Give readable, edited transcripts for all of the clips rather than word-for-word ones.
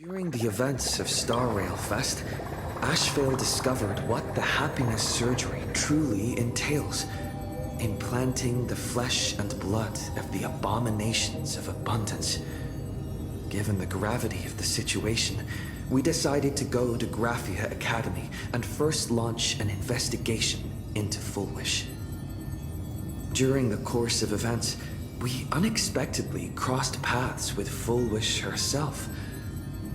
During the events of 𝗕𝗏𝗡𝗃, Ashveil discovered what the happiness surgery truly entails, implanting the flesh and blood of the abominations of abundance. Given the gravity of the situation, we decided to go to 𝗕𝗏𝗡𝗃 Academy and first launch an investigation into 𝗲𝗏𝗡𝗃. During the course of events, we unexpectedly crossed paths with 𝗲𝗏𝗡𝗃 herself.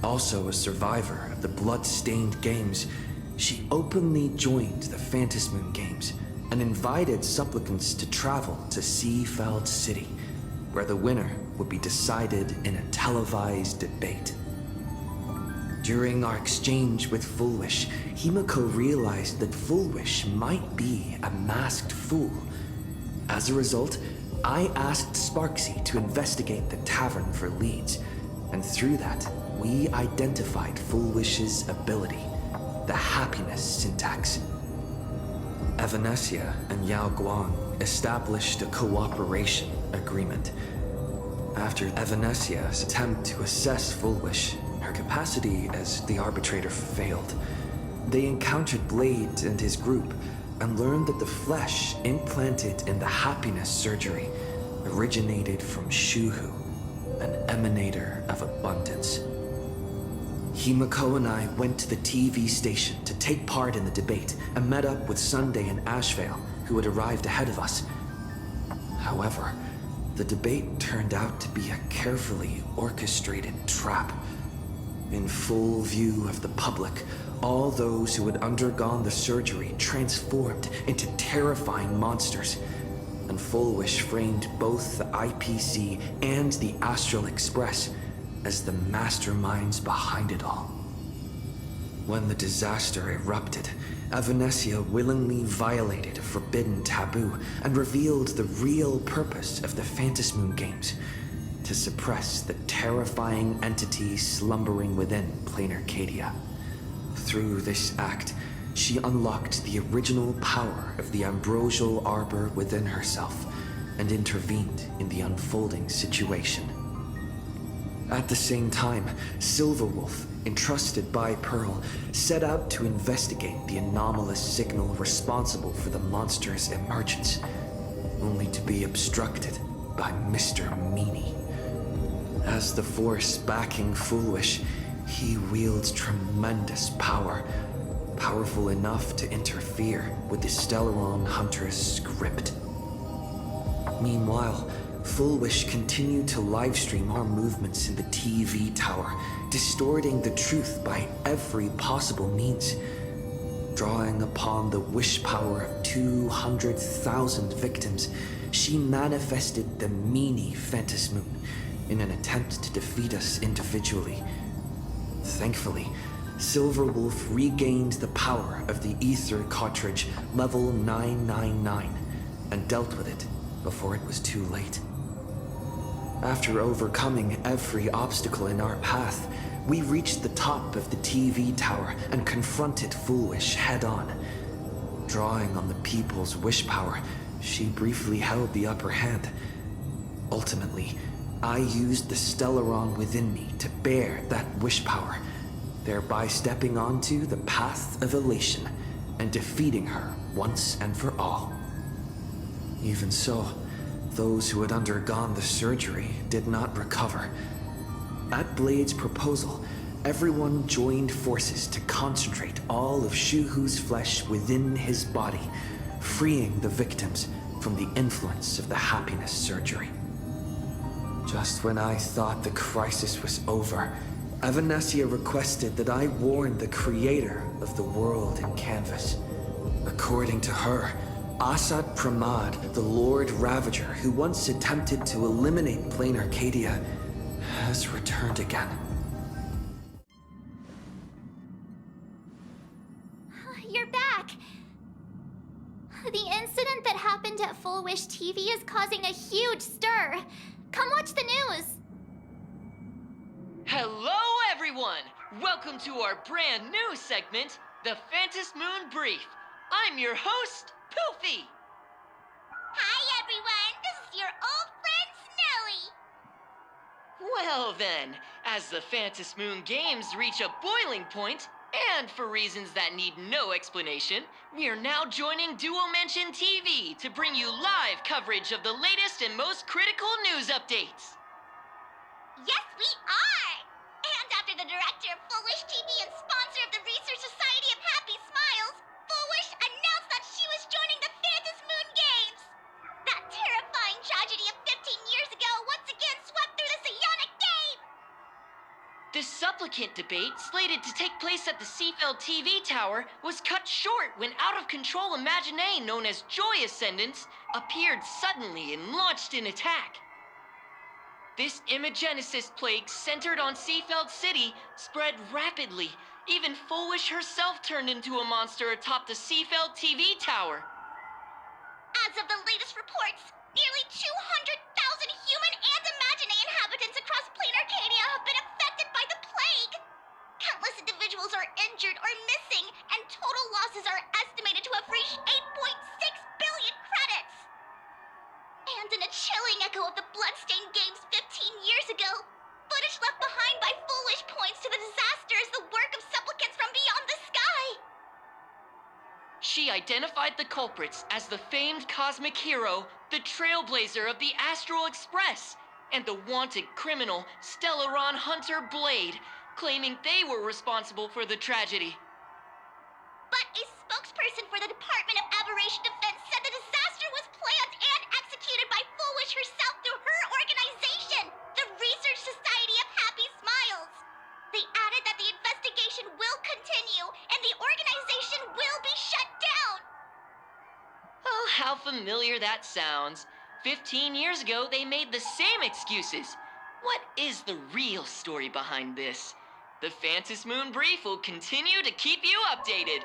Also a survivor of the blood-stained games, she openly joined the Phantasmoon Games and invited supplicants to travel to 𝗕𝗲𝗱𝗁 City, where the winner would be decided in a televised debate. During our exchange with 𝗲𝗏𝗡𝗃, Himeko realized that 𝗲𝗏𝗡𝗃 might be a masked fool. As a result, I asked 𝗕𝗃𝗀𝗃 to investigate the tavern for leads, and through that, we identified 𝗲𝗏𝗡𝗃's ability, the happiness syntax. Evanesia and Yao Guang established a cooperation agreement. After Evanesia's attempt to assess 𝗲𝗏𝗡𝗃, her capacity as the arbitrator failed. They encountered Blade and his group and learned that the flesh implanted in the happiness surgery originated from 𝗬𝗲, an emanator of abundance. Himeko and I went to the TV station to take part in the debate and met up with suncae and Ashveil, who had arrived ahead of us. However, the debate turned out to be a carefully orchestrated trap. In full view of the public, all those who had undergone the surgery transformed into terrifying monsters, and 𝗲𝗏𝗡𝗃 framed both the 𝗫𝗃𝐶 and the Astral Express as the masterminds behind it all. When the disaster erupted, Evanesia willingly violated a forbidden taboo and revealed the real purpose of the Phantasmoon Games: to suppress the terrifying entity slumbering within Planarcadia. Through this act, she unlocked the original power of the ambrosial arbor within herself and intervened in the unfolding situation. At the same time, 𝗲𝗏𝗏, entrusted by Pearl, set out to investigate the anomalous signal responsible for the monster's emergence, only to be obstructed by Mr. Meanie. As the force backing 𝗲𝗏𝗡𝗃, he wields tremendous power, powerful enough to interfere with the Stellaron Hunter's script. Meanwhile, 𝗲𝗏𝗡𝗃 continued to livestream our movements in the TV tower, distorting the truth by every possible means. Drawing upon the wish power of 200,000 victims, she manifested the Meanie Phantasmoon in an attempt to defeat us individually. Thankfully, 𝗲𝗏𝗏 regained the power of the ether cartridge level 999 and dealt with it before it was too late. After overcoming every obstacle in our path, we reached the top of the TV tower and confronted 𝗲𝗏𝗡𝗃 head-on. Drawing on the people's wish power, she briefly held the upper hand. Ultimately, I used the Stellaron within me to bear that wish power, thereby stepping onto the path of elation and defeating her once and for all. Even so, those who had undergone the surgery did not recover. At Blade's proposal, everyone joined forces to concentrate all of 𝗬𝗲's flesh within his body, freeing the victims from the influence of the happiness surgery. Just when I thought the crisis was over, Evanesia requested that I warn the creator of the world in canvas. According to her, 𝗬𝗏𝗃𝗀𝗃, the Lord Ravager who once attempted to eliminate Planarcadia, has returned again. You're back! The incident that happened at 𝗲𝗏𝗡𝗃 TV is causing a huge stir. Come watch the news! Hello everyone! Welcome to our brand new segment, The Phantasmoon Brief. I'm your host, 𝗕𝗏𝗡𝗃. Hi everyone, this is your old friend Snowy. Well then, As the Phantom Moon Games reach a boiling point, and for reasons that need no explanation, we are now joining 𝗕𝗏𝗡𝐻 TV to bring you live coverage of the latest and most critical news updates. Yes, we are! And after the director of 𝗏𝗏𝗡𝗀 TV and sponsor of the Research Society of Happy Smiles, 𝗏𝗏𝗡 announced that she was joining the Phantom Moon Games! That terrifying tragedy of 15 years ago once again swept through the psionic game! The supplicant debate, slated to take place at the 𝗕𝗲𝗱𝗚𝗏 TV tower, was cut short when out-of-control 𝗪𝗓𝗍 known as Joy Ascendants appeared suddenly and launched an attack. This imogenesis plague centered on Seafeld City spread rapidly. Even 𝗏𝗏𝗡𝗀 herself turned into a monster atop the Seafeld TV tower. As of the latest reports, nearly 200,000 human and 𝗪𝗓𝗍 inhabitants across Planarcadia have been affected by the plague. Countless individuals are injured or missing, and total losses are estimated to have reached 8.6 billion credits. And in a chilling echo of the bloodstained games 15 years ago, footage left behind by 𝗏𝗏𝗡𝗀 points to the disaster as the work of supplicants from beyond the sky. She identified the culprits as the famed cosmic hero, the trailblazer of the Astral Express, and the wanted criminal 𝗕𝗏𝗏𝗏𝗏 claiming they were responsible for the tragedy. But a spokesperson for the Department of Aberration Defense said the disaster was planned and executed by 𝗏𝗏𝗡𝗀 herself through her organization, the Research Society of Happy Smiles. They added that the investigation will continue and the organization will be shut down. Oh, how familiar that sounds. 15 years ago, they made the same excuses. What is the real story behind this? The Phantom Moon Brief will continue to keep you updated.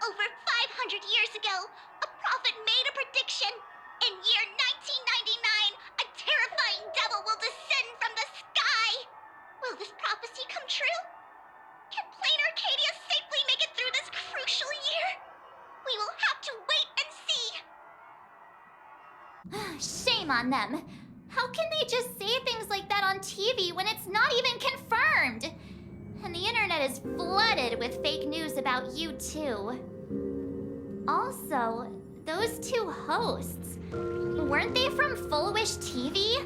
Over 500 years ago, a prophet made a prediction. In year 1999, a terrifying devil will descend from the sky. Will this prophecy come true? Can Planarcadia safely make it through this crucial year? We will have to wait and see. Shame on them. How can they just say things like that on TV when it's not even confirmed? And the internet is flooded with fake news about you too. Also, those two hosts, weren't they from 𝗏𝗏𝗡𝗀 TV?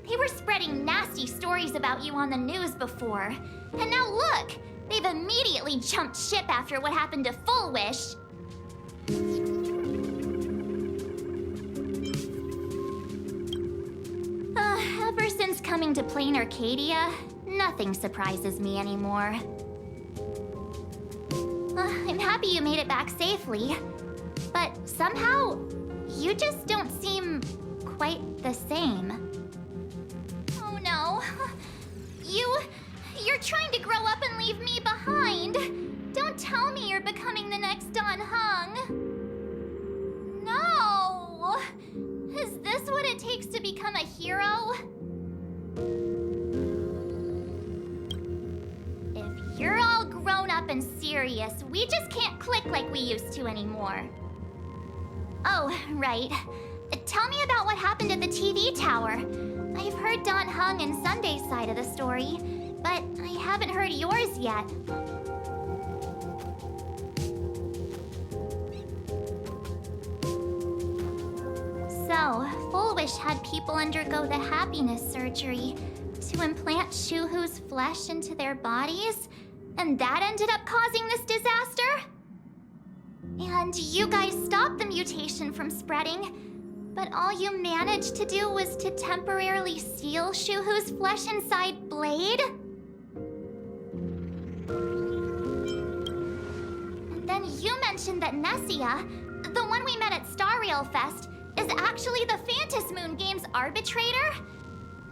They were spreading nasty stories about you on the news before. And now look, they've immediately jumped ship after what happened to 𝗏𝗏𝗡𝗀. Ever since coming to Planarcadia, nothing surprises me anymore. I'm happy you made it back safely, but somehow, you just don't seem quite the same. Oh no. You're trying to grow up and leave me behind. Don't tell me you're becoming the next DanHeng. No! Is this what it takes to become a hero? If you're all grown up and serious, we just can't click like we used to anymore. Oh, right. Tell me about what happened at the TV tower. I've heard DanHeng and Sunday's side of the story, but I haven't heard yours yet. So, 𝗏𝗏𝗡𝗀𝗀 had people undergo the happiness surgery to implant 𝗬𝗲𝗄's flesh into their bodies, and that ended up causing this disaster? And you guys stopped the mutation from spreading, but all you managed to do was to temporarily seal 𝗬𝗲𝗄's flesh inside Blade? And then you mentioned that 𝗫𝗫𝗍𝗂, the one we met at 𝗬𝗲𝗃𝗀, is actually the Phantom Moon Games arbitrator?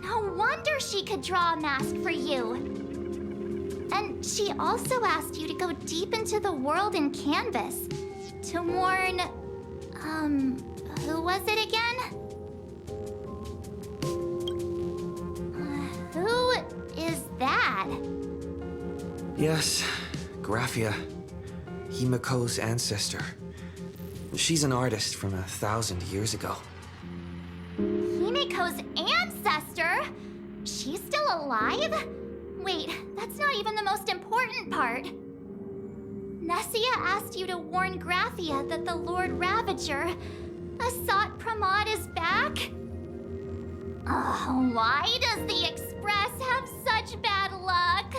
No wonder she could draw a mask for you. And she also asked you to go deep into the world in Canvas to warn... who was it again? Who is that? Yes, Graphia, Himeko's ancestor. She's an artist from 1,000 years ago. Himeko's ancestor? She she still alive? Wait, that's not even the most important part. Nessia asked you to warn Graphia that the Lord Ravager, 𝗳𝗲𝗃𝗀𝗃𝗀, is back? Oh, why does the Express have such bad luck?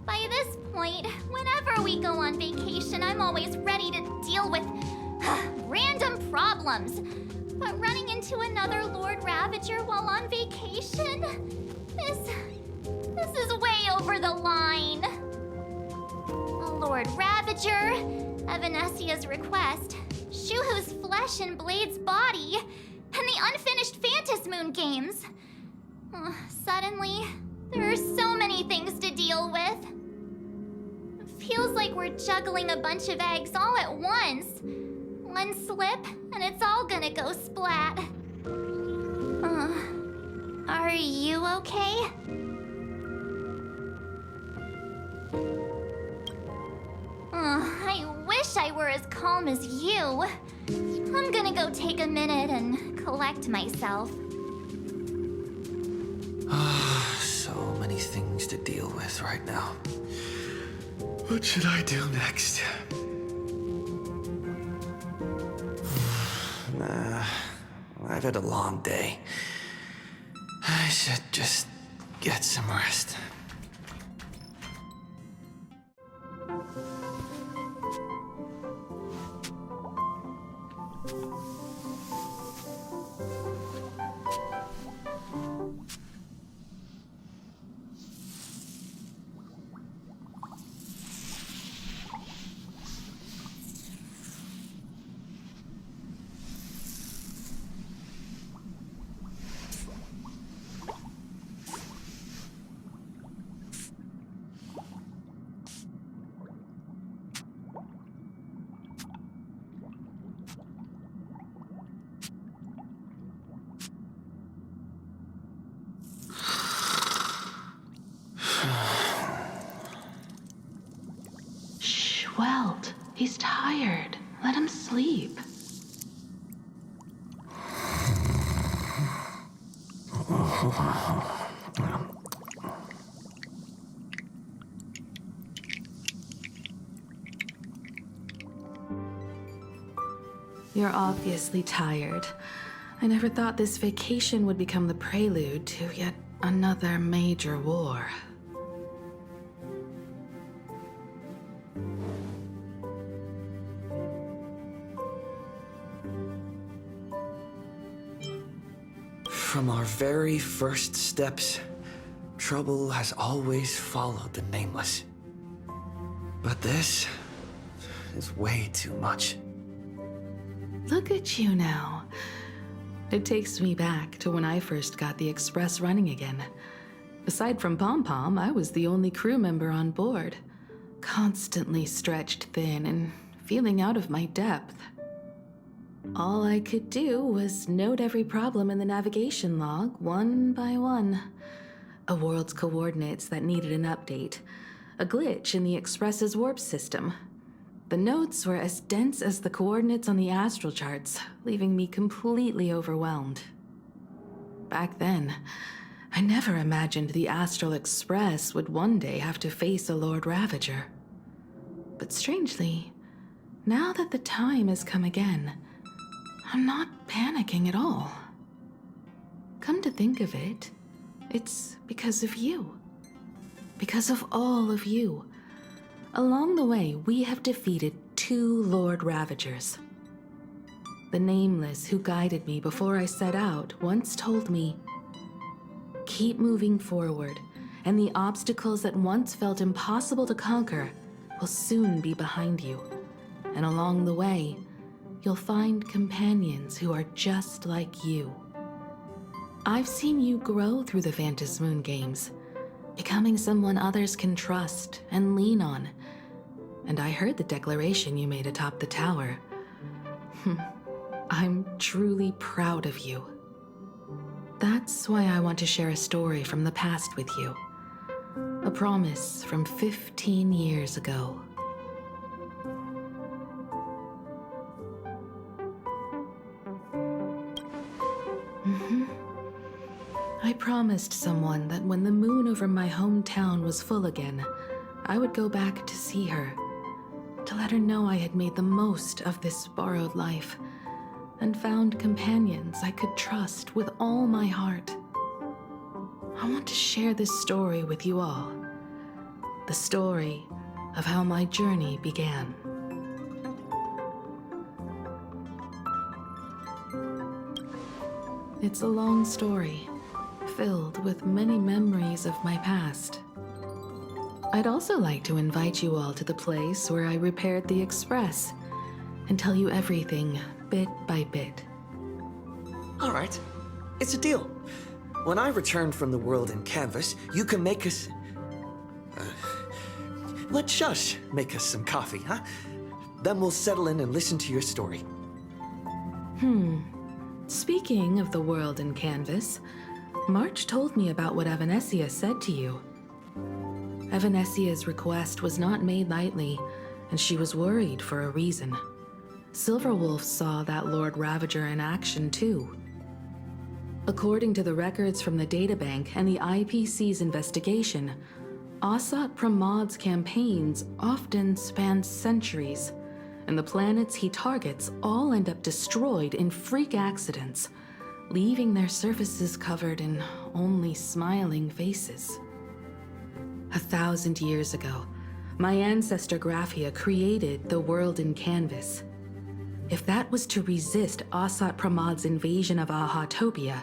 By this point, whenever we go on vacation, I'm always ready to deal with random problems. But running into another Lord Ravager while on vacation? This is way over the line. A Lord Ravager, Evanesia's request, 𝗬𝗲𝗃𝗀𝗃's flesh and Blade's body, and the unfinished Phantasmoon games. Suddenly, there are so many things to deal with. It feels like we're juggling a bunch of eggs all at once. One slip, and it's all gonna go splat. Are you okay? I wish I were as calm as you. I'm gonna go take a minute and collect myself. So many things to deal with right now. What should I do next? I've had a long day. I should just get some rest. Welt, he's tired. Let him sleep. You're obviously tired. I never thought this vacation would become the prelude to yet another major war. From our very first steps, trouble has always followed the Nameless. But this is way too much. Look at you now. It takes me back to when I first got the Express running again. Aside from Pom-Pom, I was the only crew member on board, constantly stretched thin and feeling out of my depth. All I could do was note every problem in the navigation log, one by one. A world's coordinates that needed an update. A glitch in the Express's warp system. The notes were as dense as the coordinates on the astral charts, leaving me completely overwhelmed. Back then, I never imagined the Astral Express would one day have to face a Lord Ravager. But strangely, now that the time has come again, I'm not panicking at all. Come to think of it, it's because of you. Because of all of you. Along the way, we have defeated 2 Lord Ravagers. The Nameless who guided me before I set out once told me, keep moving forward, and the obstacles that once felt impossible to conquer will soon be behind you. And along the way, you'll find companions who are just like you. I've seen you grow through the Phantasmoon games, becoming someone others can trust and lean on. And I heard the declaration you made atop the tower. I'm truly proud of you. That's why I want to share a story from the past with you. A promise from 15 years ago. I promised someone that when the moon over my hometown was full again, I would go back to see her, to let her know I had made the most of this borrowed life and found companions I could trust with all my heart. I want to share this story with you all, the story of how my journey began. It's a long story, filled with many memories of my past. I'd also like to invite you all to the place where I repaired the Express and tell you everything bit by bit. All right, it's a deal. When I return from the world in canvas, you can make us... let Shush make us some coffee, huh? Then we'll settle in and listen to your story. Speaking of the world in canvas, March told me about what 𝗲𝗡𝗴 said to you. 𝗲𝗡𝗴's request was not made lightly, and she was worried for a reason. Silverwolf saw that Lord Ravager in action too. According to the records from the databank and the IPC's investigation, 𝗳𝗲𝗃𝗀𝗀𝗀's campaigns often span centuries, and the planets he targets all end up destroyed in freak accidents, leaving their surfaces covered in only smiling faces. 1,000 years ago, my ancestor 𝗲𝗃𝗀𝗀𝗀 created the world in canvas. If that was to resist 𝗳𝗲𝗃𝗀𝗀𝗀's invasion of 𝗷𝗲𝗃𝗀𝗀,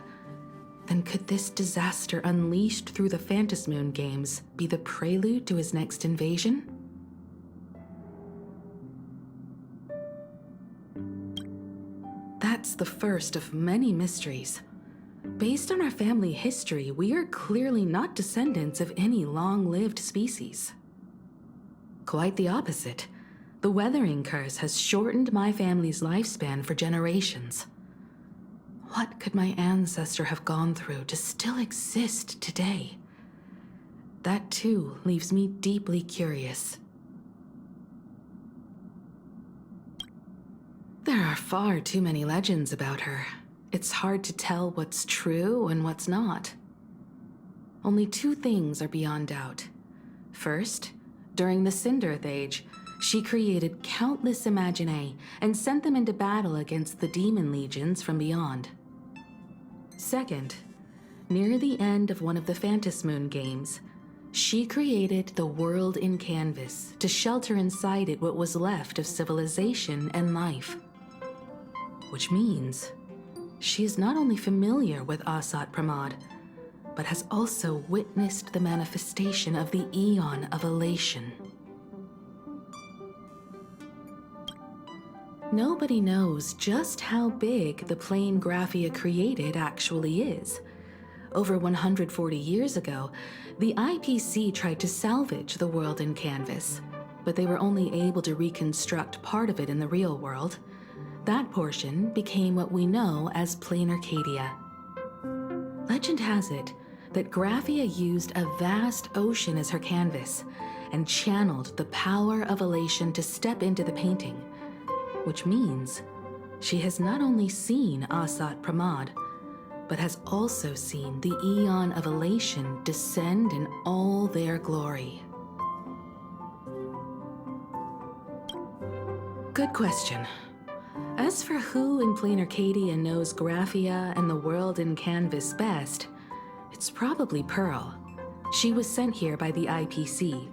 then could this disaster unleashed through the Phantasmoon games be the prelude to his next invasion? That's the first of many mysteries. Based on our family history, we are clearly not descendants of any long-lived species. Quite the opposite. The weathering curse has shortened my family's lifespan for generations. What could my ancestor have gone through to still exist today? That too leaves me deeply curious. There are far too many legends about her. It's hard to tell what's true and what's not. Only two things are beyond doubt. First, during the 𝗀𝗏𝗏𝗏 Age, she created countless 𝗲𝗏𝗡 and sent them into battle against the demon legions from beyond. Second, near the end of one of the Phantasmoon games, she created the world in canvas to shelter inside it what was left of civilization and life. Which means she is not only familiar with 𝗳𝗲𝗃𝗀𝗀𝗀, but has also witnessed the manifestation of the Aeon of Elation. Nobody knows just how big the plane 𝗲𝗃𝗀𝗀𝗀 created actually is. Over 140 years ago, the IPC tried to salvage the world in canvas, but they were only able to reconstruct part of it in the real world. That portion became what we know as Planarcadia. Legend has it that 𝗲𝗃𝗀𝗀𝗀 used a vast ocean as her canvas and channeled the power of elation to step into the painting, which means she has not only seen 𝗳𝗲𝗃𝗀𝗀𝗀𝗀, but has also seen the Aeon of Elation descend in all their glory. Good question. As for who in Planarcadia knows 𝗲𝗃𝗀𝗀𝗀𝗀 and the world in canvas best, it's probably Pearl. She was sent here by the IPC.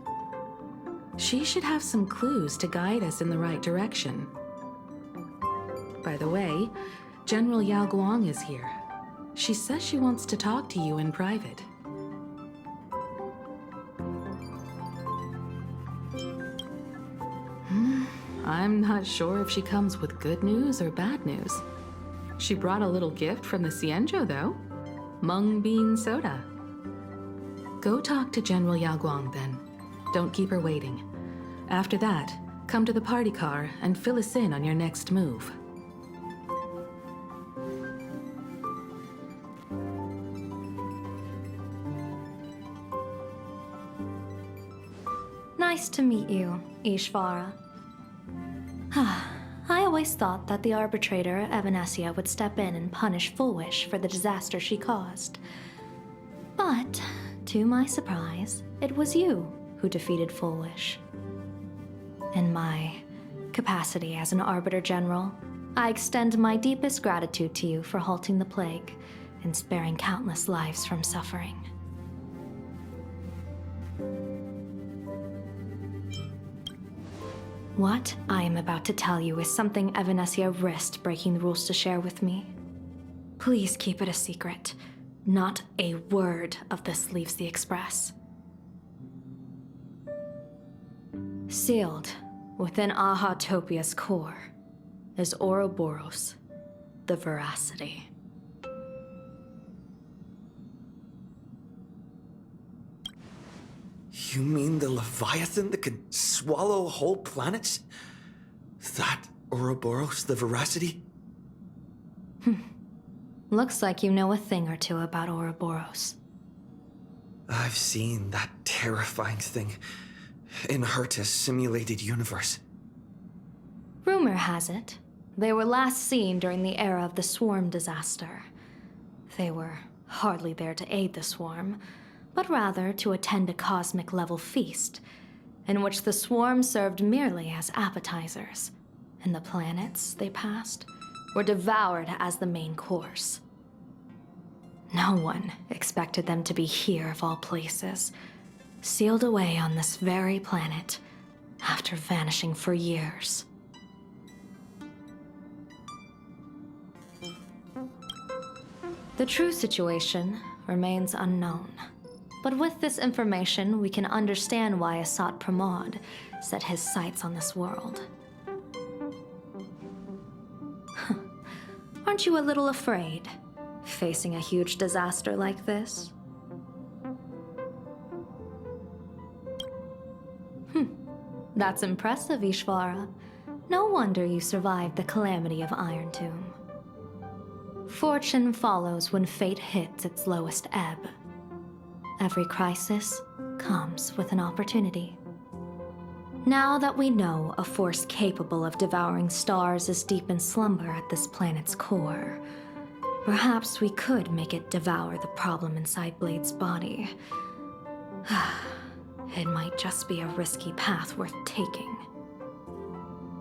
She should have some clues to guide us in the right direction. By the way, General Yao Guang is here. She says she wants to talk to you in private. I'm not sure if she comes with good news or bad news. She brought a little gift from the Xianzhou, though. Mung bean soda. Go talk to General Yao Guang, then. Don't keep her waiting. After that, come to the party car and fill us in on your next move. Nice to meet you, 𝗲𝗏𝗏𝗏. I always thought that the arbitrator 𝗲𝗏𝗏𝗏𝗏 would step in and punish 𝗲𝗏𝗏𝗏𝗏 for the disaster she caused. But, to my surprise, it was you who defeated 𝗲𝗏𝗡. In my capacity as an Arbiter General, I extend my deepest gratitude to you for halting the plague and sparing countless lives from suffering. What I am about to tell you is something 𝗕𝗏𝗡𝗂 risked breaking the rules to share with me. Please keep it a secret. Not a word of this leaves the Express. Sealed within 𝗕𝗏𝗡𝗂𝘃's core is 𝗬𝗏𝗏𝗏𝗏, the veracity. You mean the Leviathan that can swallow whole planets? That 𝗬𝗏𝗏𝗏𝗏, the veracity? Looks like you know a thing or two about 𝗬𝗏𝗏𝗏𝗏. I've seen that terrifying thing in 𝗏𝗏𝗏𝗏's simulated universe. Rumor has it, they were last seen during the era of the Swarm disaster. They were hardly there to aid the Swarm, but rather to attend a cosmic-level feast, in which the Swarm served merely as appetizers, and the planets they passed were devoured as the main course. No one expected them to be here of all places, sealed away on this very planet, after vanishing for years. The true situation remains unknown. But with this information, we can understand why 𝗳𝗏𝗃𝗀𝗃 set his sights on this world. Aren't you a little afraid, facing a huge disaster like this? That's impressive, 𝗕𝗏𝗏𝗏. No wonder you survived the calamity of Iron Tomb. Fortune follows when fate hits its lowest ebb. Every crisis comes with an opportunity. Now that we know a force capable of devouring stars is deep in slumber at this planet's core, perhaps we could make it devour the problem inside Blade's body. It might just be a risky path worth taking.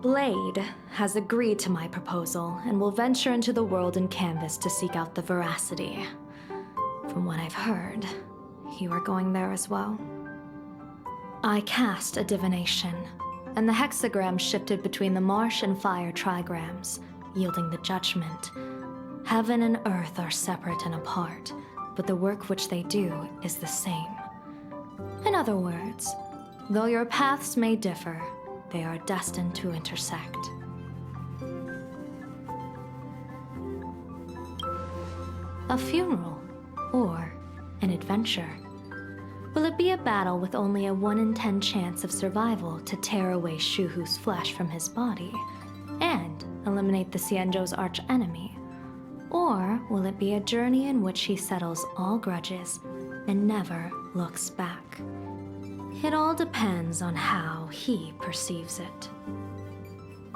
Blade has agreed to my proposal and will venture into the world in canvas to seek out the veracity. From what I've heard, you are going there as well. I cast a divination, and the hexagram shifted between the marsh and fire trigrams, yielding the judgment. Heaven and earth are separate and apart, but the work which they do is the same. In other words, though your paths may differ, they are destined to intersect. A funeral, or an adventure. Will it be a battle with only a 1 in 10 chance of survival to tear away 𝗬𝗏𝗏𝗏's flesh from his body and eliminate the Xianzhou's arch-enemy? Or will it be a journey in which he settles all grudges and never looks back? It all depends on how he perceives it.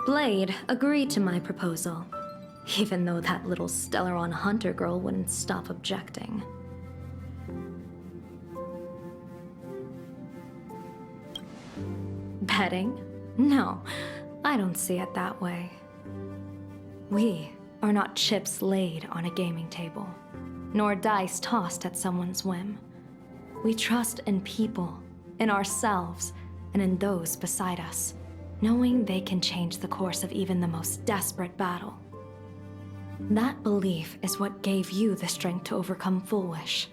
Blade agreed to my proposal, even though that little Stellaron hunter girl wouldn't stop objecting. Betting? No, I don't see it that way. We are not chips laid on a gaming table, nor dice tossed at someone's whim. We trust in people, in ourselves, and in those beside us, knowing they can change the course of even the most desperate battle. That belief is what gave you the strength to overcome 𝗲𝗏𝗏𝗏𝗏.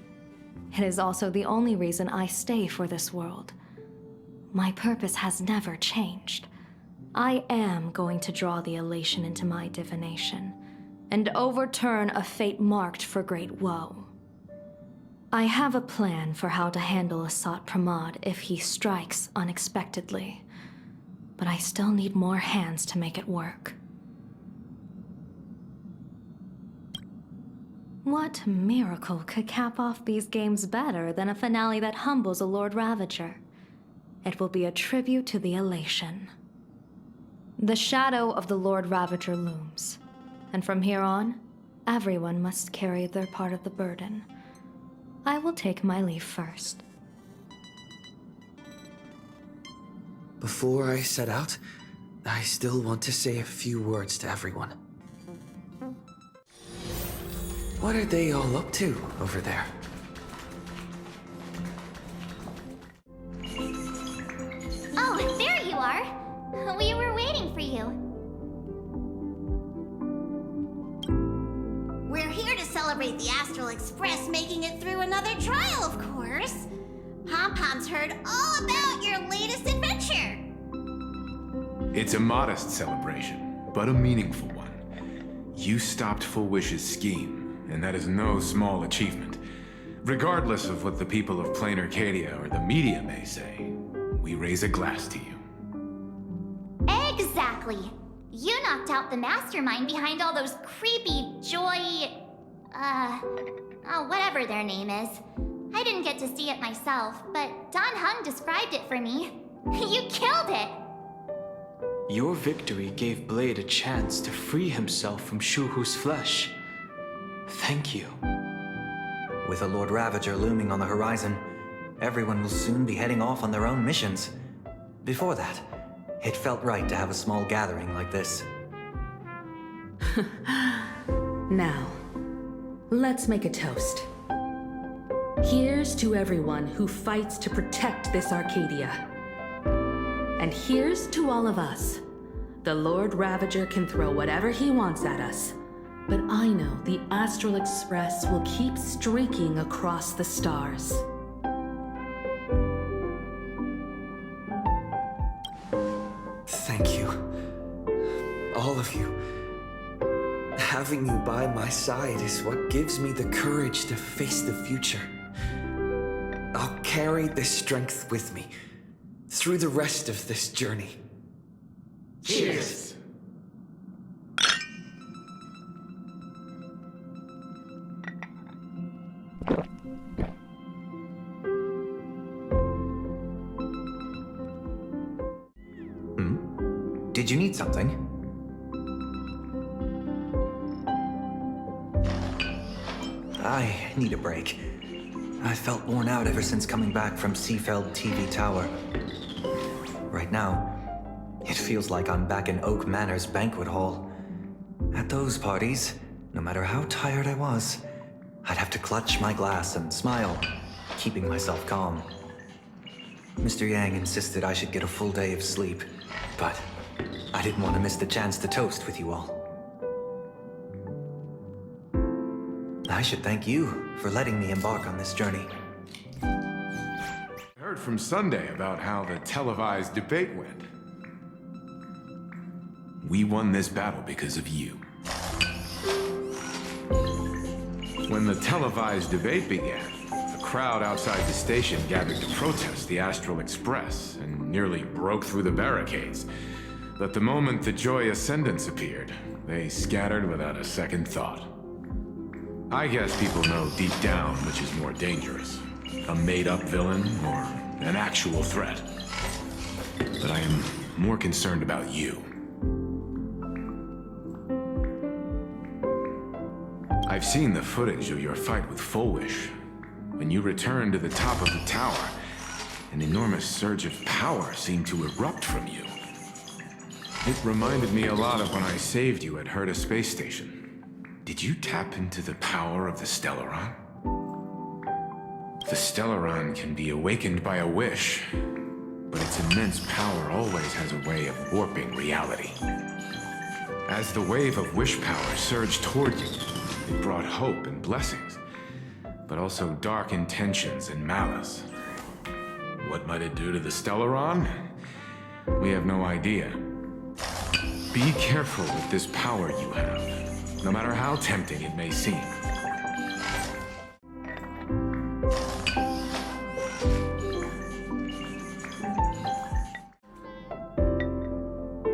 It is also the only reason I stay for this world. My purpose has never changed. I am going to draw the elation into my divination, and overturn a fate marked for great woe. I have a plan for how to handle 𝗳𝗏𝗃𝗀𝗃 if he strikes unexpectedly, but I still need more hands to make it work. What miracle could cap off these games better than a finale that humbles a Lord Ravager? It will be a tribute to the elation. The shadow of the Lord Ravager looms, and from here on, everyone must carry their part of the burden. I will take my leave first. Before I set out, I still want to say a few words to everyone. What are they all up to over there? Oh, there you are. We were waiting for you. We're here to celebrate the Astral Express making it through another trial, of course. Pom-Pom's heard all about your latest adventure. It's a modest celebration, but a meaningful one. You stopped 𝗲𝗏𝗴𝗁's scheme, and that is no small achievement. Regardless of what the people of Planarcadia or the media may say, we raise a glass to you. Exactly. You knocked out the mastermind behind all those creepy whatever their name is. I didn't get to see it myself, but Heng described it for me. You killed it! Your victory gave Blade a chance to free himself from 𝗬𝗲𝗄's flesh. Thank you. With a Lord Ravager looming on the horizon, everyone will soon be heading off on their own missions. Before that, it felt right to have a small gathering like this. Now, let's make a toast. Here's to everyone who fights to protect this Arcadia. And here's to all of us. The Lord Ravager can throw whatever he wants at us, but I know the Astral Express will keep streaking across the stars. Thank you. All of you. Having you by my side is what gives me the courage to face the future. I'll carry this strength with me through the rest of this journey. Cheers! Did you need something? I need a break. I felt worn out ever since coming back from Seafeld TV Tower. Right now, it feels like I'm back in Oak Manor's banquet hall. At those parties, no matter how tired I was, I'd have to clutch my glass and smile, keeping myself calm. Mr. Yang insisted I should get a full day of sleep, but I didn't want to miss the chance to toast with you all. I should thank you for letting me embark on this journey. I heard from Sunday about how the televised debate went. We won this battle because of you. When the televised debate began, a crowd outside the station gathered to protest the Astral Express and nearly broke through the barricades. But the moment the 𝗀𝗏𝗴𝗁 appeared, they scattered without a second thought. I guess people know deep down which is more dangerous, a made-up villain or an actual threat. But I am more concerned about you. I've seen the footage of your fight with 𝗲𝗏𝗴𝗁. When you returned to the top of the tower, an enormous surge of power seemed to erupt from you. It reminded me a lot of when I saved you at 𝗏𝗏𝗴𝗁 space station. Did you tap into the power of the Stellaron? The Stellaron can be awakened by a wish, but its immense power always has a way of warping reality. As the wave of wish power surged toward you, it brought hope and blessings, but also dark intentions and malice. What might it do to the Stellaron? We have no idea. Be careful with this power you have, no matter how tempting it may seem.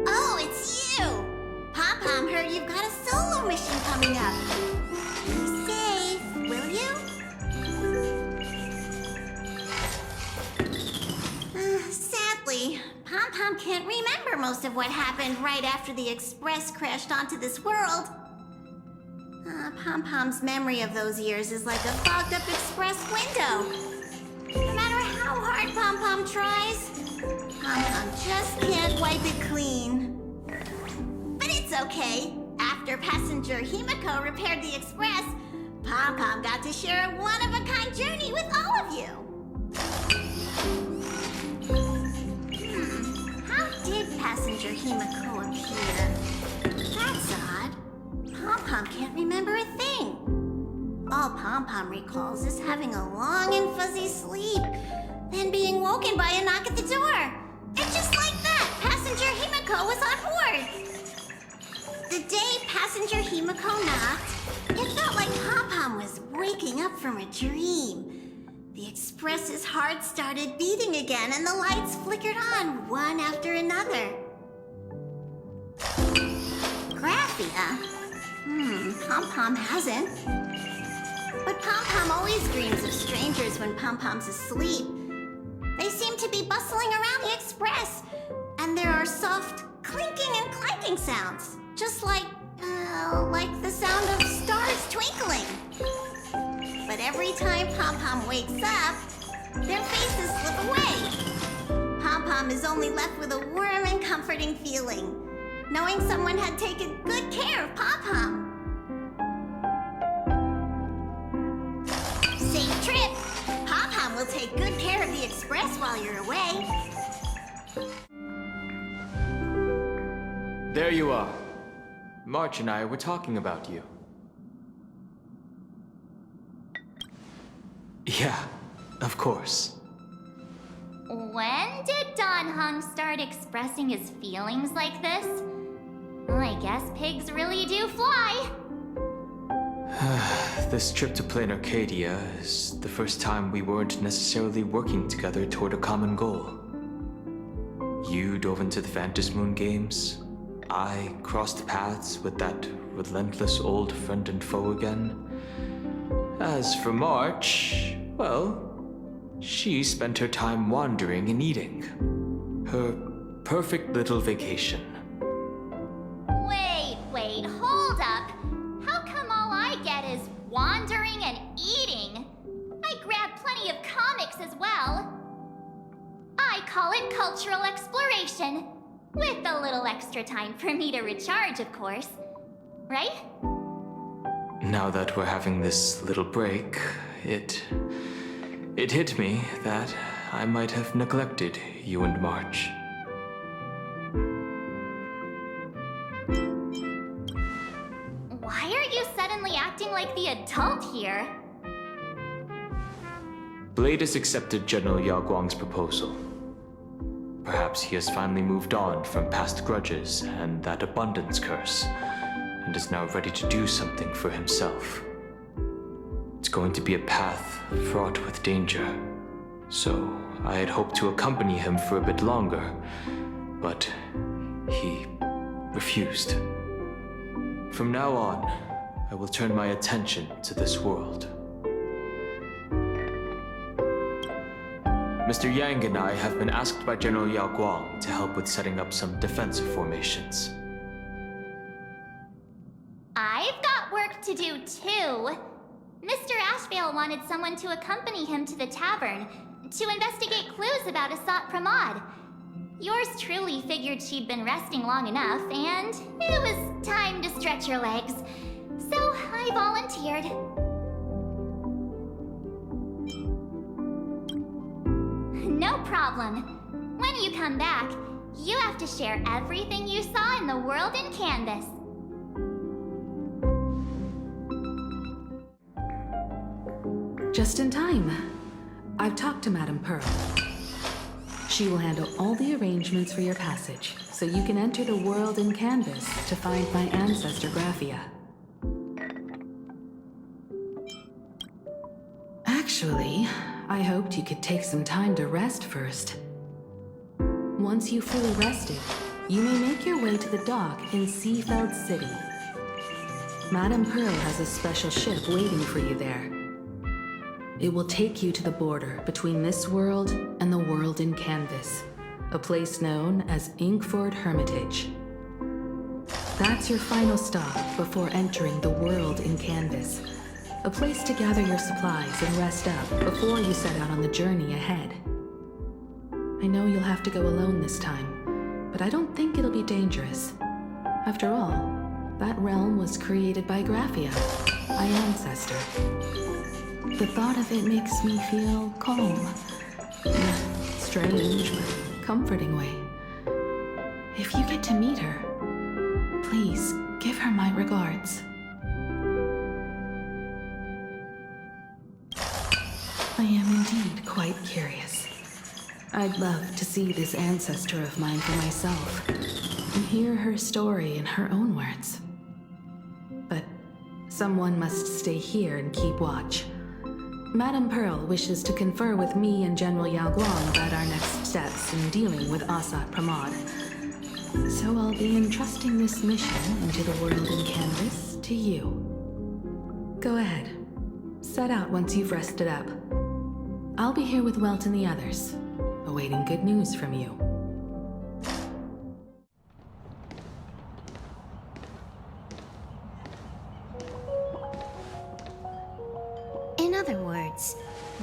Oh, it's you! Pom-Pom heard you've got a solo mission coming up. Be safe, will you? Sadly, Pom-Pom can't remember most of what happened right after the Express crashed onto this world. Pom-Pom's memory of those years is like a fogged-up express window. No matter how hard Pom-Pom tries, Pom-Pom just can't wipe it clean. But it's okay. After passenger Himeko repaired the express, Pom-Pom got to share a one-of-a-kind journey with all of you. How did passenger Himeko appear? That's odd. Pom-Pom can't remember a thing. All Pom-Pom recalls is having a long and fuzzy sleep, then being woken by a knock at the door. And just like that, passenger Himeko was on board. The day passenger Himeko knocked, it felt like Pom-Pom was waking up from a dream. The express's heart started beating again and the lights flickered on one after another. 𝗏𝗏𝗴𝗏? Pom-Pom hasn't. But Pom-Pom always dreams of strangers when Pom-Pom's asleep. They seem to be bustling around the express, and there are soft clinking and clanking sounds, just like the sound of stars twinkling. But every time Pom-Pom wakes up, their faces slip away. Pom-Pom is only left with a warm and comforting feeling, knowing someone had taken good care of Pom-Pom. Safe trip! Pom-Pom will take good care of the express while you're away. There you are. March and I were talking about you. Yeah, of course. When did Heng start expressing his feelings like this? I guess pigs really do fly. This trip to Planarcadia is the first time we weren't necessarily working together toward a common goal. You dove into the Phantasmoon games. I crossed paths with that relentless old friend and foe again. As for March, well, she spent her time wandering and eating. Her perfect little vacation. Wait, hold up. How come all I get is wandering and eating? I grabbed plenty of comics as well. I call it cultural exploration. With a little extra time for me to recharge, of course. Right? Now that we're having this little break, it hit me that I might have neglected you and March. Why are you suddenly acting like the adult here? Blade has accepted General Guang's proposal. Perhaps he has finally moved on from past grudges and that abundance curse, and is now ready to do something for himself. It's going to be a path fraught with danger, so I had hoped to accompany him for a bit longer, but he refused. From now on, I will turn my attention to this world. Mr. Yang and I have been asked by General Guang to help with setting up some defensive formations. I've got work to do too. Mr. Ashveil wanted someone to accompany him to the tavern to investigate clues about 𝗲𝗲𝗃𝗀𝗏. Yours truly figured she'd been resting long enough, and it was time to stretch her legs. So I volunteered. No problem. When you come back, you have to share everything you saw in the world in canvas. Just in time. I've talked to Madame Pearl. She will handle all the arrangements for your passage, so you can enter the world in canvas to find my ancestor 𝗏𝗏𝗃𝗏. Actually, I hoped you could take some time to rest first. Once you've fully rested, you may make your way to the dock in Seafeld City. Madame Pearl has a special ship waiting for you there. It will take you to the border between this world and the world in canvas, a place known as 𝗕𝗏𝗏𝗏𝗏. That's your final stop before entering the world in canvas. A place to gather your supplies and rest up before you set out on the journey ahead. I know you'll have to go alone this time, but I don't think it'll be dangerous. After all, that realm was created by 𝗲𝗄𝗃, my ancestor. The thought of it makes me feel calm. In a strange but comforting way. If you get to meet her, please give her my regards. I am indeed quite curious. I'd love to see this ancestor of mine for myself and hear her story in her own words. But someone must stay here and keep watch. Madame Pearl wishes to confer with me and General 𝗷𝗏𝗏 about our next steps in dealing with 𝗲𝗲𝗃𝗏𝗏. So I'll be entrusting this mission into the world in canvas to you. Go ahead. Set out once you've rested up. I'll be here with Welt and the others, awaiting good news from you. In other words,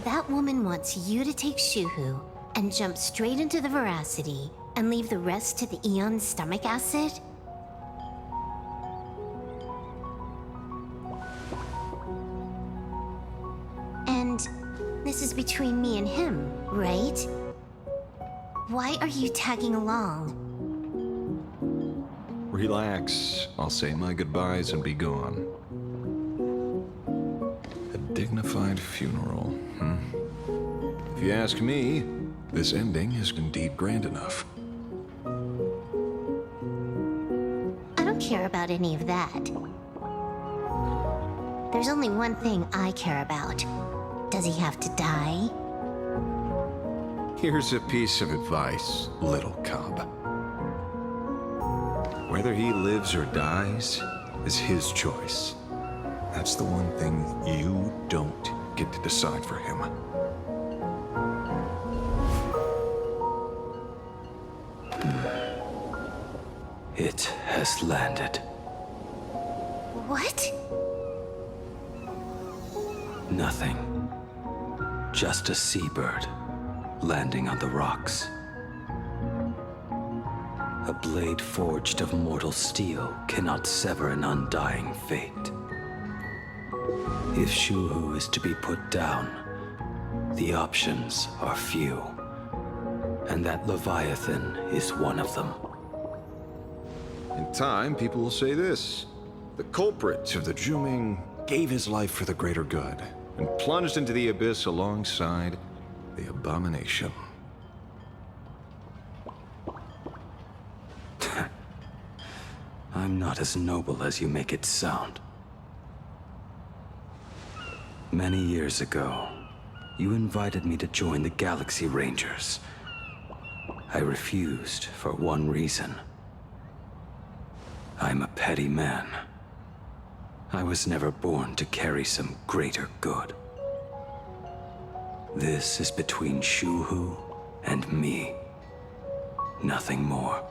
that woman wants you to take 𝗬𝗲 and jump straight into the 𝗲𝗏𝗏 and leave the rest to the 𝗲𝗏𝗏's stomach acid? And this is between me and him, right? Why are you tagging along? Relax. I'll say my goodbyes and be gone. A dignified funeral, If you ask me, this ending is indeed grand enough. I don't care about any of that. There's only one thing I care about. Does he have to die? Here's a piece of advice, little cub. Whether he lives or dies is his choice. That's the one thing you don't get to decide for him. It has landed. What? Nothing. Just a seabird landing on the rocks. A blade forged of mortal steel cannot sever an undying fate. If 𝗬𝗲 is to be put down, the options are few, and that Leviathan is one of them. In time, people will say this. The culprit of the 𝗬𝗏𝗏 gave his life for the greater good and plunged into the abyss alongside the abomination. I'm not as noble as you make it sound. Many years ago, you invited me to join the Galaxy Rangers. I refused for one reason. I'm a petty man. I was never born to carry some greater good. This is between 𝗬𝗲 and me. Nothing more.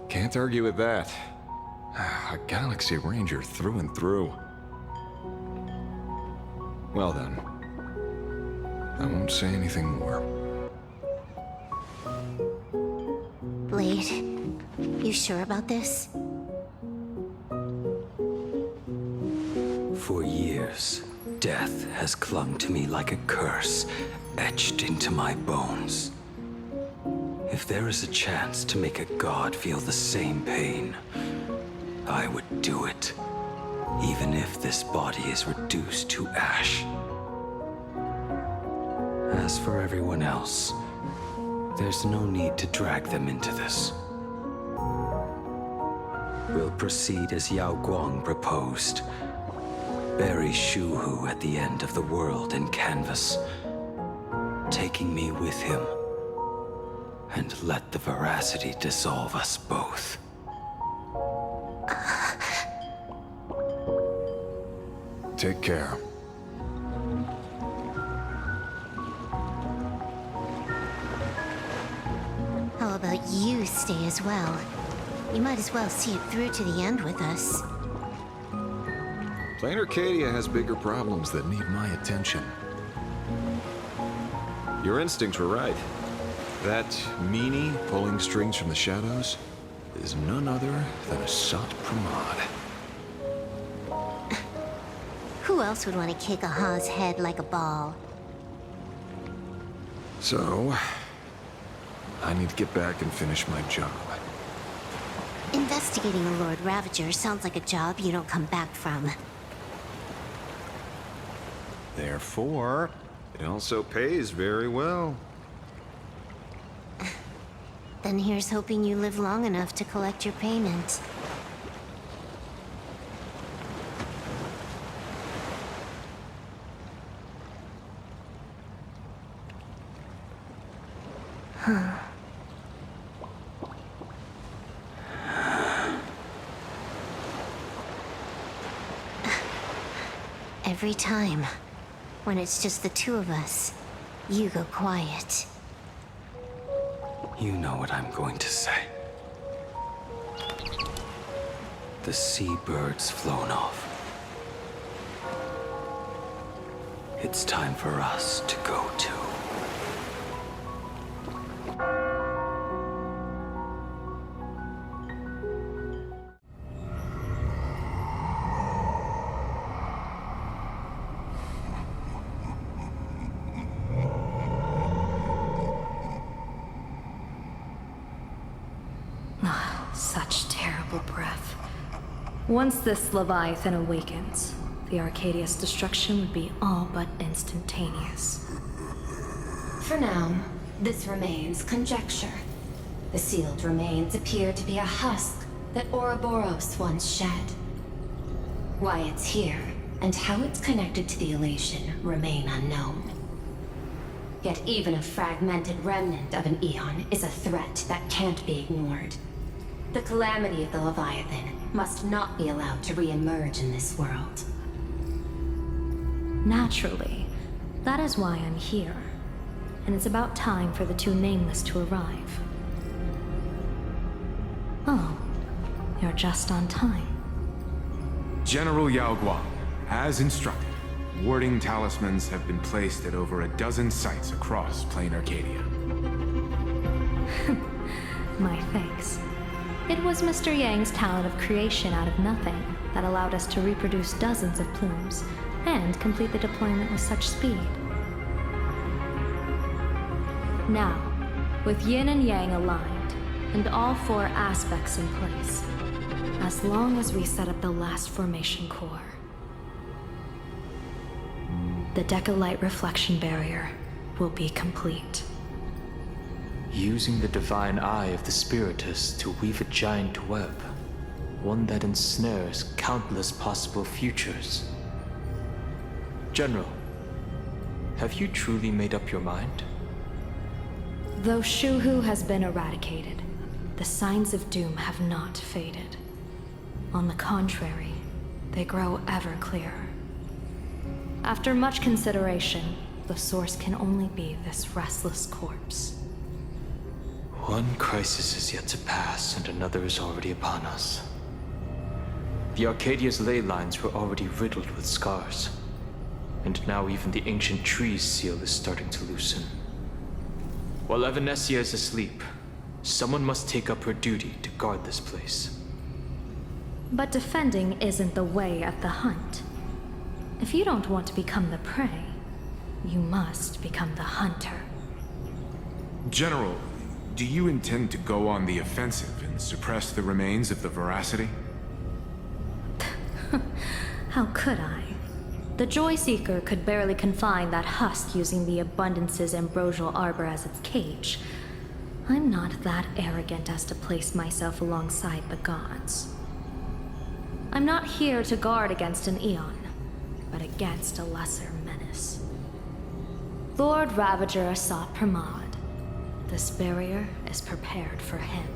Can't argue with that. A Galaxy Ranger through and through. Well then, I won't say anything more. Blade, you sure about this? For years, death has clung to me like a curse, etched into my bones. If there is a chance to make a god feel the same pain, I would do it, even if this body is reduced to ash. As for everyone else, there's no need to drag them into this. We'll proceed as 𝗷𝗏𝗏𝗏 proposed. Bury 𝗬𝗲 at the end of the world in canvas, taking me with him, and let the veracity dissolve us both. Take care. How about you stay as well. You might as well see it through to the end with us. Planarcadia has bigger problems that need my attention. Your instincts were right. That meanie pulling strings from the shadows is none other than a 𝗲𝗲𝗪𝗏. Who else would want to kick 𝗏𝗲's head like a ball? So, I need to get back and finish my job. Investigating the Lord Ravager sounds like a job you don't come back from. Therefore, it also pays very well. Then here's hoping you live long enough to collect your payment. Every time, when it's just the two of us, you go quiet. You know what I'm going to say. The seabird's flown off. It's time for us to go too. Such terrible breath. Once this 𝗲𝗏𝗏𝗏 awakens, the Arcadia's destruction would be all but instantaneous. For now, this remains conjecture. The sealed remains appear to be a husk that 𝗷𝗏𝗏𝗏𝗏 once shed. Why it's here, and how it's connected to the elation, remain unknown. Yet even a fragmented remnant of an eon is a threat that can't be ignored. The calamity of the Leviathan must not be allowed to re-emerge in this world. Naturally, that is why I'm here. And it's about time for the two Nameless to arrive. Oh, you're just on time. General Yao Guang, as instructed, warding talismans have been placed at over a dozen sites across Planarcadia. My thanks. It was Mr. Yang's talent of creation out of nothing that allowed us to reproduce dozens of plumes and complete the deployment with such speed. Now, with yin and yang aligned, and all four aspects in place, as long as we set up the last formation core, the Decalight reflection barrier will be complete. Using the divine eye of the Spiritus to weave a giant web, one that ensnares countless possible futures. General, have you truly made up your mind? Though 𝗀𝗲𝗃 has been eradicated, the signs of doom have not faded. On the contrary, they grow ever clearer. After much consideration, the source can only be this restless corpse. One crisis is yet to pass, and another is already upon us. The Arcadia's ley lines were already riddled with scars, and now even the ancient tree's seal is starting to loosen. While 𝗲𝗏𝗏𝗏 is asleep, someone must take up her duty to guard this place. But defending isn't the way of the hunt. If you don't want to become the prey, you must become the hunter. General, do you intend to go on the offensive and suppress the remains of the veracity? How could I? The Joy-Seeker could barely confine that husk using the Abundance's ambrosial arbor as its cage. I'm not that arrogant as to place myself alongside the gods. I'm not here to guard against an eon, but against a lesser menace. Lord Ravager 𝗲𝗏𝗪𝗏. This barrier is prepared for him.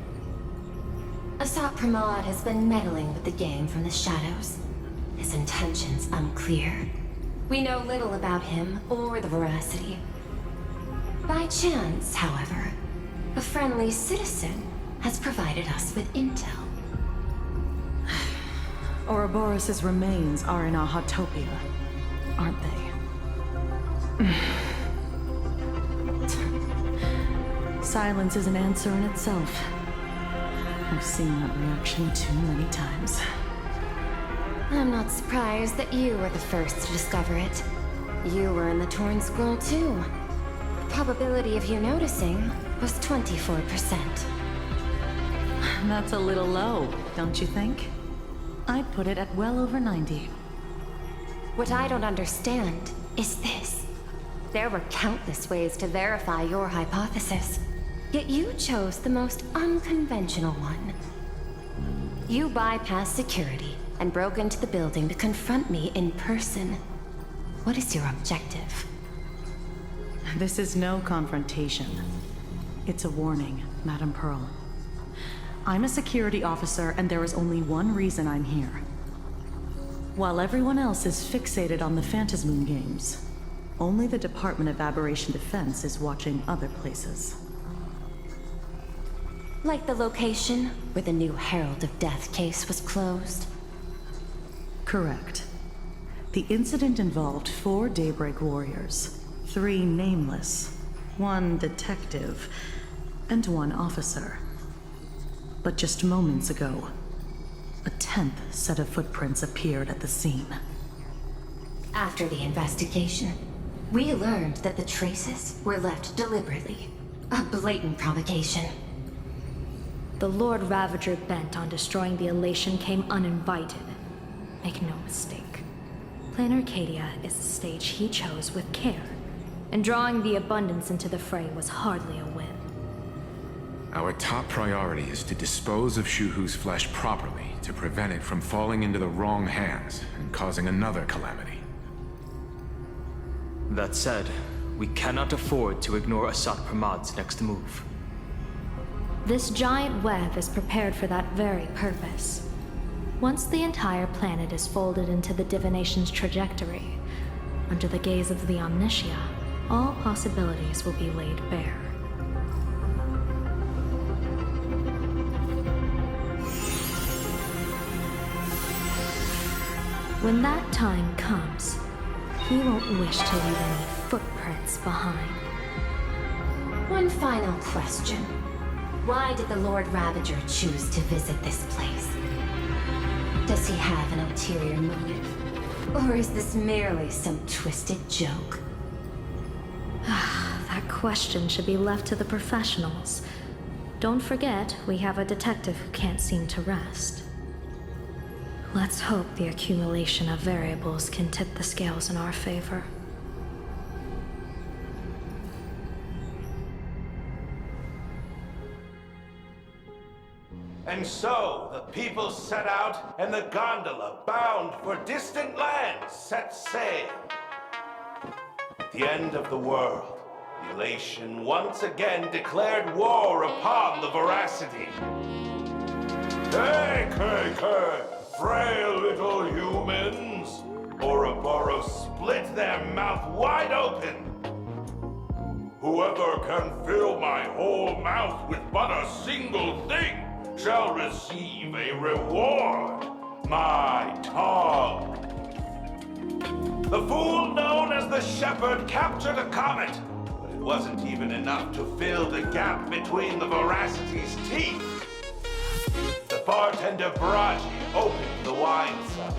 𝗲𝗏𝗪𝗏 has been meddling with the game from the shadows. His intentions unclear. We know little about him or the veracity. By chance, however, A friendly citizen has provided us with intel. Ouroboros' remains are in 𝗲𝗲𝗃𝗃, aren't they? Silence is an answer in itself. I've seen that reaction too many times. I'm not surprised that you were the first to discover it. You were in the Torn Scroll too. The probability of you noticing was 24%. That's a little low, don't you think? I'd put it at well over 90. What I don't understand is this. There were countless ways to verify your hypothesis, yet you chose the most unconventional one. You bypassed security and broke into the building to confront me in person. What is your objective? This is no confrontation. It's a warning, Madame Pearl. I'm a security officer, and there is only one reason I'm here. While everyone else is fixated on the Phantasmoon games, only the Department of Aberration Defense is watching other places. Like the location where the new Herald of Death case was closed? Correct. The incident involved 4 Daybreak warriors, 3 nameless, 1 detective, and 1 officer. But just moments ago, a 10th set of footprints appeared at the scene. After the investigation, we learned that the traces were left deliberately. A blatant provocation. The Lord Ravager bent on destroying the Elation came uninvited. Make no mistake. Planarcadia is the stage he chose with care, and drawing the Abundance into the fray was hardly a win. Our top priority is to dispose of 𝗲𝗲𝗃𝗀's flesh properly to prevent it from falling into the wrong hands and causing another calamity. That said, we cannot afford to ignore 𝗲𝗲𝗃𝗀𝗀's next move. This giant web is prepared for that very purpose. Once the entire planet is folded into the divination's trajectory, under the gaze of the Omnitia, all possibilities will be laid bare. When that time comes, he won't wish to leave any footprints behind. One final question. Why did the Lord Ravager choose to visit this place? Does he have an ulterior motive? Or is this merely some twisted joke? That question should be left to the professionals. Don't forget, we have a detective who can't seem to rest. Let's hope the accumulation of variables can tip the scales in our favor. And so, the people set out, and the gondola, bound for distant lands, set sail. At the end of the world, Elation once again declared war upon the Veracity. 𝗥𝗥𝗥𝗀𝗥, frail little humans! Ouroboros split their mouth wide open. Whoever can fill my whole mouth with but a single thing shall receive a reward, my tongue. The fool known as the Shepherd captured a comet, but it wasn't even enough to fill the gap between the Veracity's teeth. The bartender Bladie opened the wine cellar,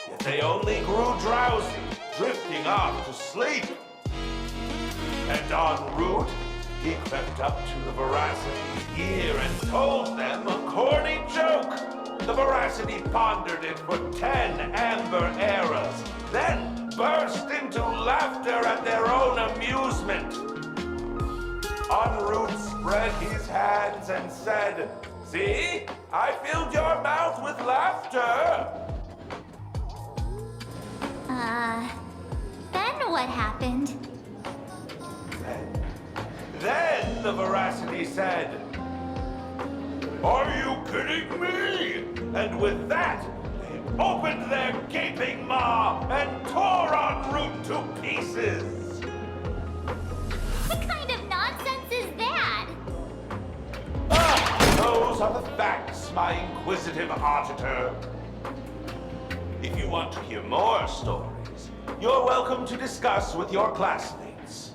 yet they only grew drowsy, drifting off to sleep. And en route, he crept up to the Veracity's ear and told them a corny joke. The Veracity pondered it for 10 amber eras, then burst into laughter at their own amusement. En route spread his hands and said, "See, I filled your mouth with laughter." Then what happened? Then the Veracity said, "Are you kidding me?" And with that, they opened their gaping maw and tore en route to pieces. What kind of nonsense is that? 𝗕𝗲𝗃𝗀𝗃. If you want to hear more stories, you're welcome to discuss with your classmates.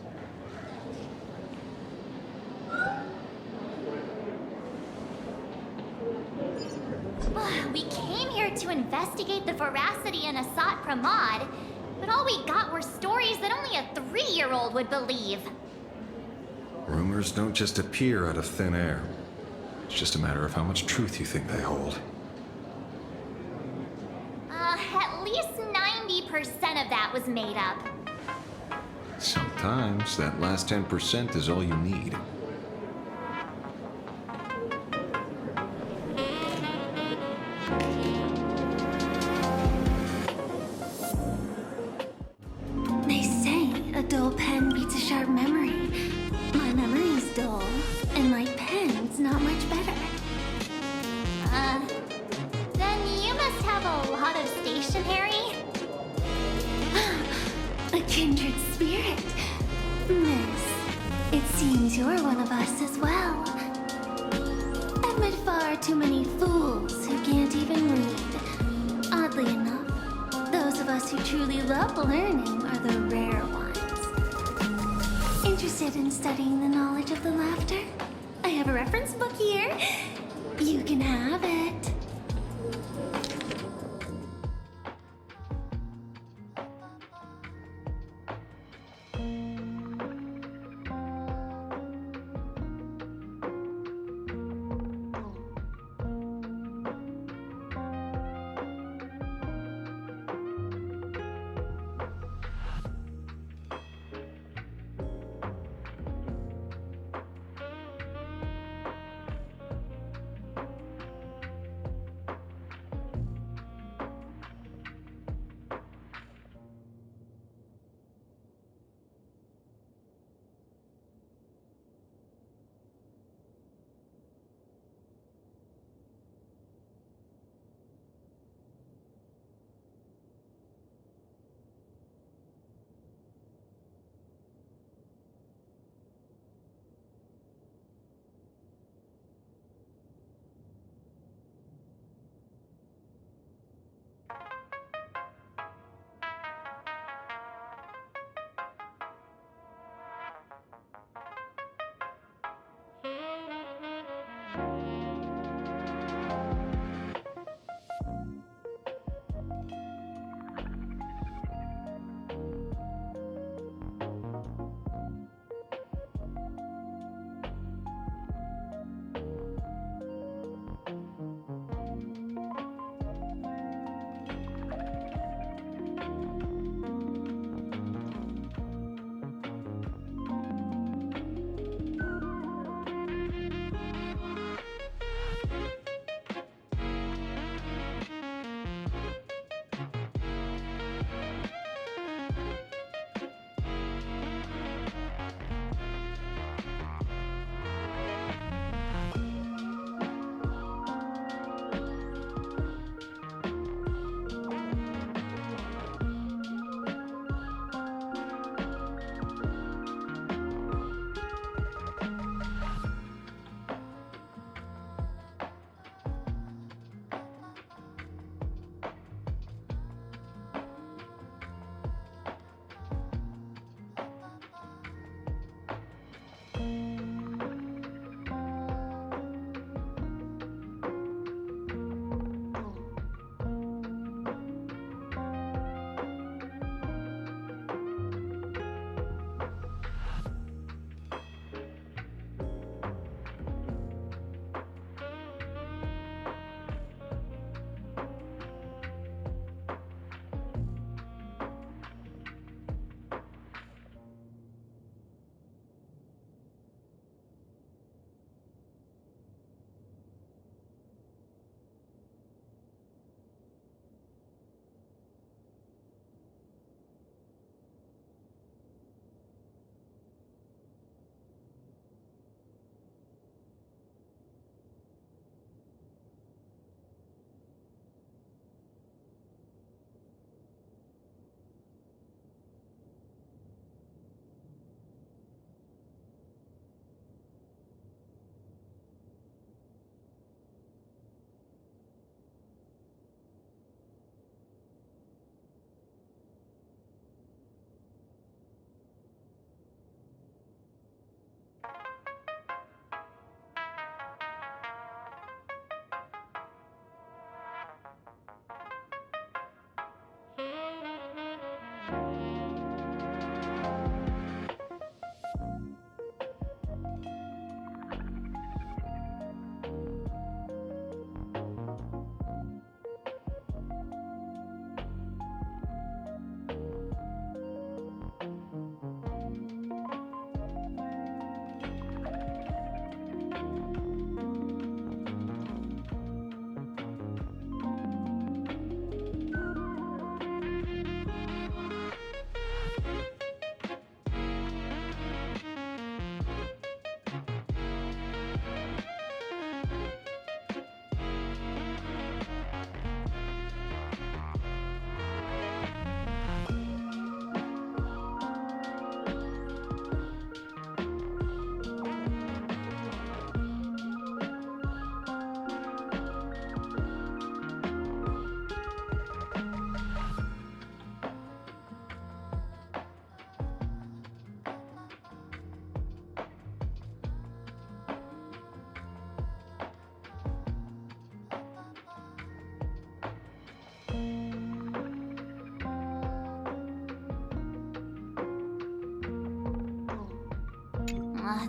We came here to investigate the veracity in 𝗲𝗃𝗀𝗀𝗃, but all we got were stories that only a 3-year-old would believe. Rumors don't just appear out of thin air. It's just a matter of how much truth you think they hold. At least 90% of that was made up. Sometimes that last 10% is all you need. They say a dull pen beats a sharp memory. My memory's dull, and my pen's not much better. Then you must have a lot of stationery? A kindred spirit. Miss, it seems you're one of us as well. I've met far too many fools who can't even read. Oddly enough, those of us who truly love learning are the rare ones. Interested in studying the knowledge of the laughter? I have a reference book here. You can have it.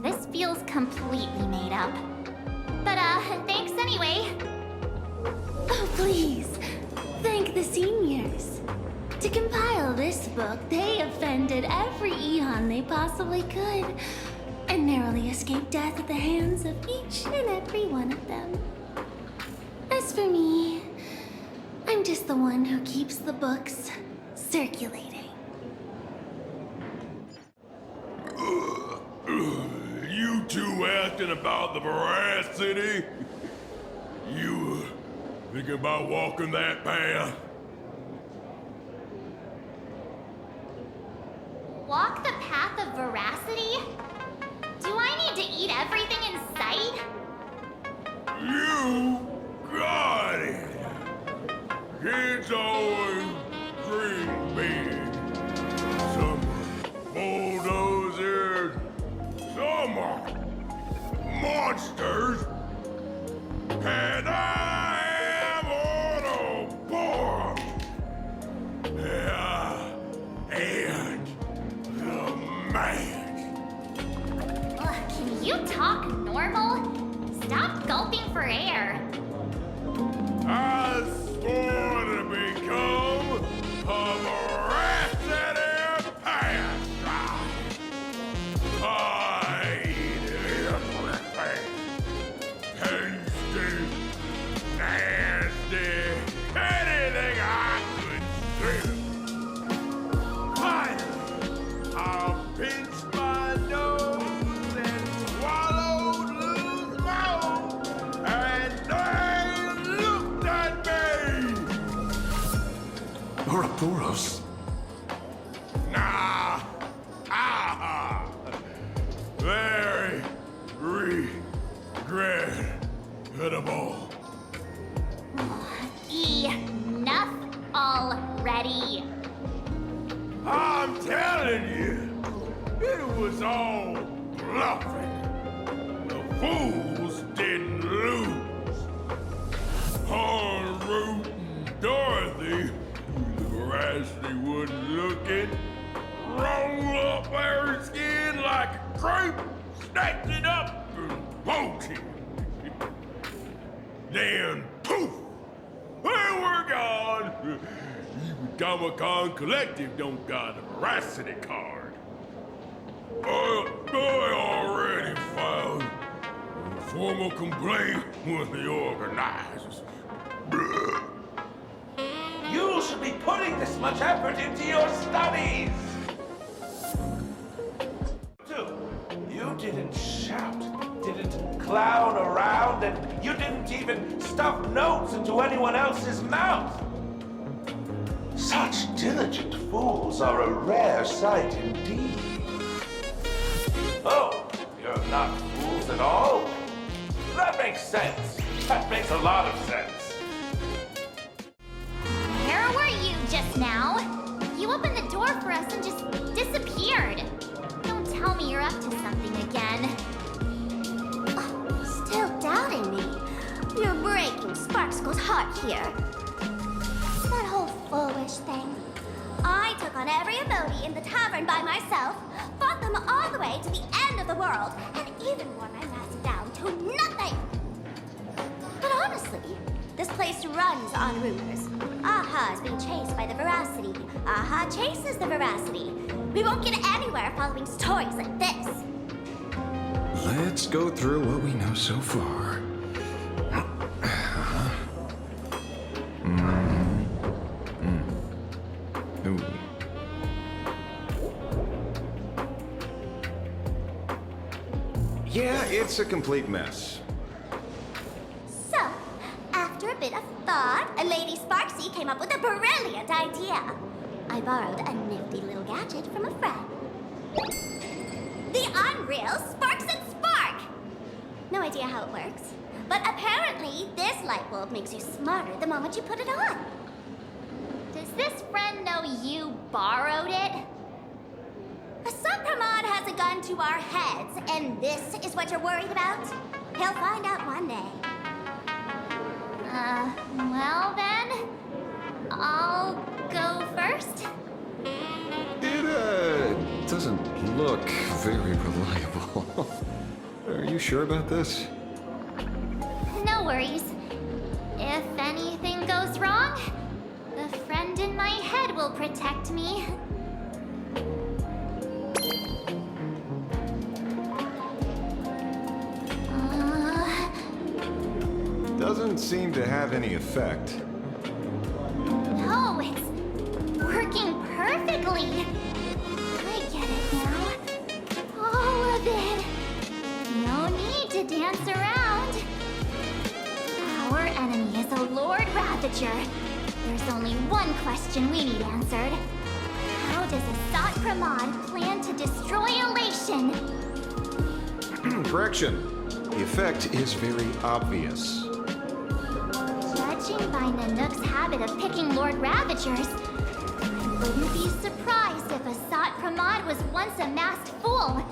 This feels completely made up. But, thanks anyway. Oh, please. Thank the seniors. To compile this book, they offended every Eon they possibly could, and narrowly escaped death at the hands of each and every one of them. As for me, I'm just the one who keeps the books circulating. You two asking about the veracity? You thinking about walking that path? Walk the path of veracity? Do I need to eat everything in sight? You got it! Kids always dream big. Some bulldozers, some are monsters, and I am on a board. And the man. Can you talk normal? Stop gulping for air. I swore to become a veracity pastime. I eat everything. Tasty, nasty, anything I could do. Finally, I'll pinch my nose and swallow loose mouth, and they looked at me. 𝗷𝗲𝗴𝗄𝗃. Nah. Very regrettable. Enough already. I'm telling you, it was all bluffing. The fools didn't lose. En route, Dorothy, the veracity wasn't looking, roll up her skin like a crepe, snatched it up and bolted. Then, poof, they were gone. Even 𝗕𝗏𝗀𝗀𝗀𝗀 Collective don't got a veracity card. I already filed a formal complaint with the organizers. You should be putting this much effort into your studies! You didn't shout, didn't clown around, and you didn't even stuff notes into anyone else's mouth. Such diligent fools are a rare sight indeed. Oh, you're not fools at all? That makes sense. That makes a lot of sense. Where were you just now? You opened the door for us and just disappeared. Don't tell me you're up to something again. Oh, still doubting me? You're breaking Sparkskull's heart here. That whole foolish thing. I took on every emoji in the tavern by myself, fought them all the way to the end of the world, and even wore my mask down to nothing. But honestly, this place runs on rumors. 𝗏𝗏 is being chased by the veracity. 𝗏𝗏 chases the veracity. We won't get anywhere following stories like this. Let's go through what we know so far. Ooh. Yeah, it's a complete mess. So, after a bit of thought, Lady 𝗲𝗏𝗃𝗃 came up with a brilliant idea. I borrowed a nifty little gadget from a friend. The unreal Sparks and Spark! No idea how it works, but apparently this light bulb makes you smarter the moment you put it on. Does this friend know you borrowed it? Suncae has a gun to our heads, and this is what you're worried about? He'll find out one day. Well then, I'll go first. It doesn't look very reliable. Are you sure about this? No worries. If anything goes wrong, the friend in my head will protect me. Doesn't seem to have any effect. No, it's working perfectly. I get it now. All of it. No need to dance around. Our enemy is a Lord Ravager. There's only one question we need answered. How does 𝗳𝗲𝗃𝗀𝗀𝗀 plan to destroy Elation? Correction. The effect is very obvious. Judging by Nilihux' habit of picking Lord Ravagers, I wouldn't be surprised if 𝗳𝗲𝗃𝗀𝗀𝗀 was once a masked fool,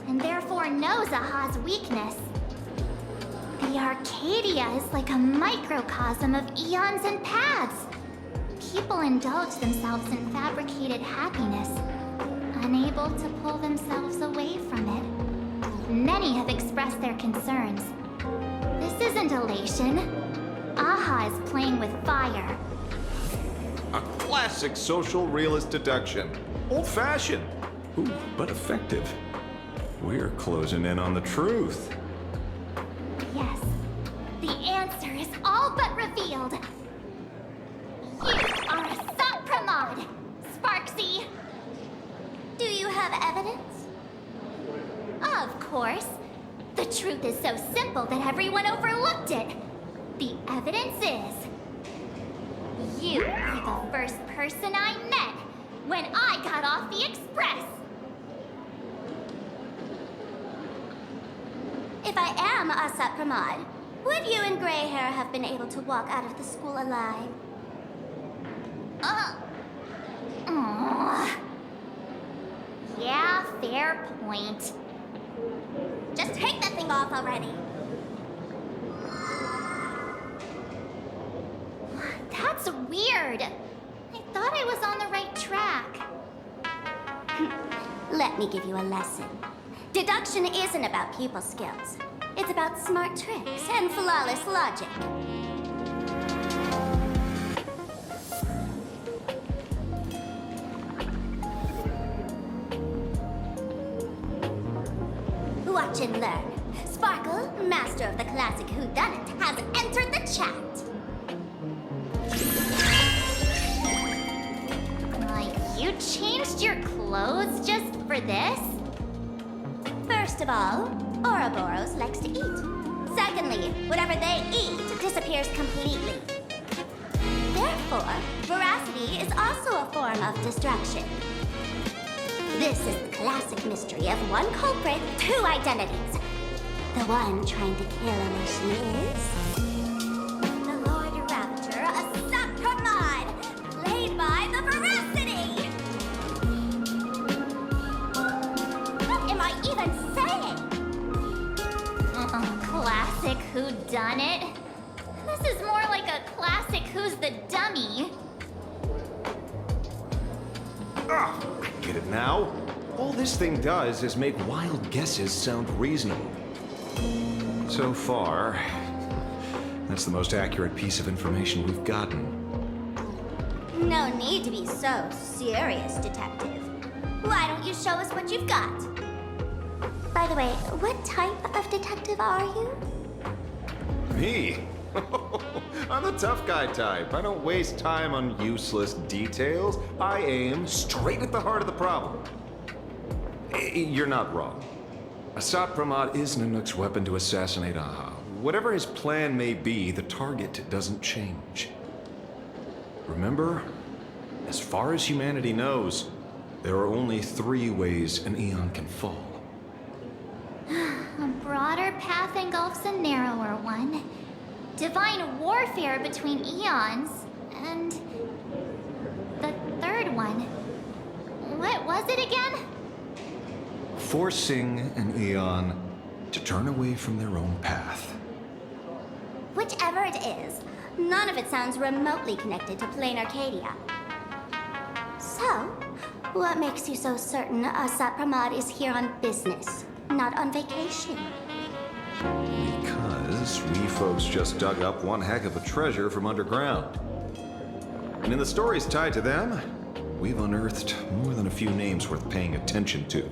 and therefore knows 𝗲𝗲's weakness. The Arcadia is like a microcosm of eons and paths. People indulge themselves in fabricated happiness, unable to pull themselves away from it. Many have expressed their concerns. This isn't elation. 𝗲𝗲 is playing with fire. A classic social realist deduction. Old-fashioned. Ooh, but effective. We're closing in on the truth. Yes. The answer is all but revealed. You are 𝗳𝗲𝗃𝗀𝗀𝗀, 𝗲𝗃𝗀𝗀𝗀. Do you have evidence? Of course. The truth is so simple that everyone overlooked it. The evidence is... you were the first person I met when I got off the express. If I am 𝗳𝗲𝗃𝗀𝗀𝗀, would you and Gray Hair have been able to walk out of the school alive? Yeah, fair point. Just take that thing off already. That's weird. I thought I was on the right track. Let me give you a lesson. Deduction isn't about pupil skills. It's about smart tricks and flawless logic. Watch and learn. Sparkle, master of the classic 𝗀𝗲𝗃𝗀𝗀𝗀, has entered the chat. You changed your clothes just for this? First of all, 𝗂𝗏𝗴𝗀𝗀𝗀 likes to eat. Secondly, whatever they eat disappears completely. Therefore, veracity is also a form of destruction. This is the classic mystery of one culprit, two identities. The one trying to kill Elation is... the Lord Ravager, 𝗳𝗲𝗃𝗀𝗀𝗀𝗀, played by the Veracity! What am I even saying? Classic whodunit. This is more like a classic Who's the Dummy. Ah, I get it now. All this thing does is make wild guesses sound reasonable. So far, that's the most accurate piece of information we've gotten. No need to be so serious, Detective. Why don't you show us what you've got? By the way, what type of detective are you? Me? I'm the tough guy type. I don't waste time on useless details. I aim straight at the heart of the problem. You're not wrong. 𝗳𝗲𝗃𝗀𝗀𝗀𝗀 is Nilihux' weapon to assassinate 𝗲𝗲. Whatever his plan may be, the target doesn't change. Remember, as far as humanity knows, there are only 3 ways an eon can fall. A broader path engulfs a narrower one. Divine warfare between eons, and the third one. What was it again? Forcing an eon to turn away from their own path. Whichever it is, none of it sounds remotely connected to Planarcadia. So, What makes you so certain 𝗂𝗲𝗻𝗂𝘃 is here on business, not on vacation? Because we folks just dug up one heck of a treasure from underground. And in the stories tied to them, we've unearthed more than a few names worth paying attention to.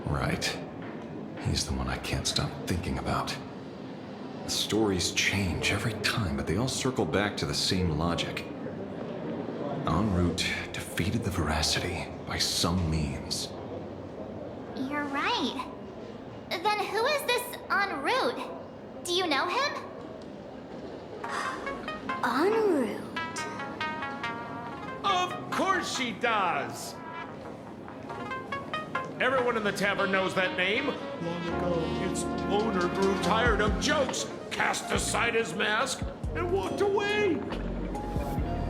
Right. He's the one I can't stop thinking about. The stories change every time, but they all circle back to the same logic. En route defeated the veracity by some means. You're right. Then who is this en route? Do you know him? En route. Of course she does! Everyone in the tavern knows that name. Long ago, its owner grew tired of jokes, cast aside his mask, and walked away.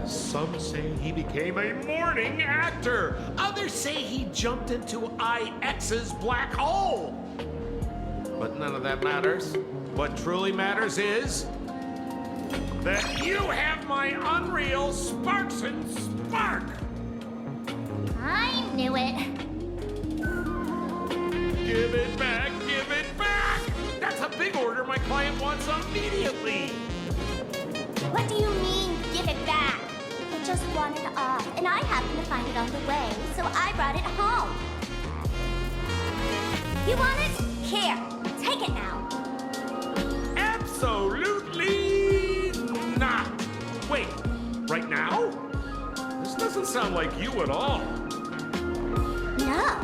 Some say he became a morning actor. Others say he jumped into 𝗷𝗄𝗃𝗃's black hole. But none of that matters. What truly matters is that you have my unreal Sparks and Spark. I knew it. Give it back, give it back! That's a big order my client wants immediately. What do you mean, give it back? It just wandered off, and I happened to find it on the way, so I brought it home. You want it? Here, take it now. Absolutely not. Wait, right now? This doesn't sound like you at all. No.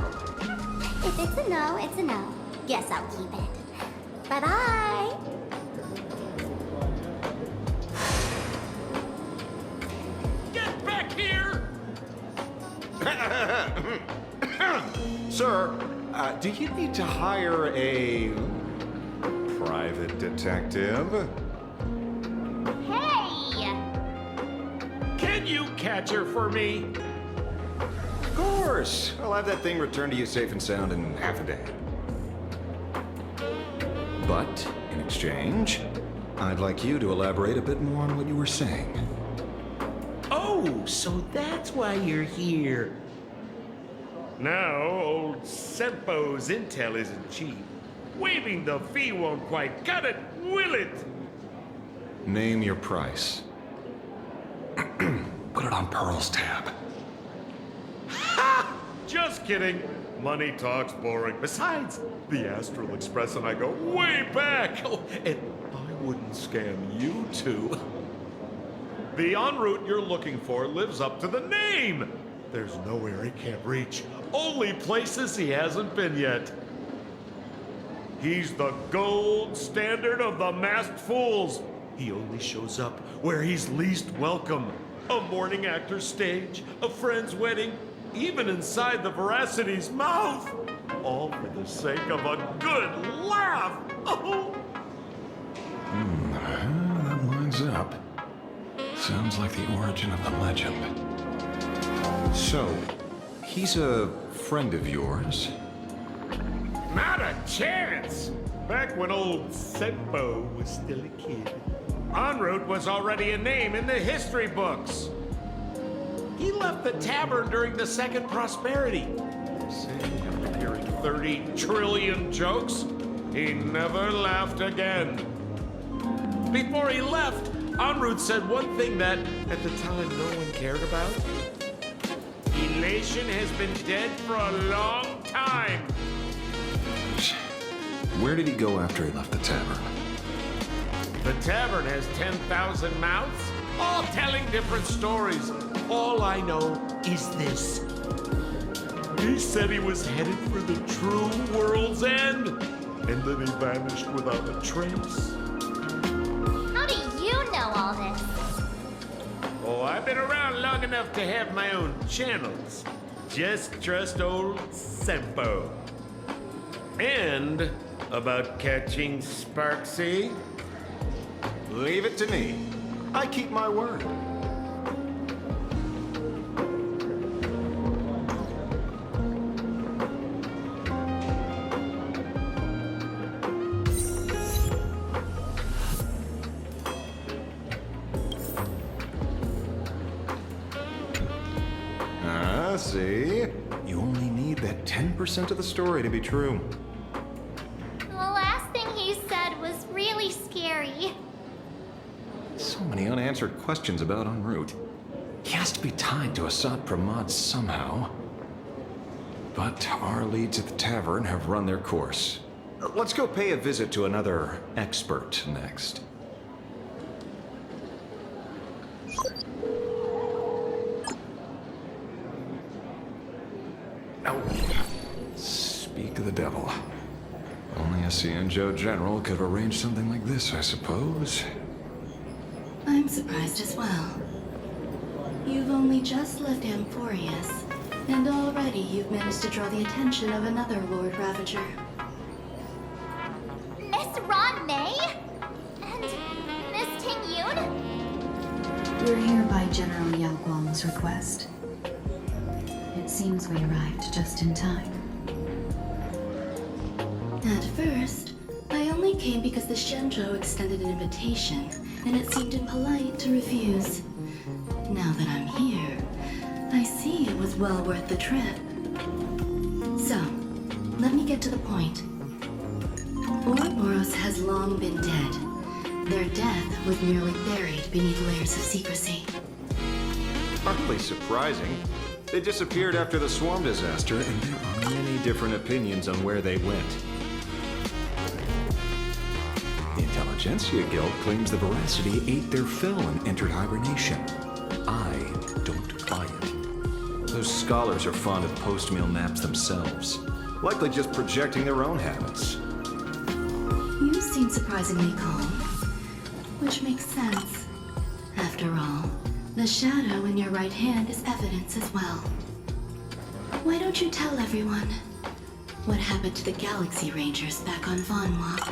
If it's a no, it's a no. Guess I'll keep it. Bye-bye. Get back here! Sir, do you need to hire a private detective? Hey! Can you catch her for me? Of course. I'll have that thing returned to you safe and sound in half a day. But, in exchange, I'd like you to elaborate a bit more on what you were saying. Oh, so that's why you're here. Now, old Sempo's intel isn't cheap. Waiving the fee won't quite cut it, will it? Name your price. Put it on Pearl's tab. Ha! Just kidding. Money talk's boring. Besides, the Astral Express and I go way back. Oh, and I wouldn't scam you two. The en route you're looking for lives up to the name. There's nowhere he can't reach. Only places he hasn't been yet. He's the gold standard of the masked fools. He only shows up where he's least welcome. A morning actor's stage, a friend's wedding, even inside the Veracity's mouth. All for the sake of a good laugh. Oh. That lines up. Sounds like the origin of the legend. So, he's a friend of yours? Not a chance! Back when old Senpo was still a kid, en route was already a name in the history books. He left the tavern during the Second Prosperity. After hearing 30 trillion jokes, he never laughed again. Before he left, en route said one thing that, at the time, no one cared about. Elation has been dead for a long time. Where did he go after he left the tavern? The tavern has 10,000 mouths, all telling different stories. All I know is this. He said he was headed for the true world's end, and then he vanished without a trace. How do you know all this? Oh, I've been around long enough to have my own channels. Just trust old Senpo. And about catching 𝗲𝗃𝗀𝗃𝗀𝗃? Leave it to me. I keep my word. See? You only need that 10% of the story to be true. The last thing he said was really scary. So many unanswered questions about en route. He has to be tied to 𝗲𝗲𝗏𝗏 somehow. But our leads at the tavern have run their course. Let's go pay a visit to another expert next. Oh. Speak of the devil. Only a Xianzhou general could have arranged something like this, I suppose. I'm surprised as well. You've only just left 𝗱𝗏𝗡𝗏𝗏, and already you've managed to draw the attention of another Lord Ravager. Miss Ron May? And Miss Ting Yun? We're here by General Yao Guang's request. It seems we arrived just in time. At first, I only came because the Xianzhou extended an invitation, and it seemed impolite to refuse. Now that I'm here, I see it was well worth the trip. So, let me get to the point. 𝗲𝗏𝗏𝗏 has long been dead. Their death was merely buried beneath layers of secrecy. Hardly surprising. They disappeared after the swarm disaster, and there are many different opinions on where they went. The Intelligentsia Guild claims the Veracity ate their fill and entered hibernation. I don't buy it. Those scholars are fond of post-meal naps themselves, likely just projecting their own habits. You seem surprisingly calm, which makes sense. After all, the shadow in your right hand is evidence as well. Why don't you tell everyone what happened to the Galaxy Rangers back on 𝗏𝗏𝗏𝗏?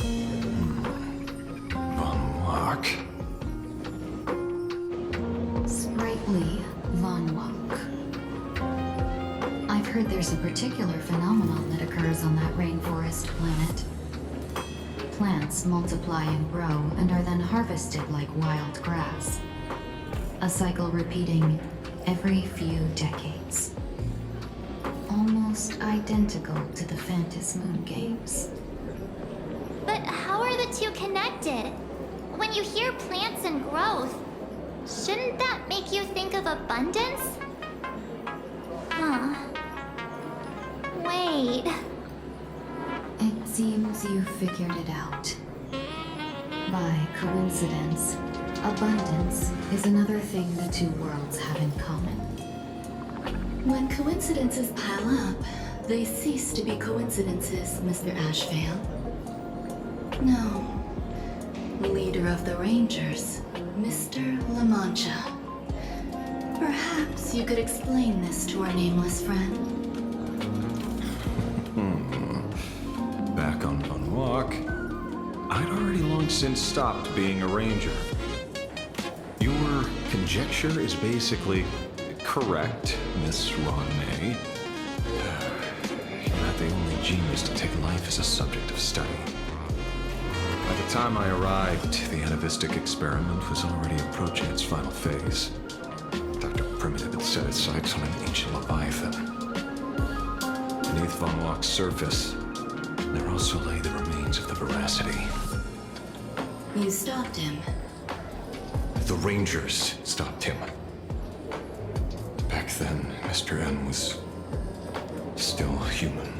𝗏𝗏𝗏𝗏? Sprightly 𝗏𝗏𝗏𝗏. I've heard there's a particular phenomenon that occurs on that rainforest planet. Plants multiply and grow and are then harvested like wild grass. A cycle repeating every few decades. Almost identical to the Phantom Moon Games. But how are the two connected? When you hear plants and growth, shouldn't that make you think of abundance? Huh. seems you figured it out. By coincidence, abundance is another thing the two worlds have in common. When coincidences pile up, they cease to be coincidences, Mr. Ashveil. No. Leader of the Rangers, Mr. La Mancha. Perhaps you could explain this to our nameless friend. Back on Walk, I'd already long since stopped being a ranger. Your conjecture is basically correct, Miss Ronmei. You're not the only genius to take life as a subject of study. By the time I arrived, the atavistic experiment was already approaching its final phase. Dr. Primitive had set his sights on an ancient Leviathan. Beneath Von Walk's surface, there also lay the remains of the Veracity. You stopped him. The Rangers stopped him. Back then, Mr. N was still human.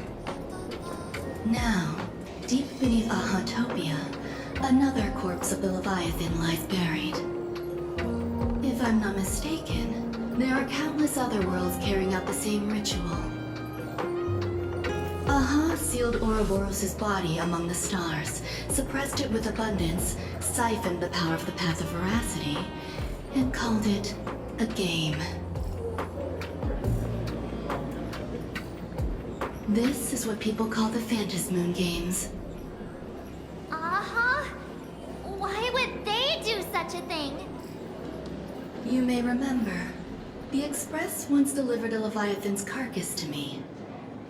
Now, deep beneath 𝗂𝗲𝗃𝗃𝗃, another corpse of the Leviathan lies buried. If I'm not mistaken, there are countless other worlds carrying out the same ritual. 𝗂𝗲 sealed 𝗷𝗏𝗡𝗄𝗃's body among the stars, suppressed it with abundance, siphoned the power of the Path of Veracity, and called it a game. This is what people call the Phantasmoon Games. 𝗂𝗲? Why would they do such a thing? You may remember, the Express once delivered a Leviathan's carcass to me.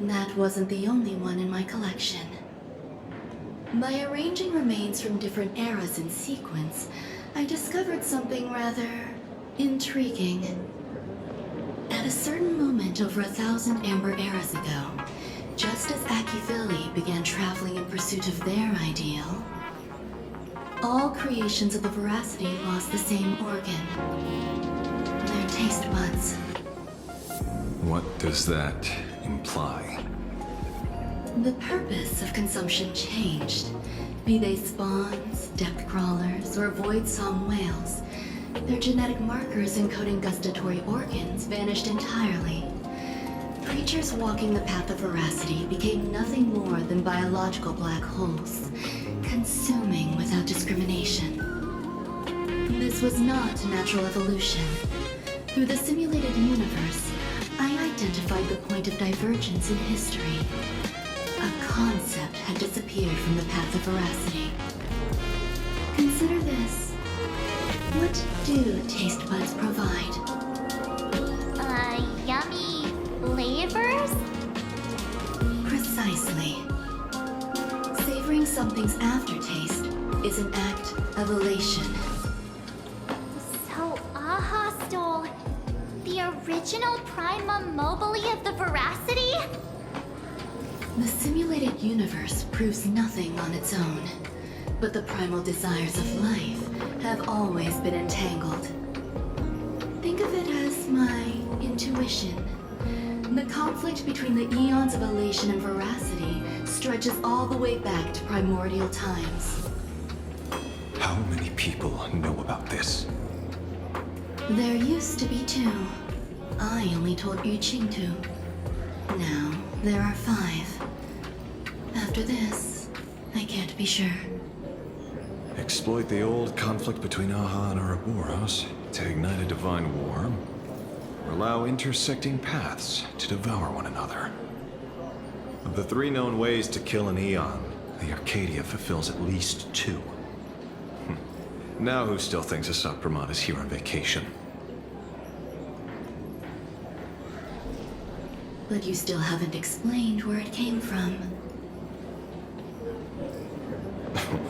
That wasn't the only one in my collection. By arranging remains from different eras in sequence, I discovered something rather intriguing. At a certain moment over 1,000 Amber eras ago, just as 𝗕𝗄𝗃 began traveling in pursuit of their ideal, all creations of the Veracity lost the same organ. Their taste buds. What does that imply? The purpose of consumption changed. Be they spawns, depth crawlers, or void song whales, their genetic markers encoding gustatory organs vanished entirely. Creatures walking the path of Veracity became nothing more than biological black holes, consuming without discrimination. This was not natural evolution. Through the simulated universe, I identified the point of divergence in history. A concept had disappeared from the path of Veracity. Consider this. What do taste buds provide? Yummy flavors? Precisely. Savoring something's aftertaste is an act of elation. So 𝗂𝗲 stole the original primum mobile of the Veracity? The simulated universe proves nothing on its own, but the primal desires of life have always been entangled. Think of it as my intuition. The conflict between the eons of elation and Veracity stretches all the way back to primordial times. How many people know about this? There used to be 2. I only told 𝗷𝗏𝗃𝗃𝗀. Now, there are 5. After this, I can't be sure. Exploit the old conflict between 𝗂𝗲 and Ouroboros to ignite a divine war, or allow intersecting paths to devour one another. Of the 3 known ways to kill an eon, the Arcadia fulfills at least 2. Now who still thinks 𝗁𝗲𝗏𝗃𝗀 is here on vacation? But you still haven't explained where it came from.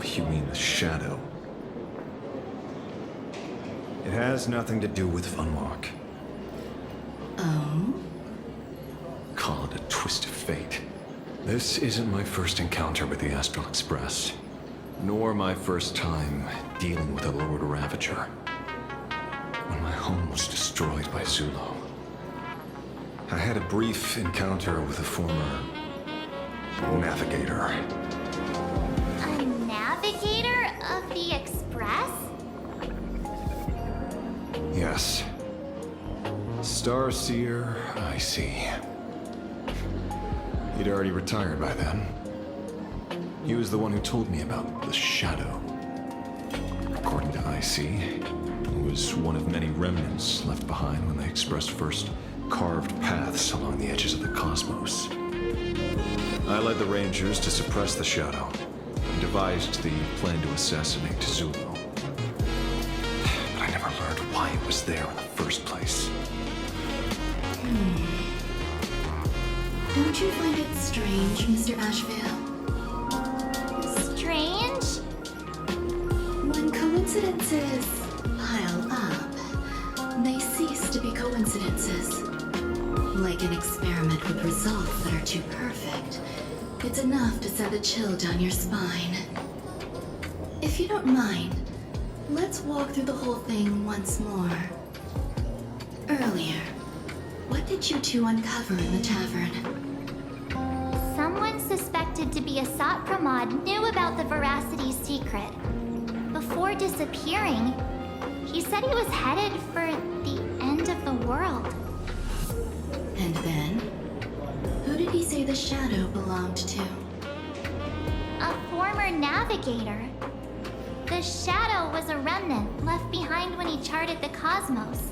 You mean the shadow? It has nothing to do with Von Walk. Oh? Call it a twist of fate. This isn't my first encounter with the Astral Express, nor my first time dealing with a Lord Ravager. When my home was destroyed by Zulo, I had a brief encounter with a former navigator. Yes. Starseer, I see. He'd already retired by then. He was the one who told me about the shadow. According to 𝗳𝗙, it was one of many remnants left behind when the Express first carved paths along the edges of the cosmos. I led the Rangers to suppress the shadow and devised the plan to assassinate Zulu. But I never learned why it was there in the first place. Don't you find it strange, Mr. Ashveil? Strange? When coincidences pile up, they cease to be coincidences. Like an experiment with results that are too perfect, it's enough to send a chill down your spine. If you don't mind, let's walk through the whole thing once more. Earlier, what did you two uncover in the tavern? Someone suspected to be a 𝗲𝗲𝗃𝗀𝗀 knew about the Veracity's secret. Before disappearing, he said he was headed for the end of the world. And then? Who did he say the shadow belonged to? A former navigator. The shadow was a remnant left behind when he charted the cosmos.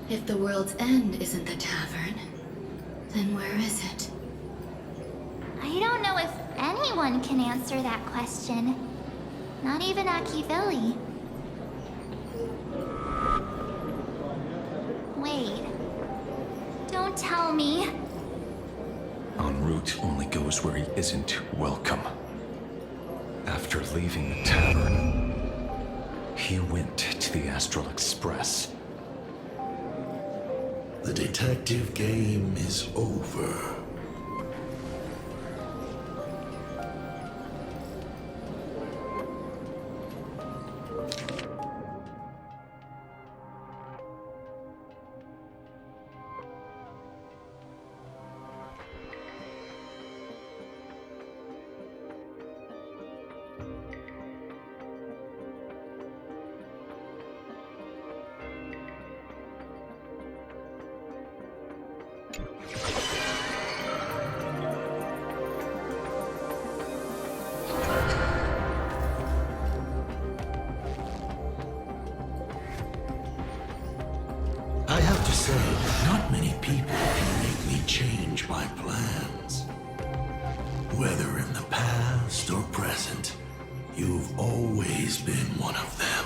If the world's end isn't the tavern, then where is it? I don't know if anyone can answer that question. Not even 𝗪𝗀𝗻𝗄𝐿. Wait. Don't tell me. En route only goes where he isn't welcome. After leaving the tavern, he went to the Astral Express. The detective game is over. I have to say, not many people can make me change my plans. Whether in the past or present, you've always been one of them.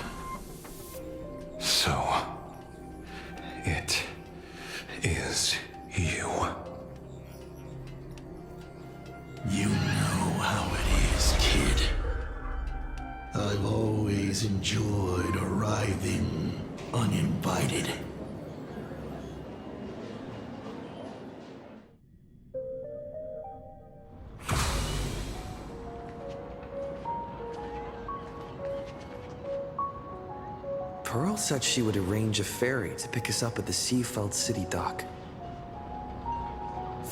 So, it is you. You know how it is, kid. I've always enjoyed arriving uninvited. Pearl said she would arrange a ferry to pick us up at the Seafeld City dock.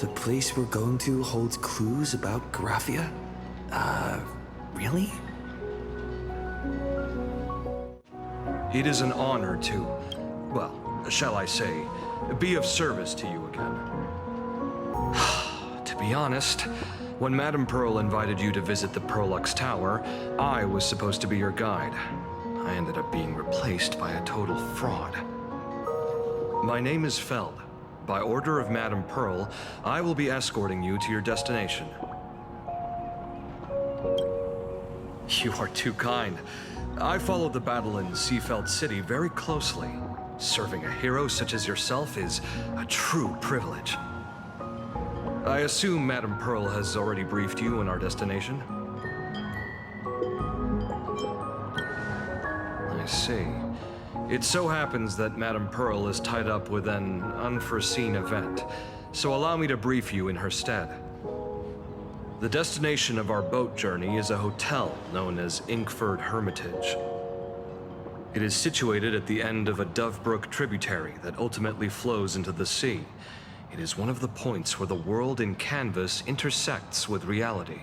The place we're going to holds clues about 𝗲𝗄𝗃𝗀𝗀? Really? It is an honor to, well, shall I say, be of service to you again. To be honest, when Madame Pearl invited you to visit the Perlux Tower, I was supposed to be your guide. I ended up being replaced by a total fraud. My name is Feld. By order of Madame Pearl, I will be escorting you to your destination. You are too kind. I followed the battle in Seafeld City very closely. Serving a hero such as yourself is a true privilege. I assume Madame Pearl has already briefed you on our destination? I see. It so happens that Madame Pearl is tied up with an unforeseen event, so allow me to brief you in her stead. The destination of our boat journey is a hotel known as 𝗱𝗏𝗏𝗀𝗏 Hermitage. It is situated at the end of a 𝗕𝗏𝗏𝗀𝗏 tributary that ultimately flows into the sea. It is one of the points where the world in canvas intersects with reality.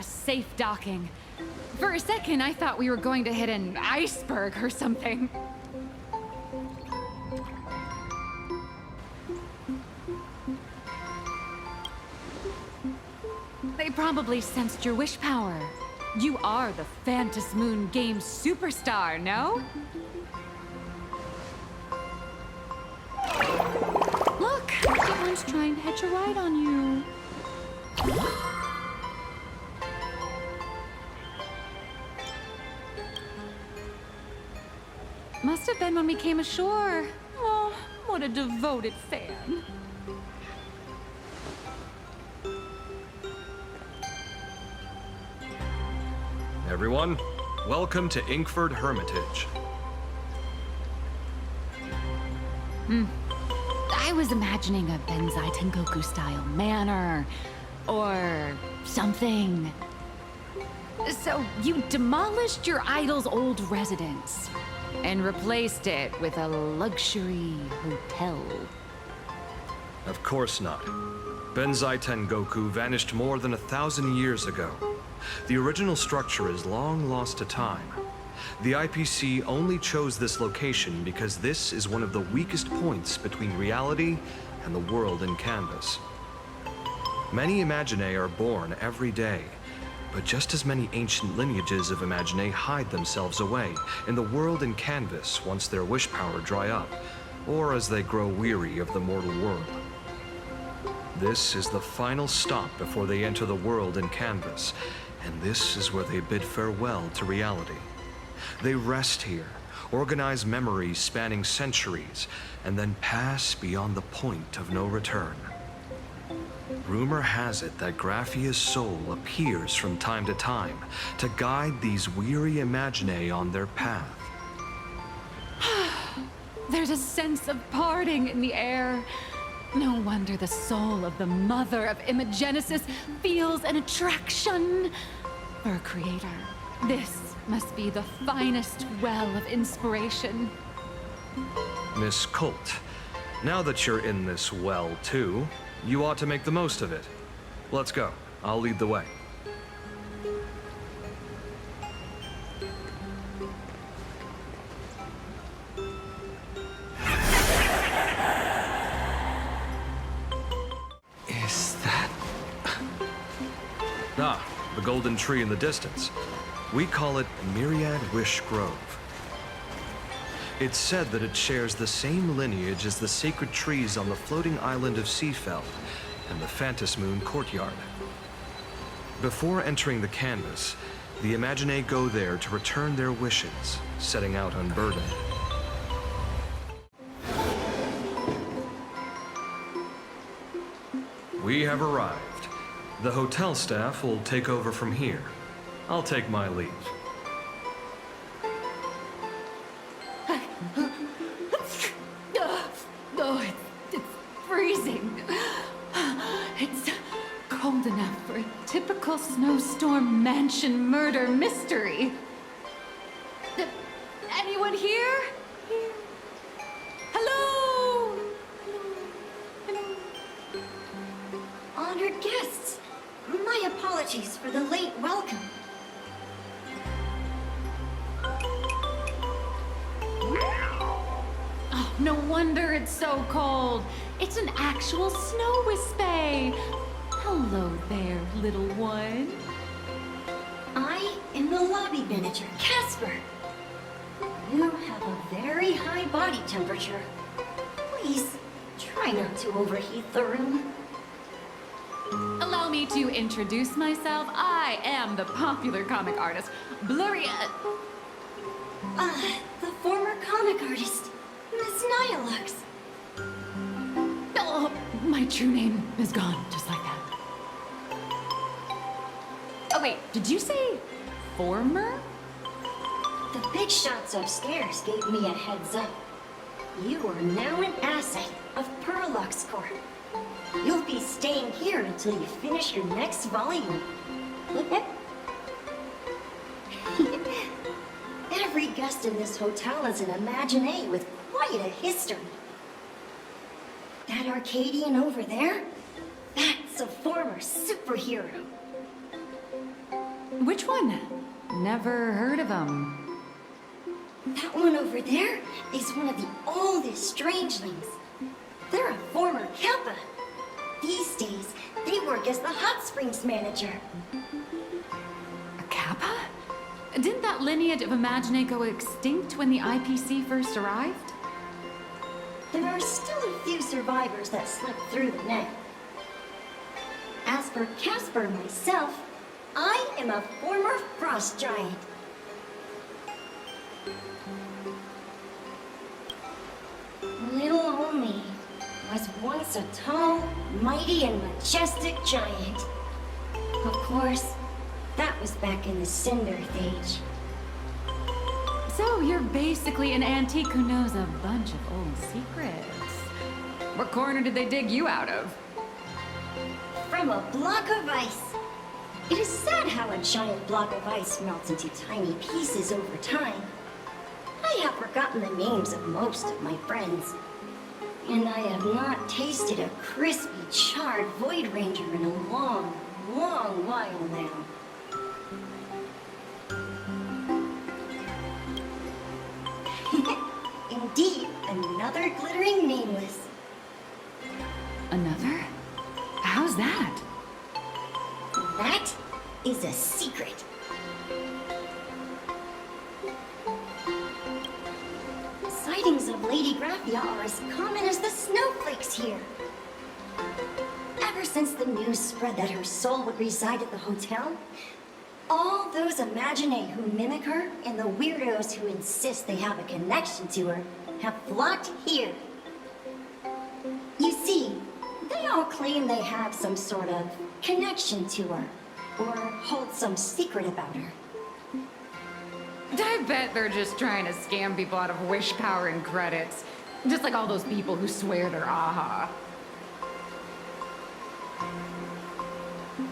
a safe docking. For a second, I thought we were going to hit an iceberg or something. They probably sensed your wish power. You are the Phantas Moon Games superstar, no? Look, someone's trying to hitch a ride on you. Must have been when we came ashore. Oh, what a devoted fan. Everyone, welcome to 𝗕𝗱𝗏𝗃𝗀𝗃. I was imagining a 𝗵𝗲 Tengoku style manor or something. So you demolished your idol's old residence and replaced it with a luxury hotel. Of course not. 𝗵𝗲 Tengoku vanished more than 1,000 years ago. The original structure is long lost to time. The IPC only chose this location because this is one of the weakest points between reality and the world in canvas. Many Imaginae are born every day, but just as many ancient lineages of Imaginae hide themselves away in the world in canvas once their wish power dry up, or as they grow weary of the mortal world. This is the final stop before they enter the world in canvas, and this is where they bid farewell to reality. They rest here, organize memories spanning centuries, and then pass beyond the point of no return. Rumor has it that 𝗲𝗏𝗏𝗏𝗏's soul appears from time to time to guide these weary Imaginae on their path. There's a sense of parting in the air. No wonder the soul of the mother of Imagenesis feels an attraction for a creator. This must be the finest well of inspiration. Miss Colt, now that you're in this well too, you ought to make the most of it. Let's go. I'll lead the way. Is that... Ah, the golden tree in the distance. We call it Myriad Wish Grove. It's said that it shares the same lineage as the sacred trees on the floating island of Ashveil and the Phantas Moon courtyard. Before entering the canvas, the Imaginae go there to return their wishes, setting out unburdened. We have arrived. The hotel staff will take over from here. I'll take my leave. Oh, it's freezing. It's cold enough for a typical snowstorm mansion murder mystery. Anyone here? Hello? Hello? Honored guests, my apologies for the late welcome. Oh, no wonder it's so cold. It's an actual 𝗬𝗪𝗡𝗍𝗧. Hello there, little one. I am the lobby manager, Casper. You have a very high body temperature. Please, try not to overheat the room. Allow me to introduce myself. I am the popular comic artist, The former comic artist, Miss Nilihux. Oh, my true name is gone, just like that. Oh wait, did you say former? The big shots upstairs gave me a heads up. You are now an asset of 𝗲𝗏𝗏𝗏𝗏. You'll be staying here until you finish your next volume. Every guest in this hotel is an Imaginae with quite a history. That Arcadian over there? That's a former superhero. Which one? Never heard of them. That one over there is one of the oldest strangelings. They're a former 𝗕𝗏𝗄. These days, they work as the hot springs manager. A 𝗕𝗏𝗄? Didn't that lineage of 𝗲𝗏𝗡 go extinct when the IPC first arrived? There are still a few survivors that slipped through the net. As for Casper myself, I am a former frost giant. Little old me was once a tall, mighty, and majestic giant. Of course, that was back in the Cinder Age. So you're basically an antique who knows a bunch of old secrets. What corner did they dig you out of? From a block of ice. It is sad how a giant block of ice melts into tiny pieces over time. I have forgotten the names of most of my friends. And I have not tasted a crispy, charred Void Ranger in a long, long while now. Indeed, another glittering nameless. Another? How's that? That is a secret. Sightings of Lady Graphia are as common as the snowflakes here. Ever since the news spread that her soul would reside at the hotel, all those 𝗲𝗏𝗡 who mimic her and the weirdos who insist they have a connection to her have flocked here. You see, they all claim they have some sort of connection to her, or hold some secret about her. I bet they're just trying to scam people out of wish power and credits. Just like all those people who swear they're 𝗲𝗏.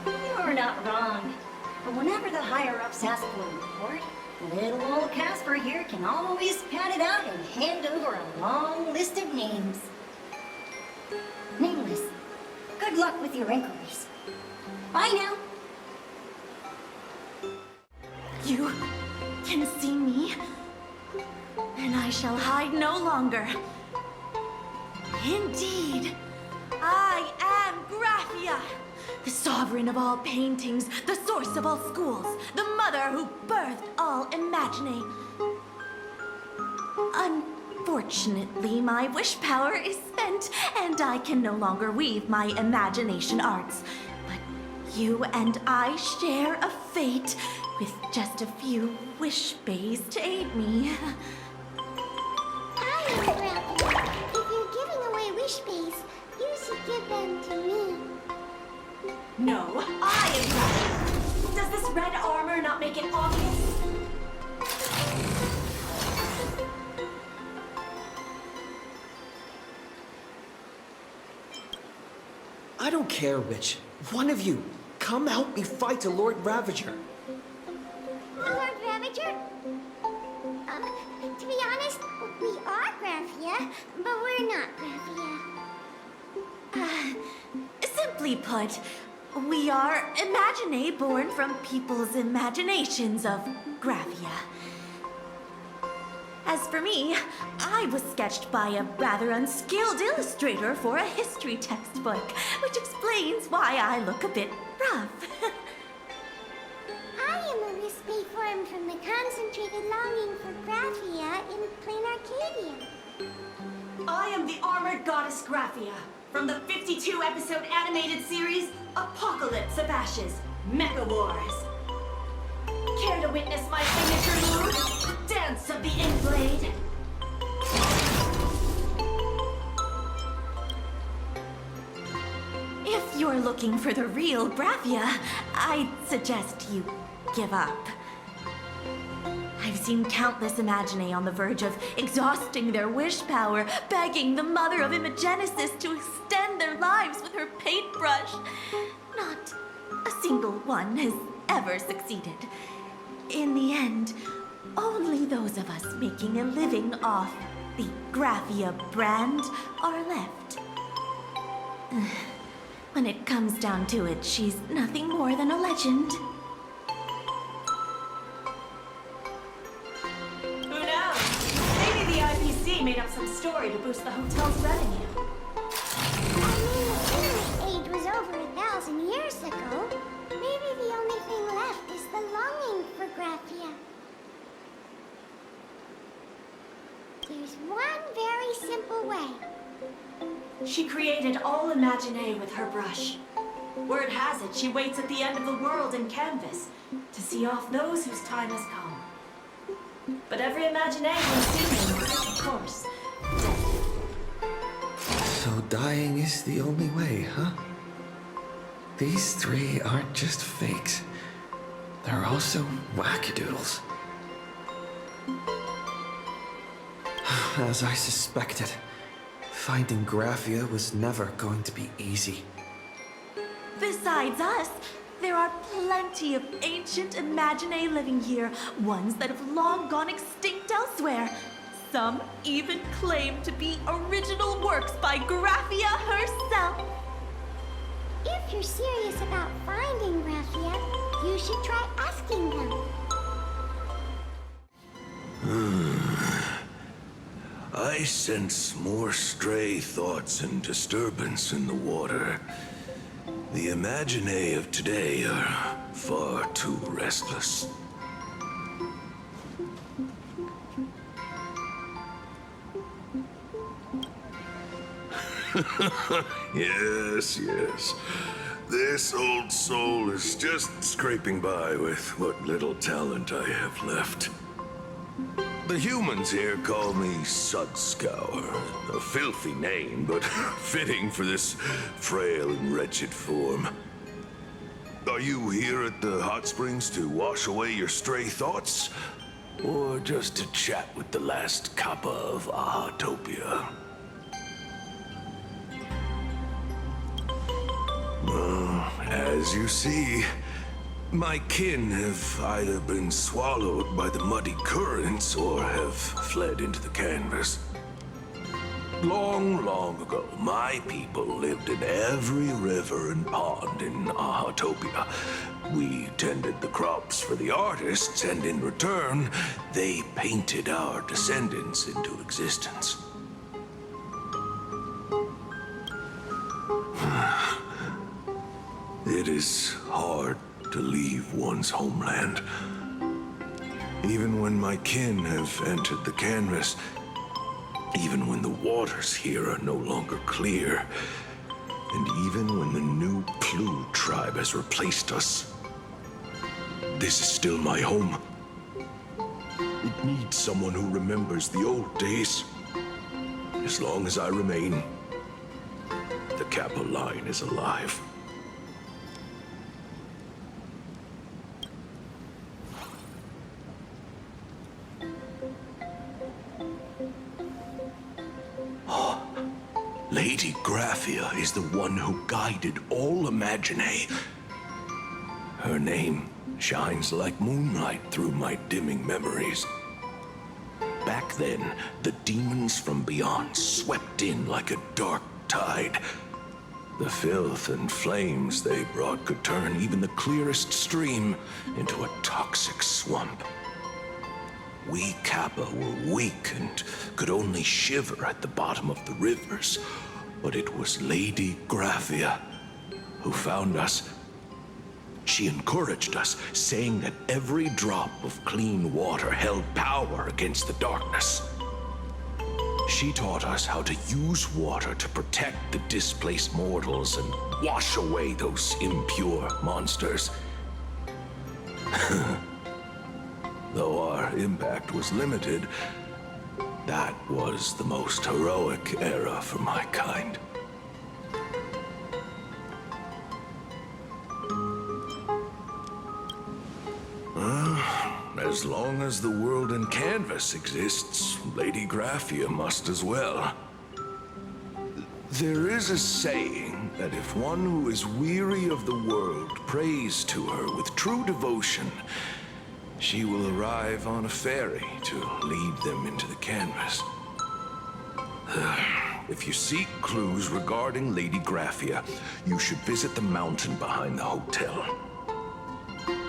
You're not wrong. But whenever the higher-ups ask for a report, little old Casper here can always pad it out and hand over a long list of names. Nameless, good luck with your inquiries. Bye now. You can see me, and I shall hide no longer. Indeed, I am Graphia, the sovereign of all paintings, the source of all schools, the mother who birthed all 𝗲𝗏𝗡. Unfortunately, my wish power is spent, and I can no longer weave my imagination arts. But you and I share a fate, with just a few wish bays to aid me. I am Graphia. If you're giving away wish bays, you should give them to me. No, I am Graphia. Does this red armor not make it obvious? I don't care which. One of you, come help me fight the Lord Ravager. Lord Ravager? To be honest, we are Graphia, but we're not Graphia. Simply put, we are 𝗲𝗏𝗡 born from people's imaginations of Graphia. As for me, I was sketched by a rather unskilled illustrator for a history textbook, which explains why I look a bit rough. I am a wispy form from the concentrated longing for Graphia in Planarcadia. I am the armored goddess Graphia, from the 52-episode animated series 𝗕𝗏𝗡𝗷 of Ashes, Mecha Wars. Care to witness my signature move, Dance of the Inblade? If you're looking for the real Graphia, I'd suggest you give up. I've seen countless 𝗲𝗏𝗡 on the verge of exhausting their wish power, begging the mother of Imogenesis to extend their lives with her paintbrush. Not a single one has ever succeeded. In the end, only those of us making a living off the Graphia brand are left. When it comes down to it, she's nothing more than a legend. story to boost the hotel's revenue. I mean, the Internet age was over 1,000 years ago. Maybe the only thing left is the longing for Graphia. There's one very simple way. She created all Imaginae with her brush. Word has it, she waits at the end of the world in canvas to see off those whose time has come. But every Imaginae has seen him, of course, dead. So dying is the only way, huh? These three aren't just fakes. They're also wackadoodles. As I suspected, finding Graphia was never going to be easy. Besides us, there are plenty of ancient Imaginae living here, ones that have long gone extinct elsewhere. Some even claim to be original works by Graphia herself. If you're serious about finding Graphia, you should try asking them. I sense more stray thoughts and disturbance in the water. The Imaginae of today are far too restless. Yes, yes. This old soul is just scraping by with what little talent I have left. The humans here call me 𝗲𝗲𝗪𝗀, a filthy name, but fitting for this frail and wretched form. Are you here at the hot springs to wash away your stray thoughts? Or just to chat with the last kappa of 𝗷𝗲𝗴𝗃𝗀? Well, as you see, my kin have either been swallowed by the muddy currents or have fled into the canvas. Long, long ago, my people lived in every river and pond in 𝗷𝗲𝗴𝗃𝗀. We tended the crops for the artists, and in return, they painted our descendants into existence. It is hard to leave one's homeland. Even when my kin have entered the canvas, even when the waters here are no longer clear, and even when the new 𝗬𝗏 tribe has replaced us, this is still my home. It needs someone who remembers the old days. As long as I remain, the Kappa line is alive. Lady Graphia is the one who guided all Imaginae. Her name shines like moonlight through my dimming memories. Back then, the demons from beyond swept in like a dark tide. The filth and flames they brought could turn even the clearest stream into a toxic swamp. We Kappa were weak and could only shiver at the bottom of the rivers, but it was Lady Graphia who found us. She encouraged us, saying that every drop of clean water held power against the darkness. She taught us how to use water to protect the displaced mortals and wash away those impure monsters. Though our impact was limited, that was the most heroic era for my kind. As long as the world in canvas exists, Lady Graphia must as well. There is a saying that if one who is weary of the world prays to her with true devotion, she will arrive on a ferry to lead them into the canvas. If you seek clues regarding Lady Graphia, you should visit the mountain behind the hotel.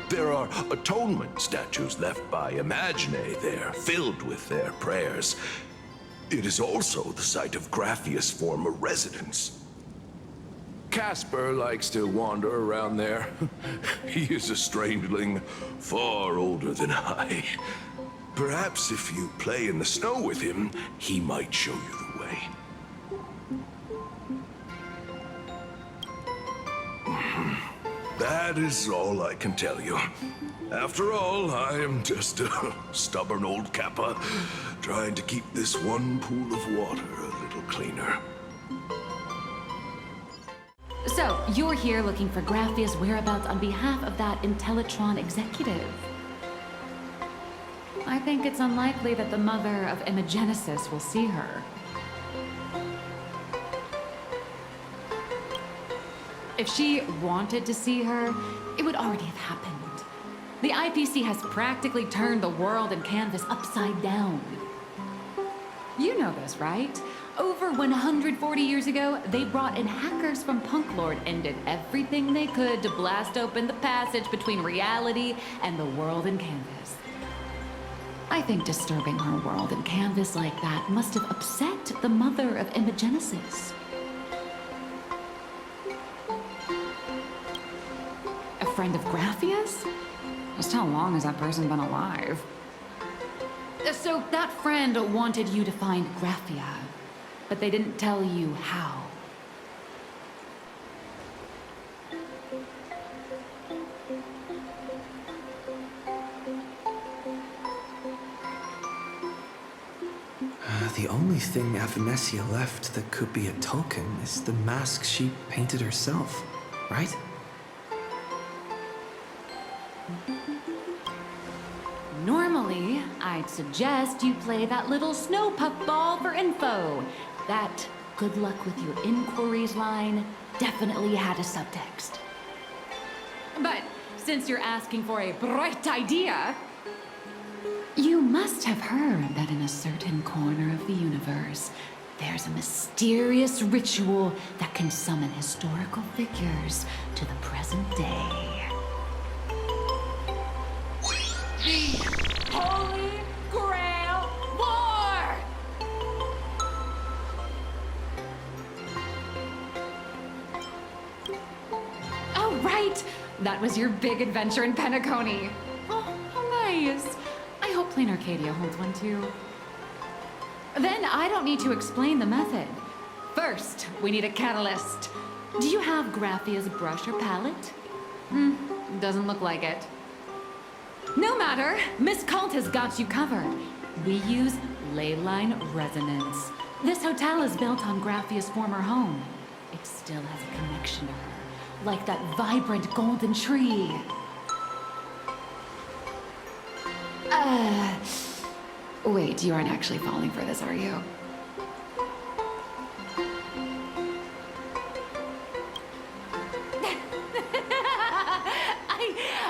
There are atonement statues left by Imaginae there, filled with their prayers. It is also the site of 𝗕𝗏𝗴𝗀𝗻's former residence. Casper likes to wander around there. He is a strangeling far older than I. Perhaps if you play in the snow with him, he might show you the way. That is all I can tell you. After all, I am just a stubborn old kappa, trying to keep this one pool of water a little cleaner. So, you're here looking for 𝗕𝗏𝗴𝗀𝗻's whereabouts on behalf of that 𝗕𝗏𝗏𝗀𝗀 executive. I think it's unlikely that the mother of Imogenesis will see her. If she wanted to see her, it would already have happened. The 𝗕𝗏𝗴𝗀𝗀 has practically turned the world and canvas upside down. You know this, right? Over 140 years ago, they brought in hackers from Punk Lord and did everything they could to blast open the passage between reality and the world in canvas. I think disturbing her world in canvas like that must have upset the mother of Imogenesis. A friend of 𝗕𝗏𝗴𝗀𝗀's? Just how long has that person been alive? So that friend wanted you to find 𝗕𝗏𝗴𝗀𝗀𝗀, but they didn't tell you how. The only thing Avinessia left that could be a token is the mask she painted herself, right? Normally, I'd suggest you play that little snow puff ball for info. That "good luck with your inquiries" line definitely had a subtext. But since you're asking for a bright idea, you must have heard that in a certain corner of the universe, there's a mysterious ritual that can summon historical figures to the present day. The Holy Grail War! Oh, right! That was your big adventure in Penacony. Oh, how nice. I hope Planarcadia holds one too. Then I don't need to explain the method. First, we need a catalyst. Do you have 𝗕𝗏𝗴𝗀𝗀's brush or palette? Doesn't look like it. No matter, Miss Cult has got you covered. We use ley line resonance. This hotel is built on 𝗕𝗏𝗴𝗀𝗀's former home. It still has a connection to her, like that vibrant golden tree. Wait, you aren't actually falling for this, are you?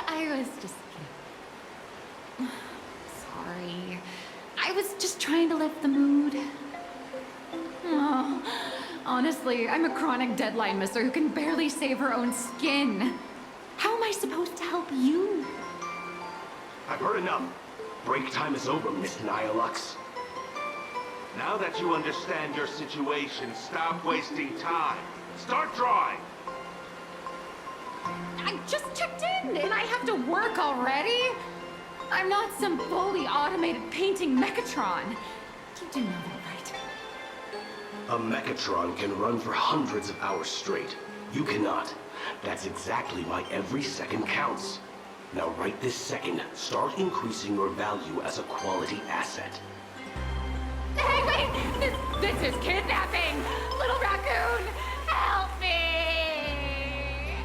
I was just kidding. Sorry. I was just trying to lift the mood. Oh, honestly, I'm a chronic deadline misser who can barely save her own skin. How am I supposed to help you? I've heard enough. Break time is over, Miss Nilihux. Now that you understand your situation, stop wasting time. Start drawing. I just checked in, and I have to work already? I'm not some fully automated painting mechatron. You do know that, right? A mechatron can run for hundreds of hours straight. You cannot. That's exactly why every second counts. Now right this second, start increasing your value as a quality asset. Hey, wait! This is kidnapping! Little raccoon, help me!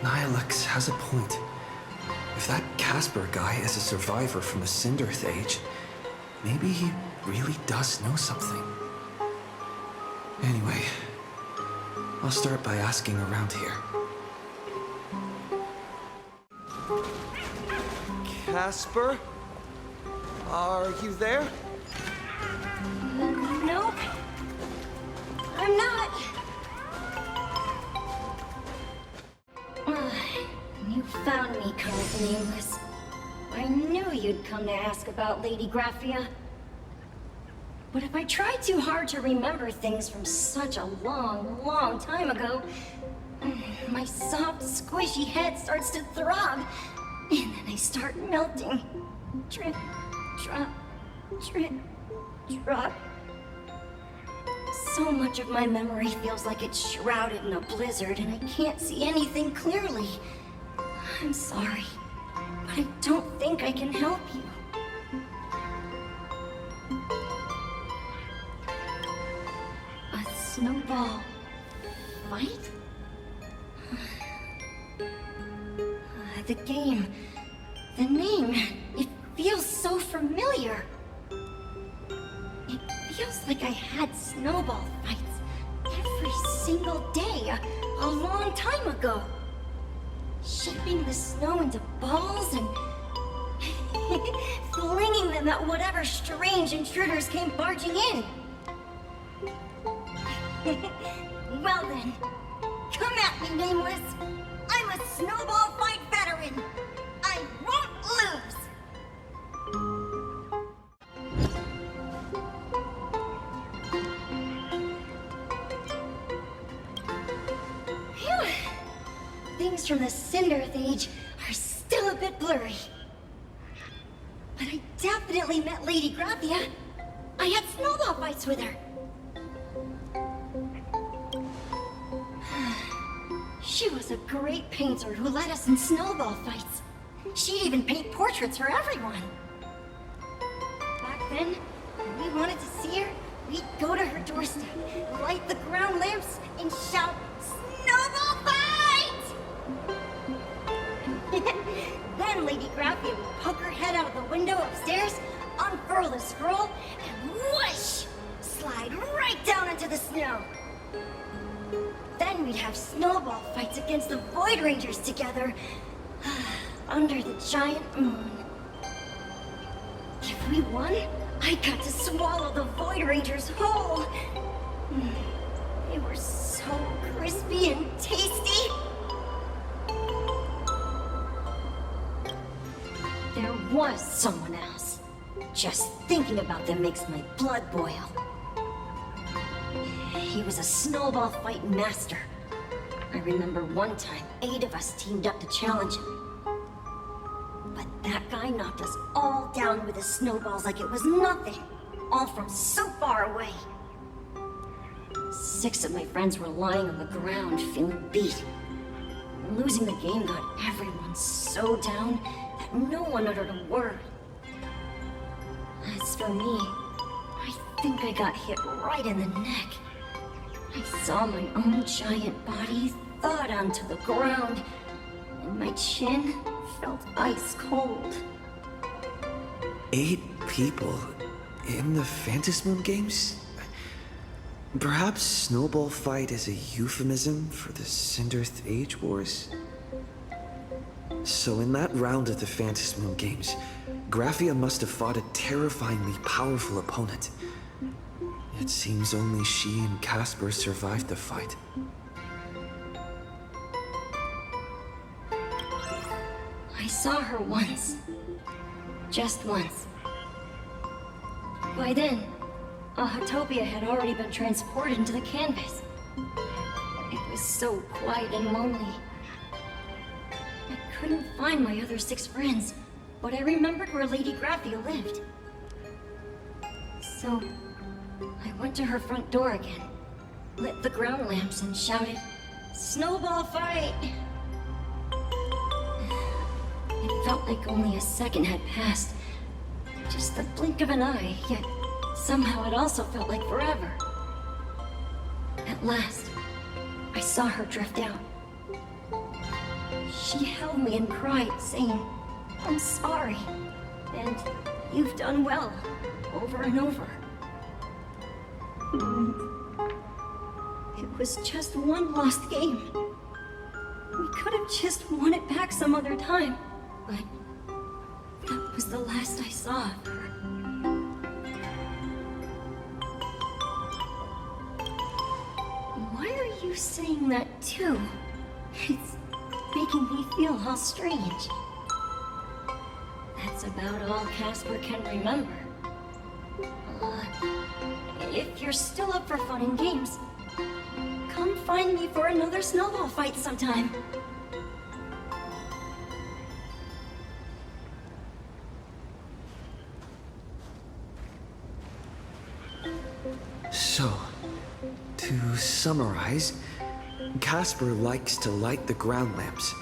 Nilihux has a point. If that Casper guy is a survivor from the Cinderth Age, maybe he really does know something. Anyway, I'll start by asking around here. Casper? Are you there? Nope. I'm not. found me, current nameless. I knew you'd come to ask about Lady Graphia. But if I try too hard to remember things from such a long, long time ago, my soft, squishy head starts to throb, and then I start melting. Drip, drop, drip, drop. So much of my memory feels like it's shrouded in a blizzard, and I can't see anything clearly. I'm sorry, but I don't think I can help you. A snowball fight? The game, the name, it feels so familiar. It feels like I had snowball fights every single day a long time ago. Shaping the snow into balls and flinging them at whatever strange intruders came barging in. Well then, come at me, Nameless. I'm a snowball fight veteran. I won't lose. Phew. Things from the 𝗲𝗲𝗏𝗂𝘃 are still a bit blurry. But I definitely met Lady Graphia. I had snowball fights with her. She was a great painter who led us in snowball fights. She'd even paint portraits for everyone. Back then, when we wanted to see her, we'd go to her doorstep, light the ground lamps, and shout, "Snowball fight!" Then Lady Graphia would poke her head out of the window upstairs, unfurl the scroll, and whoosh! Slide right down into the snow. Then we'd have snowball fights against the Void Rangers together, under the giant moon. If we won, I got to swallow the Void Rangers whole. They were so crispy and tasty. There was someone else. Just thinking about them makes my blood boil. He was a snowball fight master. I remember one time, 8 of us teamed up to challenge him. But that guy knocked us all down with his snowballs like it was nothing. All from so far away. 6 of my friends were lying on the ground, feeling beat. Losing the game got everyone so down that no one uttered a word. As for me, I think I got hit right in the neck. I saw my own giant body thud onto the ground, and my chin felt ice cold. 8 people in the Phantasmoon games? Perhaps snowball fight is a euphemism for the 𝗲𝗏𝗏𝗃 wars? So in that round of the Phantasmoon games, Graphia must have fought a terrifyingly powerful opponent. It seems only she and Casper survived the fight. I saw her once. Just once. By then, 𝗲𝗏𝗏𝗃 had already been transported into the canvas. It was so quiet and lonely. I couldn't find my other 6 friends, but I remembered where Lady Graphia lived. So, I went to her front door again, lit the ground lamps, and shouted, "Snowball fight!" It felt like only a second had passed. Just the blink of an eye, yet somehow it also felt like forever. At last, I saw her drift out. She held me and cried, saying, "I'm sorry, and you've done well," over and over. It was just one lost game. We could have just won it back some other time, but that was the last I saw of her. Why are you saying that too? making me feel all strange. That's about all Casper can remember. If you're still up for fun and games, come find me for another snowball fight sometime. So, to summarize, Casper likes to light the ground lamps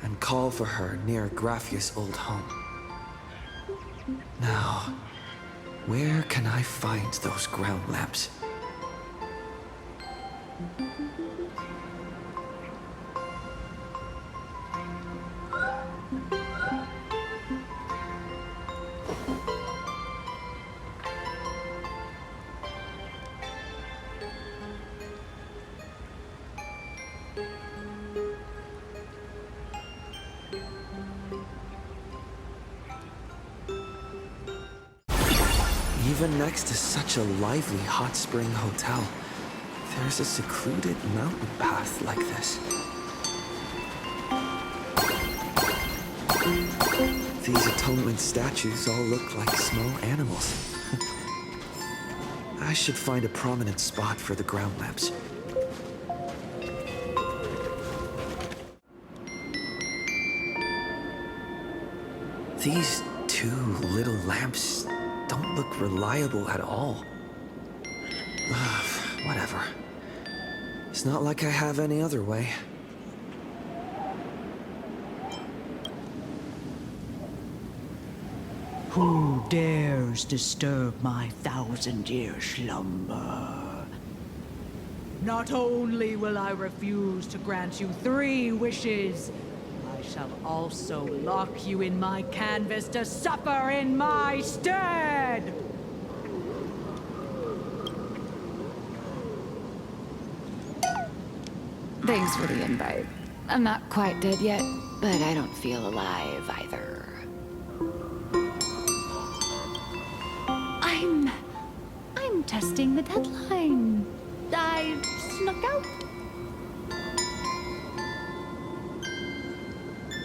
and call for her near 𝗲𝗄𝗃𝗏𝗏's old home. Now, where can I find those ground lamps? Even next to such a lively hot spring hotel, there's a secluded mountain path like this. These atonement statues all look like small animals. I should find a prominent spot for the ground lamps. These two little lamps don't look reliable at all. Whatever. It's not like I have any other way. Who dares disturb my 1,000-year slumber? Not only will I refuse to grant you 3 wishes, I shall also lock you in my canvas to suffer in my stead! Thanks for the invite. I'm not quite dead yet, but I don't feel alive either. I'm testing the deadline. I snuck out.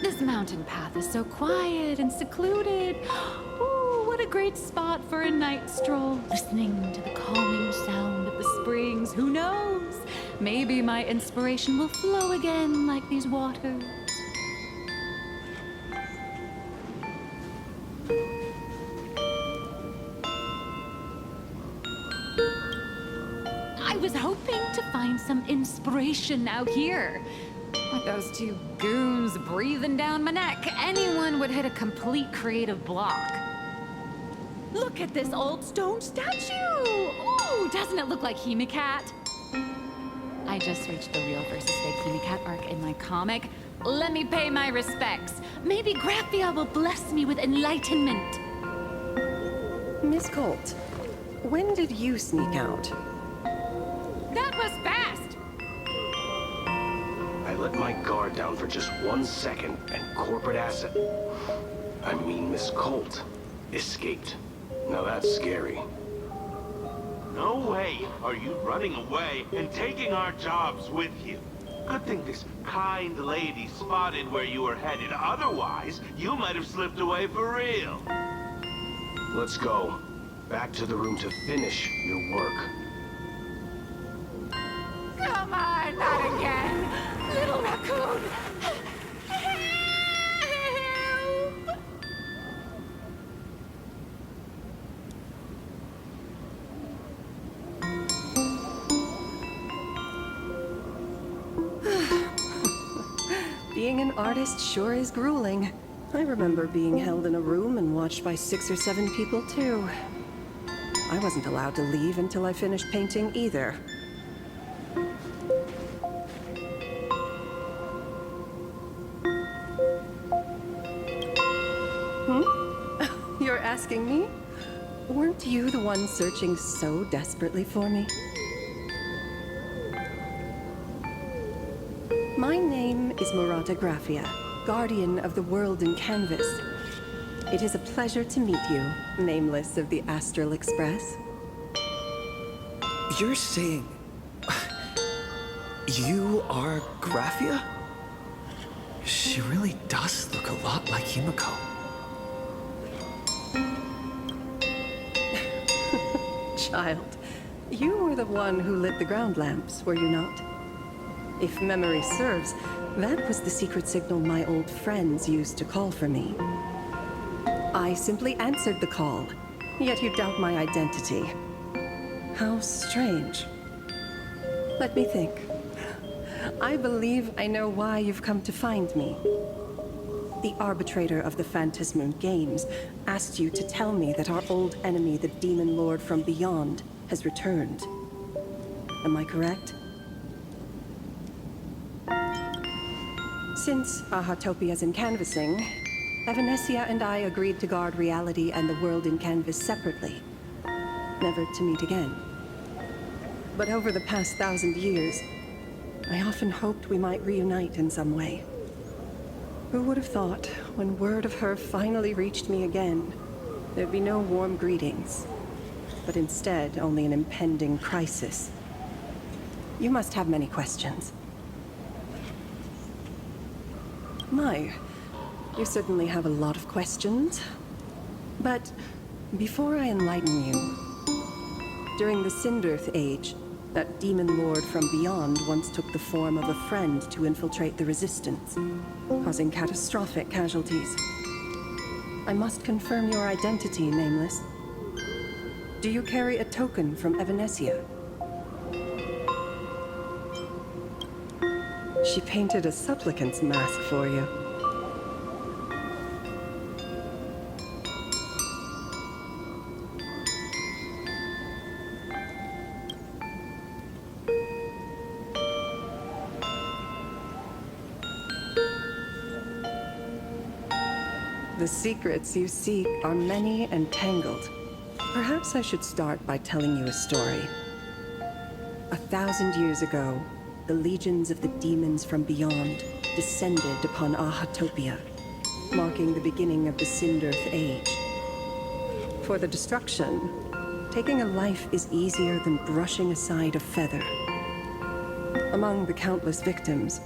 This mountain path is so quiet and secluded. Ooh, what a great spot for a night stroll, listening to the calming sound of the springs. Who knows? Maybe my inspiration will flow again like these waters. I was hoping to find some inspiration out here. With those 2 goons breathing down my neck, anyone would hit a complete creative block. Look at this old stone statue! Ooh, doesn't it look like Himeko? I just reached the Real vs. Fake Himeko arc in my comic. Let me pay my respects. Maybe 𝗲𝗄𝗃𝗏 will bless me with enlightenment. Miss Colt, when did you sneak out? That was fast! I let my guard down for just 1 second, and corporate asset, I mean Miss Colt, escaped. Now that's scary. No way are you running away and taking our jobs with you. Good thing this kind lady spotted where you were headed. Otherwise, you might have slipped away for real. Let's go. Back to the room to finish your work. Come on, not again! Little raccoon! Help! Being an artist sure is grueling. I remember being held in a room and watched by 6 or 7 people, too. I wasn't allowed to leave until I finished painting either. You're asking me? Weren't you the one searching so desperately for me? My name is 𝗲𝗏𝗏𝗏𝗏, guardian of the world in canvas. It is a pleasure to meet you, nameless of the Astral Express. You're saying... you are 𝗲𝗏𝗏𝗏? She really does look a lot like Himeko. Child, you were the one who lit the ground lamps, were you not? If memory serves, that was the secret signal my old friends used to call for me. I simply answered the call, yet you doubt my identity. How strange. Let me think. I believe I know why you've come to find me. The arbitrator of the Phantasmoon Games asked you to tell me that our old enemy, the Demon Lord from Beyond, has returned. Am I correct? Since 𝗕𝗏𝗴𝗀𝗀𝗀's in canvassing, 𝗕𝗏𝗴𝗀𝗀 and I agreed to guard reality and the world in canvas separately, never to meet again. But over the past 1,000 years, I often hoped we might reunite in some way. Who would have thought, when word of her finally reached me again, there'd be no warm greetings, but instead only an impending crisis. You must have many questions. My, you certainly have a lot of questions. But before I enlighten you, during the 𝗀𝗲𝗱𝗃 Age, that demon lord from beyond once took the form of a friend to infiltrate the Resistance, causing catastrophic casualties. I must confirm your identity, Nameless. Do you carry a token from 𝗲𝗏𝗴𝗀𝗀? She painted a supplicant's mask for you. The secrets you seek are many and tangled. Perhaps I should start by telling you a story. 1,000 years ago, the legions of the demons from beyond descended upon 𝗕𝗏𝗴𝗀𝗀𝗃, marking the beginning of the 𝗀𝗲𝗱𝗃 Age. For the destruction, taking a life is easier than brushing aside a feather. Among the countless victims,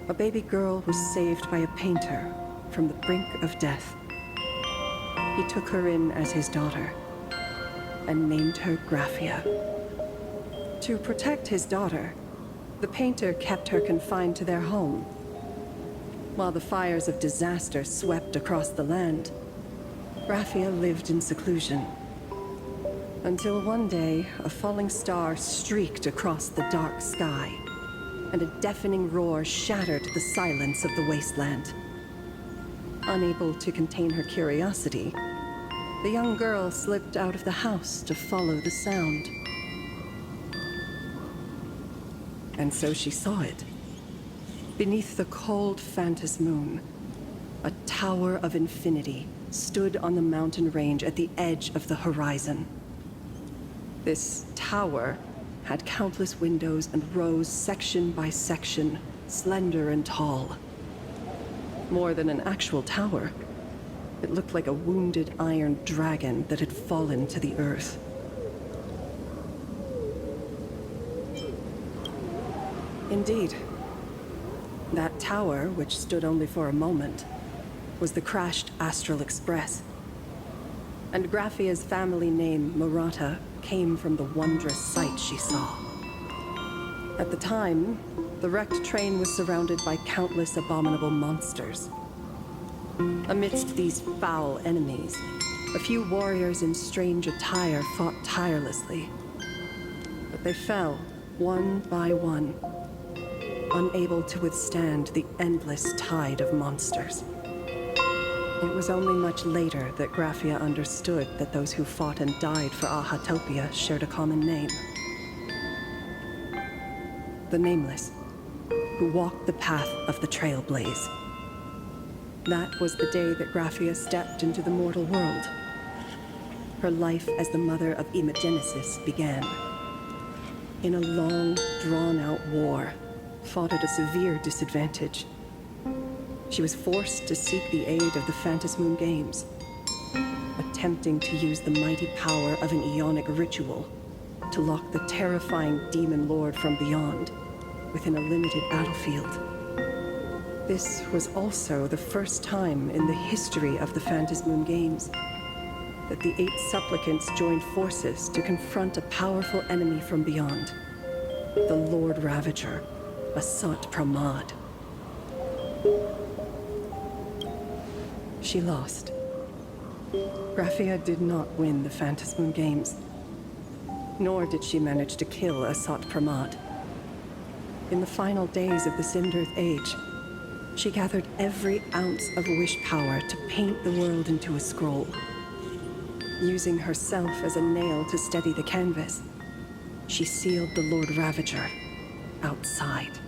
a baby girl was saved by a painter from the brink of death. He took her in as his daughter and named her Graphia. To protect his daughter, the painter kept her confined to their home. While the fires of disaster swept across the land, Graphia lived in seclusion. Until one day, a falling star streaked across the dark sky, and a deafening roar shattered the silence of the wasteland. Unable to contain her curiosity, the young girl slipped out of the house to follow the sound. And so she saw it. Beneath the cold phantasmoon, a tower of infinity stood on the mountain range at the edge of the horizon. This tower had countless windows and rose section by section, slender and tall. More than an actual tower, it looked like a wounded iron dragon that had fallen to the earth. Indeed, that tower, which stood only for a moment, was the crashed Astral Express. And Graphia's family name, Murata, came from the wondrous sight she saw. At the time, the wrecked train was surrounded by countless abominable monsters. Amidst these foul enemies, a few warriors in strange attire fought tirelessly. But they fell, one by one, unable to withstand the endless tide of monsters. It was only much later that Graphia understood that those who fought and died for 𝗕𝗏𝗴𝗀𝗀𝗃 shared a common name. The Nameless, who walked the path of the Trailblaze. That was the day that Graphia stepped into the mortal world. Her life as the mother of 𝗲𝗏𝗀𝗀𝗀𝗃 began. In a long, drawn-out war, fought at a severe disadvantage. She was forced to seek the aid of the Phantasmoon Games, attempting to use the mighty power of an Aeonic ritual to lock the terrifying demon lord from beyond within a limited battlefield. This was also the first time in the history of the Phantasmoon Games that the 8 supplicants joined forces to confront a powerful enemy from beyond, the Lord Ravager, 𝗳𝗲𝗃𝗃𝗀𝘃. She lost. Graphia did not win the Phantasmoon Games, nor did she manage to kill 𝗳𝗲𝗃𝗃𝗀𝘃. In the final days of the Sindirth Age, she gathered every ounce of wish power to paint the world into a scroll. Using herself as a nail to steady the canvas, she sealed the Lord Ravager outside.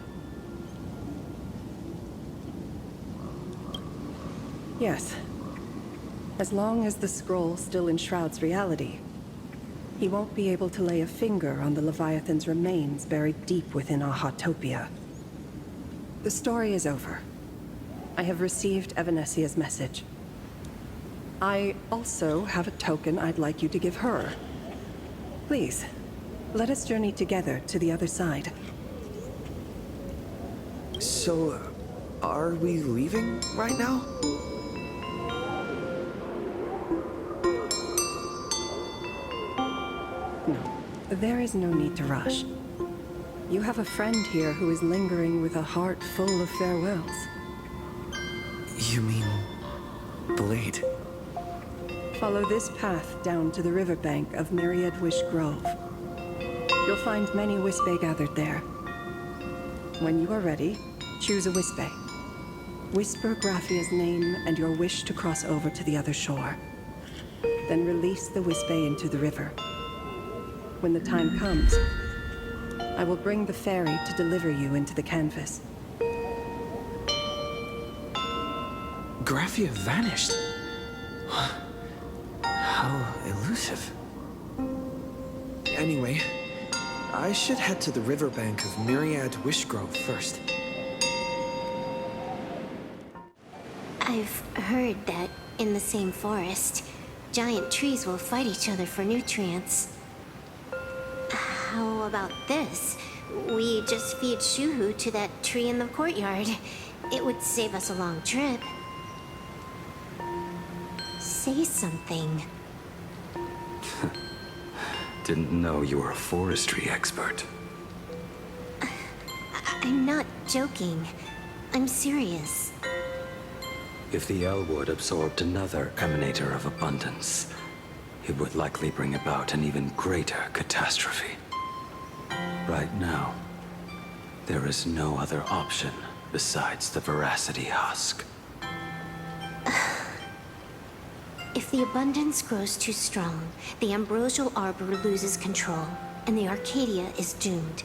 Yes. As long as the scroll still enshrouds reality, he won't be able to lay a finger on the Leviathan's remains buried deep within 𝗲𝗲𝗃𝗃𝗀𝘃. The story is over. I have received 𝗲𝗏𝗔𝐻's message. I also have a token I'd like you to give her. Please, let us journey together to the other side. So, are we leaving right now? No, there is no need to rush. You have a friend here who is lingering with a heart full of farewells. You mean... Blade? Follow this path down to the riverbank of 𝗲𝗏𝗡𝐻 Grove. You'll find many 𝗰̱ß𝗱 gathered there. When you are ready, choose a 𝗰̱ß𝗱. Whisper Graphia's name and your wish to cross over to the other shore. Then release the 𝗰̱ß𝗱 into the river. When the time comes, I will bring the ferry to deliver you into the canvas. Graphia vanished. How elusive. Anyway, I should head to the riverbank of 𝗲𝗏𝗡𝐻 Grove first. I've heard that in the same forest, giant trees will fight each other for nutrients. How about this? We just feed Shuhu to that tree in the courtyard. It would save us a long trip. Say something. Didn't know you were a forestry expert. I'm not joking. I'm serious. If the 𝗷𝗏𝗴 absorbed another emanator of abundance, it would likely bring about an even greater catastrophe. Right now, there is no other option besides the veracity husk. If the abundance grows too strong, the ambrosial arbor loses control, and the Arcadia is doomed.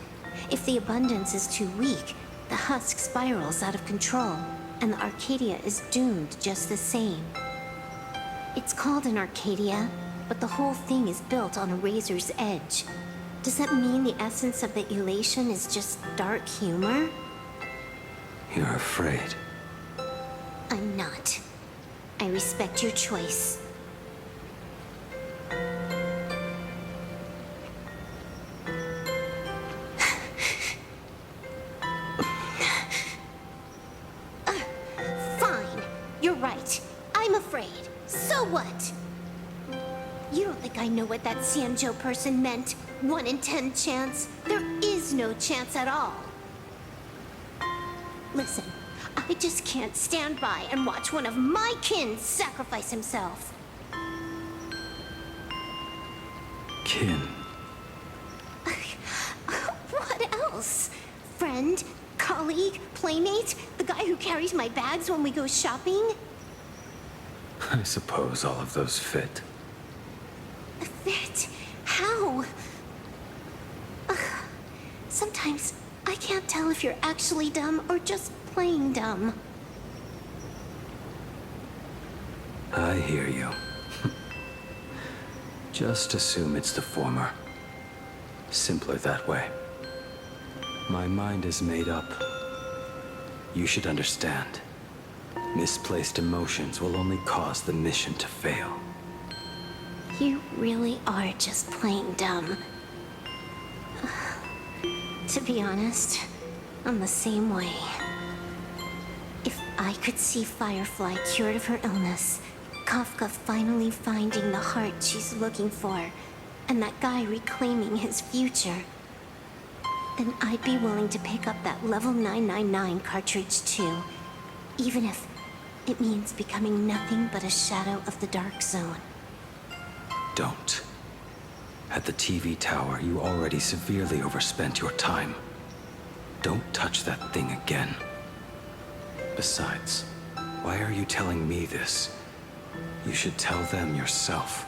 If the abundance is too weak, the husk spirals out of control, and the Arcadia is doomed just the same. It's called an Arcadia, but the whole thing is built on a razor's edge. Does that mean the essence of the elation is just dark humor? You're afraid. I'm not. I respect your choice. Fine. You're right. I'm afraid. So what? You don't think I know what that Xianzhou person meant? 1 in 10 chance? There is no chance at all. Listen, I just can't stand by and watch one of my kin sacrifice himself. Kin? What else? Friend? Colleague? Playmate? The guy who carries my bags when we go shopping? I suppose all of those fit. Fit? How? Sometimes I can't tell if you're actually dumb or just plain dumb. I hear you. Just assume it's the former. Simpler that way. My mind is made up. You should understand. Misplaced emotions will only cause the mission to fail. You really are just plain dumb. To be honest, I'm the same way. I could see Firefly cured of her illness, Kafka finally finding the heart she's looking for, and that guy reclaiming his future, then I'd be willing to pick up that level 999 cartridge too, even if it means becoming nothing but a shadow of the Dark Zone. Don't. At the TV tower, you already severely overspent your time. Don't touch that thing again. Besides, why are you telling me this? You should tell them yourself.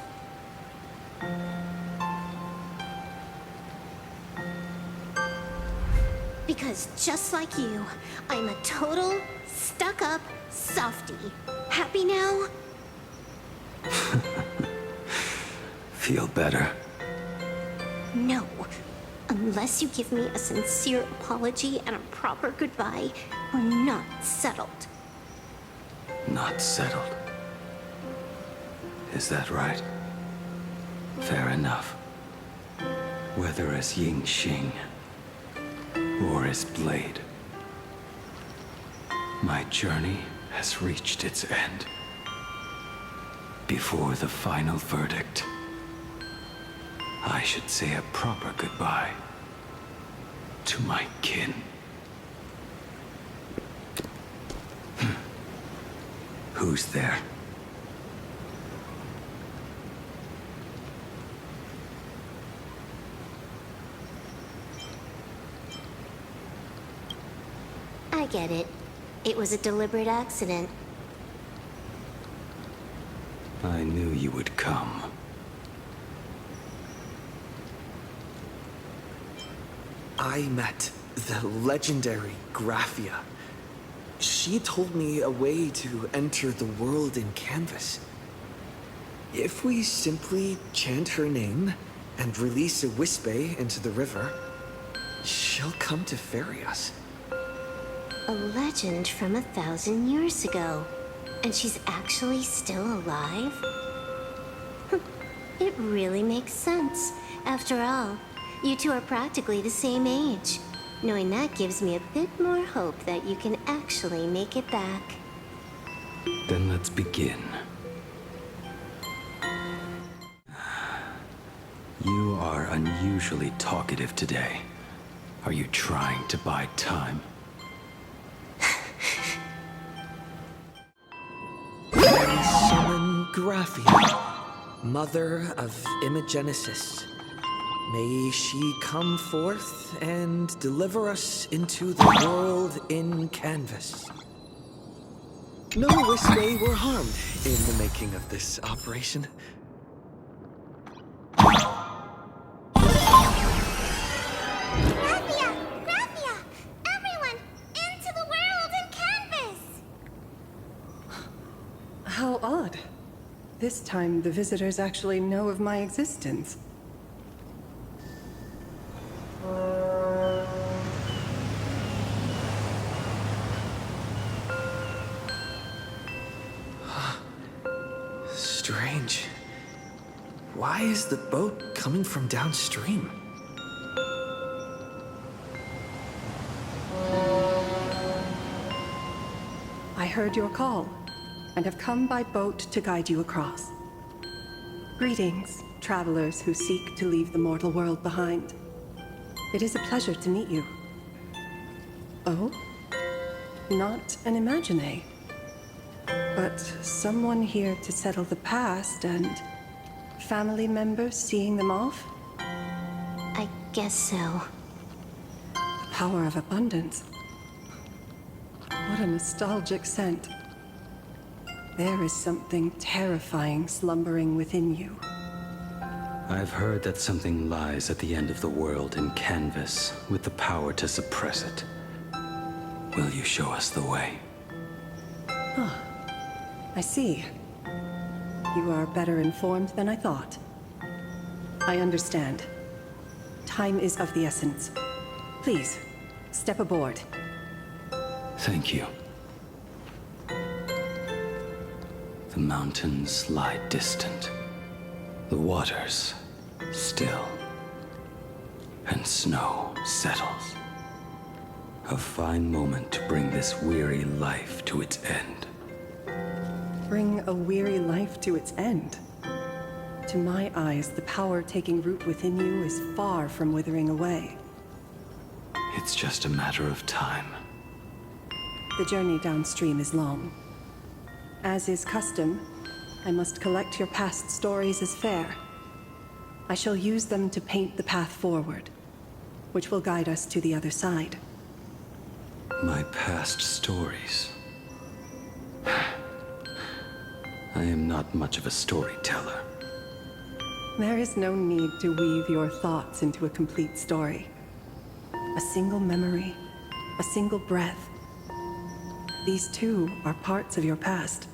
Because just like you, I'm a total, stuck-up softie. Happy now? Feel better? No. Unless you give me a sincere apology and a proper goodbye, we're not settled. Not settled. Is that right? Fair enough. Whether as Yingxing or as Blade, my journey has reached its end. Before the final verdict, I should say a proper goodbye to my kin. Who's there? I get it. It was a deliberate accident. I knew you would come. I met the legendary Graphia. She told me a way to enter the world in canvas. If we simply chant her name and release 𝗲𝗡𝗴 into the river, she'll come to ferry us. A legend from 1,000 years ago. And she's actually still alive? It really makes sense. After all, you two are practically the same age. Knowing that gives me a bit more hope that you can actually make it back. Then let's begin. You are unusually talkative today. Are you trying to buy time? Summon Graphia, mother of Imogenesis. May she come forth and deliver us into the world in canvas. No 𝗲𝗡𝗴 were harmed in the making of this operation. Graphia! Graphia! Everyone, into the world in canvas! How odd. This time, the visitors actually know of my existence. Strange. Why is the boat coming from downstream? I heard your call, and have come by boat to guide you across. Greetings, travelers who seek to leave the mortal world behind. It is a pleasure to meet you. Oh? Not an 𝗲𝗏𝗡𝗍. But someone here to settle the past and family members seeing them off? I guess so. The power of abundance. What a nostalgic scent. There is something terrifying slumbering within you. I've heard that something lies at the end of the world in canvas with the power to suppress it. Will you show us the way? Huh. I see. You are better informed than I thought. I understand. Time is of the essence. Please, step aboard. Thank you. The mountains lie distant. The waters still. And snow settles. A fine moment to bring this weary life to its end. Bring a weary life to its end? To my eyes, the power taking root within you is far from withering away. It's just a matter of time. The journey downstream is long. As is custom, I must collect your past stories as fair. I shall use them to paint the path forward, which will guide us to the other side. My past stories. I am not much of a storyteller. There is no need to weave your thoughts into a complete story. A single memory, a single breath. These too are parts of your past.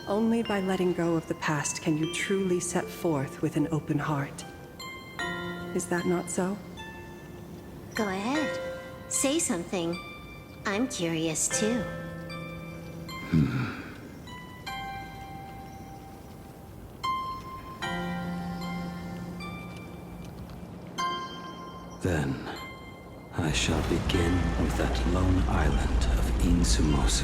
Only by letting go of the past can you truly set forth with an open heart. Is that not so? Go ahead. Say something. I'm curious too. Then, I shall begin with that lone island of 𝗵𝗛𝗄𝗎.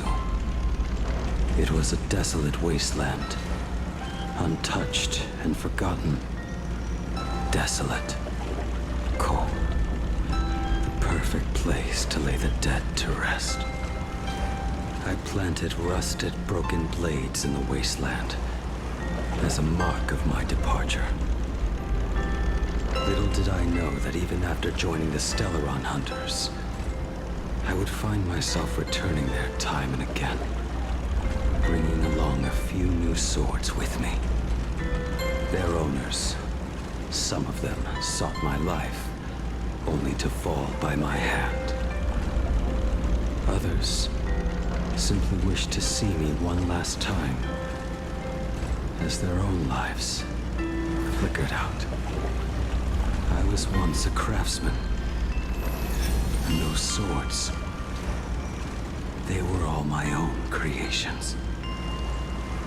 It was a desolate wasteland, untouched and forgotten. Desolate, cold. The perfect place to lay the dead to rest. I planted rusted, broken blades in the wasteland as a mark of my departure. Little did I know that even after joining the Stellaron Hunters, I would find myself returning there time and again, bringing along a few new swords with me. Their owners, some of them sought my life, only to fall by my hand. Others simply wished to see me one last time, as their own lives flickered out. I was once a craftsman, and those swords, they were all my own creations.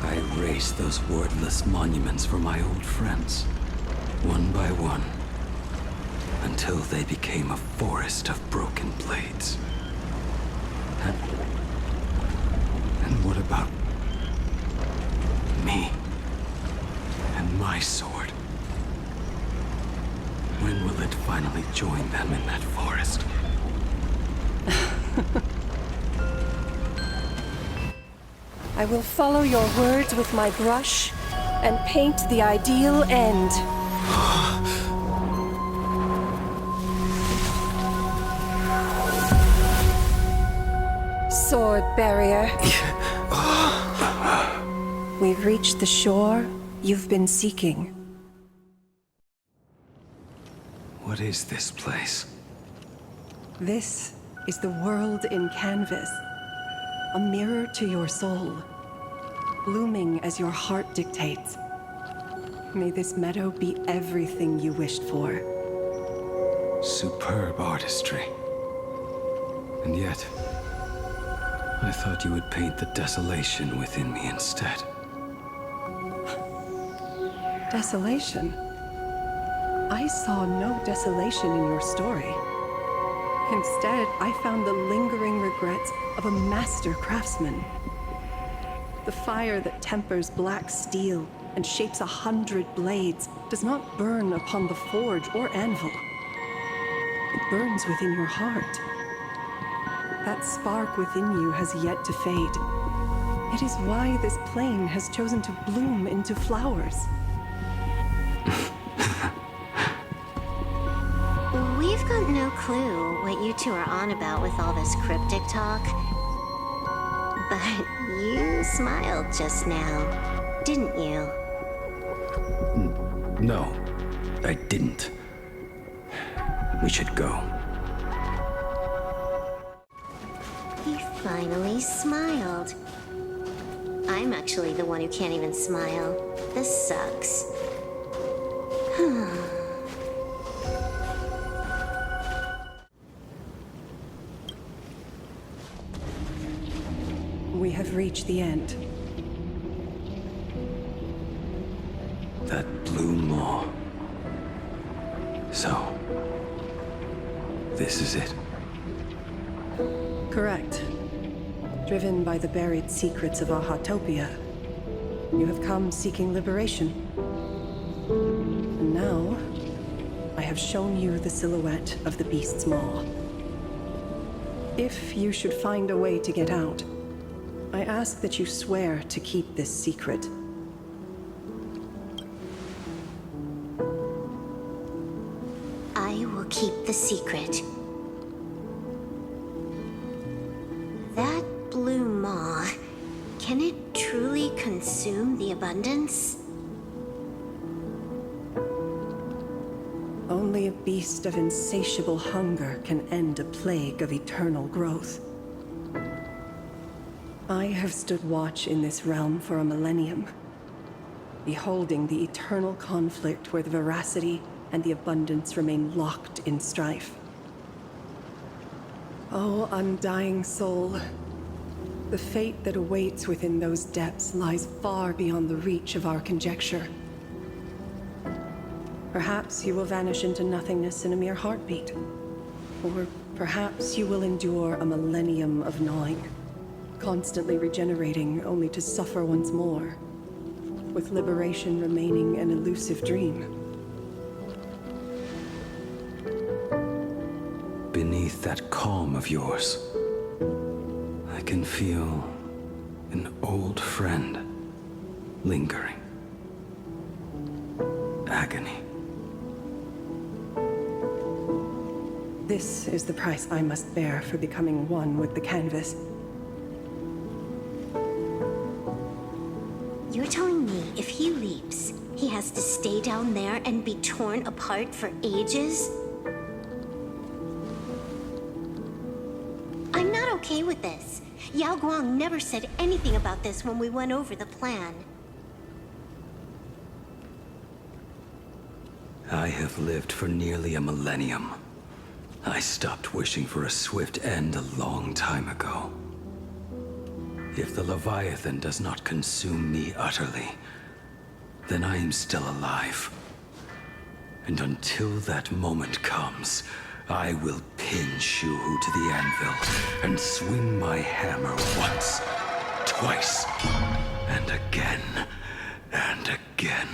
I erased those wordless monuments for my old friends, one by one, until they became a forest of broken blades. And what about me and my sword? When will it finally join them in that forest? I will follow your words with my brush and paint the ideal end. Sword barrier. We've reached the shore you've been seeking. What is this place? This is the world in canvas. A mirror to your soul, blooming as your heart dictates. May this meadow be everything you wished for. Superb artistry. And yet, I thought you would paint the desolation within me instead. Desolation? I saw no desolation in your story. Instead, I found the lingering regrets of a master craftsman. The fire that tempers black steel and shapes 100 blades does not burn upon the forge or anvil. It burns within your heart. That spark within you has yet to fade. It is why this plane has chosen to bloom into flowers. We've got no clue what you two are on about with all this cryptic talk. But you smiled just now, didn't you? No, I didn't. We should go. He finally smiled. I'm actually the one who can't even smile. This sucks. We have reached the end. That blue maw. So, this is it. Correct. Driven by the buried secrets of 𝗲𝗴𝗴𝘀, you have come seeking liberation. And now, I have shown you the silhouette of the beast's maw. If you should find a way to get out, I ask that you swear to keep this secret. I will keep the secret. That blue maw, can it truly consume the abundance? Only a beast of insatiable hunger can end a plague of eternal growth. I have stood watch in this realm for a millennium, beholding the eternal conflict where the veracity and the abundance remain locked in strife. Oh, undying soul, the fate that awaits within those depths lies far beyond the reach of our conjecture. Perhaps you will vanish into nothingness in a mere heartbeat. Or perhaps you will endure a millennium of gnawing, constantly regenerating only to suffer once more, with liberation remaining an elusive dream. Beneath that calm of yours, I can feel an old friend lingering. Agony. This is the price I must bear for becoming one with the canvas. You're telling me if he leaps, he has to stay down there and be torn apart for ages? I'm not okay with this. Guang never said anything about this when we went over the plan. I have lived for nearly a millennium. I stopped wishing for a swift end a long time ago. If the Leviathan does not consume me utterly, then I am still alive. And until that moment comes, I will pin 𝗷𝗲𝗃 to the anvil and swing my hammer once, twice, and again, and again.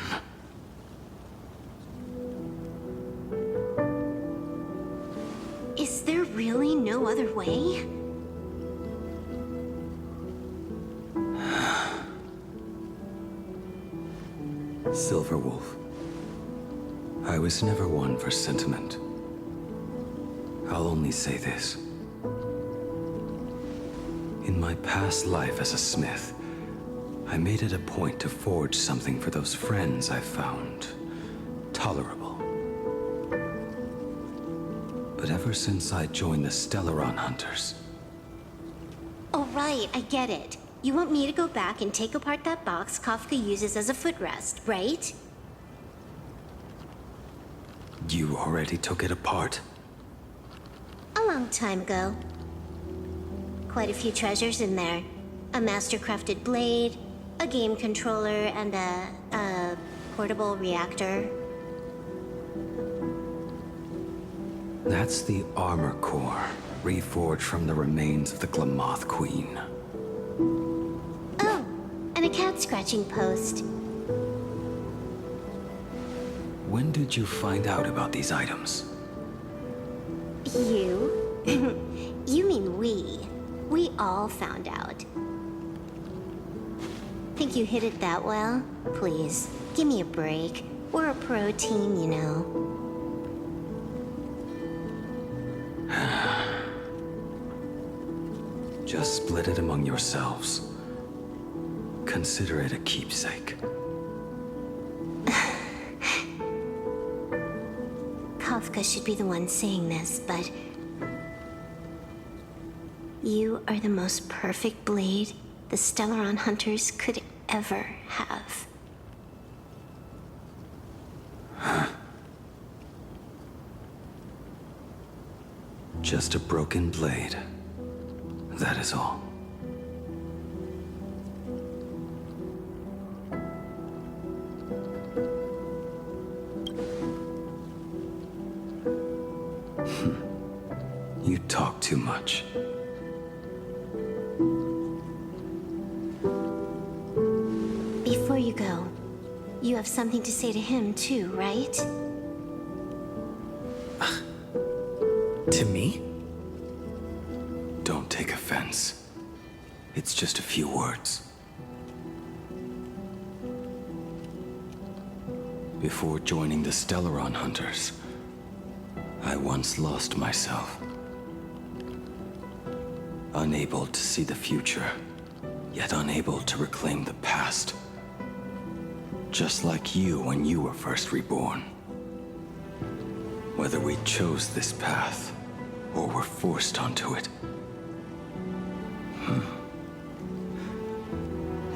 Is there really no other way? 𝗕𝗏𝗡, I was never one for sentiment. I'll only say this. In my past life as a smith, I made it a point to forge something for those friends I found tolerable. But ever since I joined the 𝗲𝗏𝗀𝗀 hunters... Oh, right, I get it. You want me to go back and take apart that box Kafka uses as a footrest, right? You already took it apart? A long time ago. Quite a few treasures in there. A master-crafted blade, a game controller, and a portable reactor. That's the armor core, reforged from the remains of the 𝗲𝗏𝗀𝗃 queen. Oh, and a cat-scratching post. When did you find out about these items? You? You mean we. We all found out. Think you hid it that well? Please, give me a break. We're a pro team, you know. Just split it among yourselves. Consider it a keepsake. Kafka should be the one saying this, but... You are the most perfect blade the 𝗲𝗏𝗀𝗀 hunters could ever have. Just a broken blade. That is all. You talk too much. You have something to say to him too, right? To me? Don't take offense. It's just a few words. Before joining the Stellaron Hunters, I once lost myself. Unable to see the future, yet unable to reclaim the past. Just like you when you were first reborn. Whether we chose this path, or were forced onto it.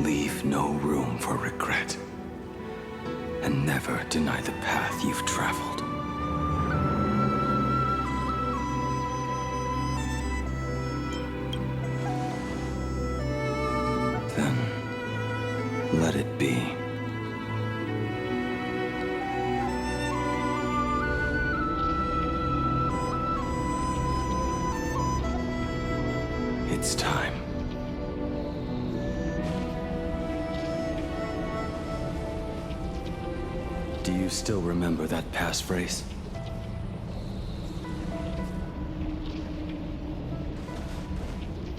Leave no room for regret. And never deny the path you've traveled. Then, let it be. It's time. Do you still remember that passphrase?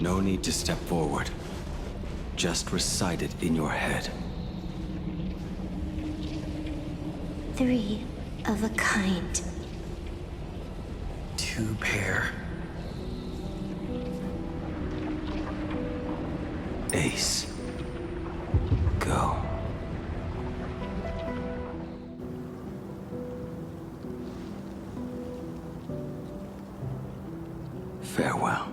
No need to step forward. Just recite it in your head. 3 of a kind. 2 pair. Ace. Go. Farewell.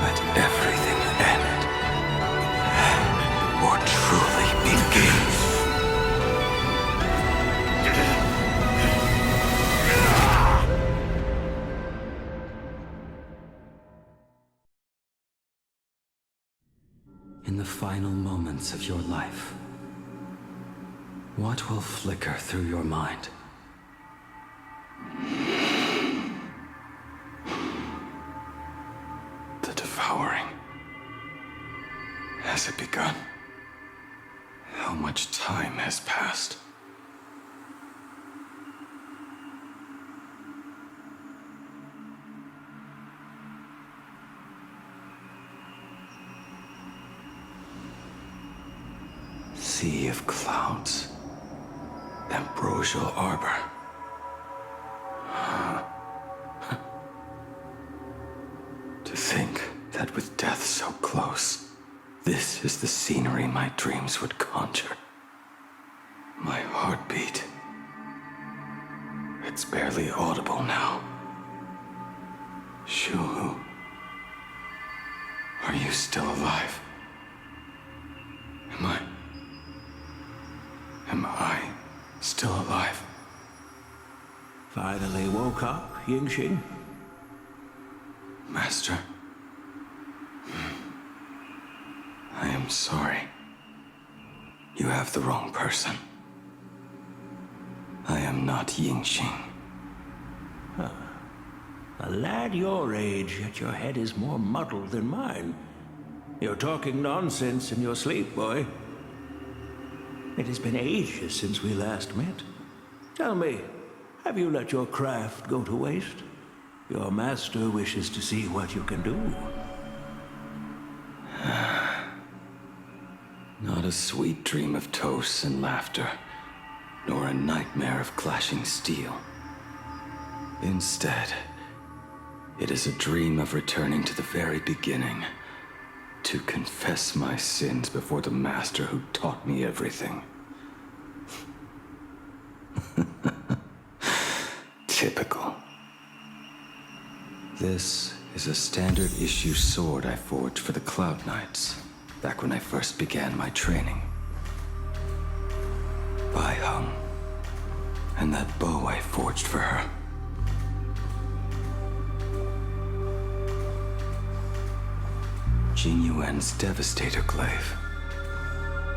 Let everything end, or truly begin. In the final moments of your life, what will flicker through your mind? The devouring. Has it begun? How much time has passed? Sea of clouds. Ambrosial arbor. To think that with death so close, this is the scenery my dreams would conjure. My heartbeat. It's barely audible now. Shuhu. Are you still alive? Am I still alive? Finally woke up, Yingxing? Master. I am sorry. You have the wrong person. I am not Yingxing. Huh. A lad your age, yet your head is more muddled than mine. You're talking nonsense in your sleep, boy. It has been ages since we last met. Tell me, have you let your craft go to waste? Your master wishes to see what you can do. Not a sweet dream of toasts and laughter, nor a nightmare of clashing steel. Instead, it is a dream of returning to the very beginning, to confess my sins before the master who taught me everything. Typical. This is a standard issue sword I forged for the Cloud Knights, back when I first began my training. By Heng, and that bow I forged for her. Jing Yuan's Devastator Glaive.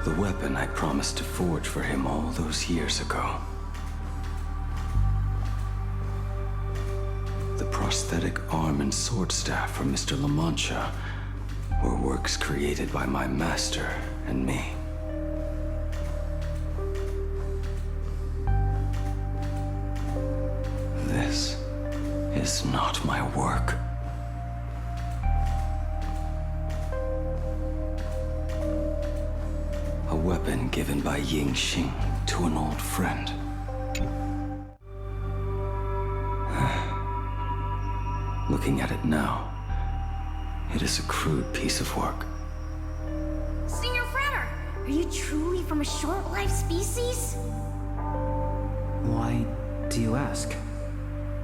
The weapon I promised to forge for him all those years ago. prosthetic arm and sword staff from Mr. La Mancha were works created by my master and me. This is not my work. A weapon given by Yingxing to an old friend. Looking at it now, it is a crude piece of work. Senior Frater, are you truly from a short-lived species? Why do you ask?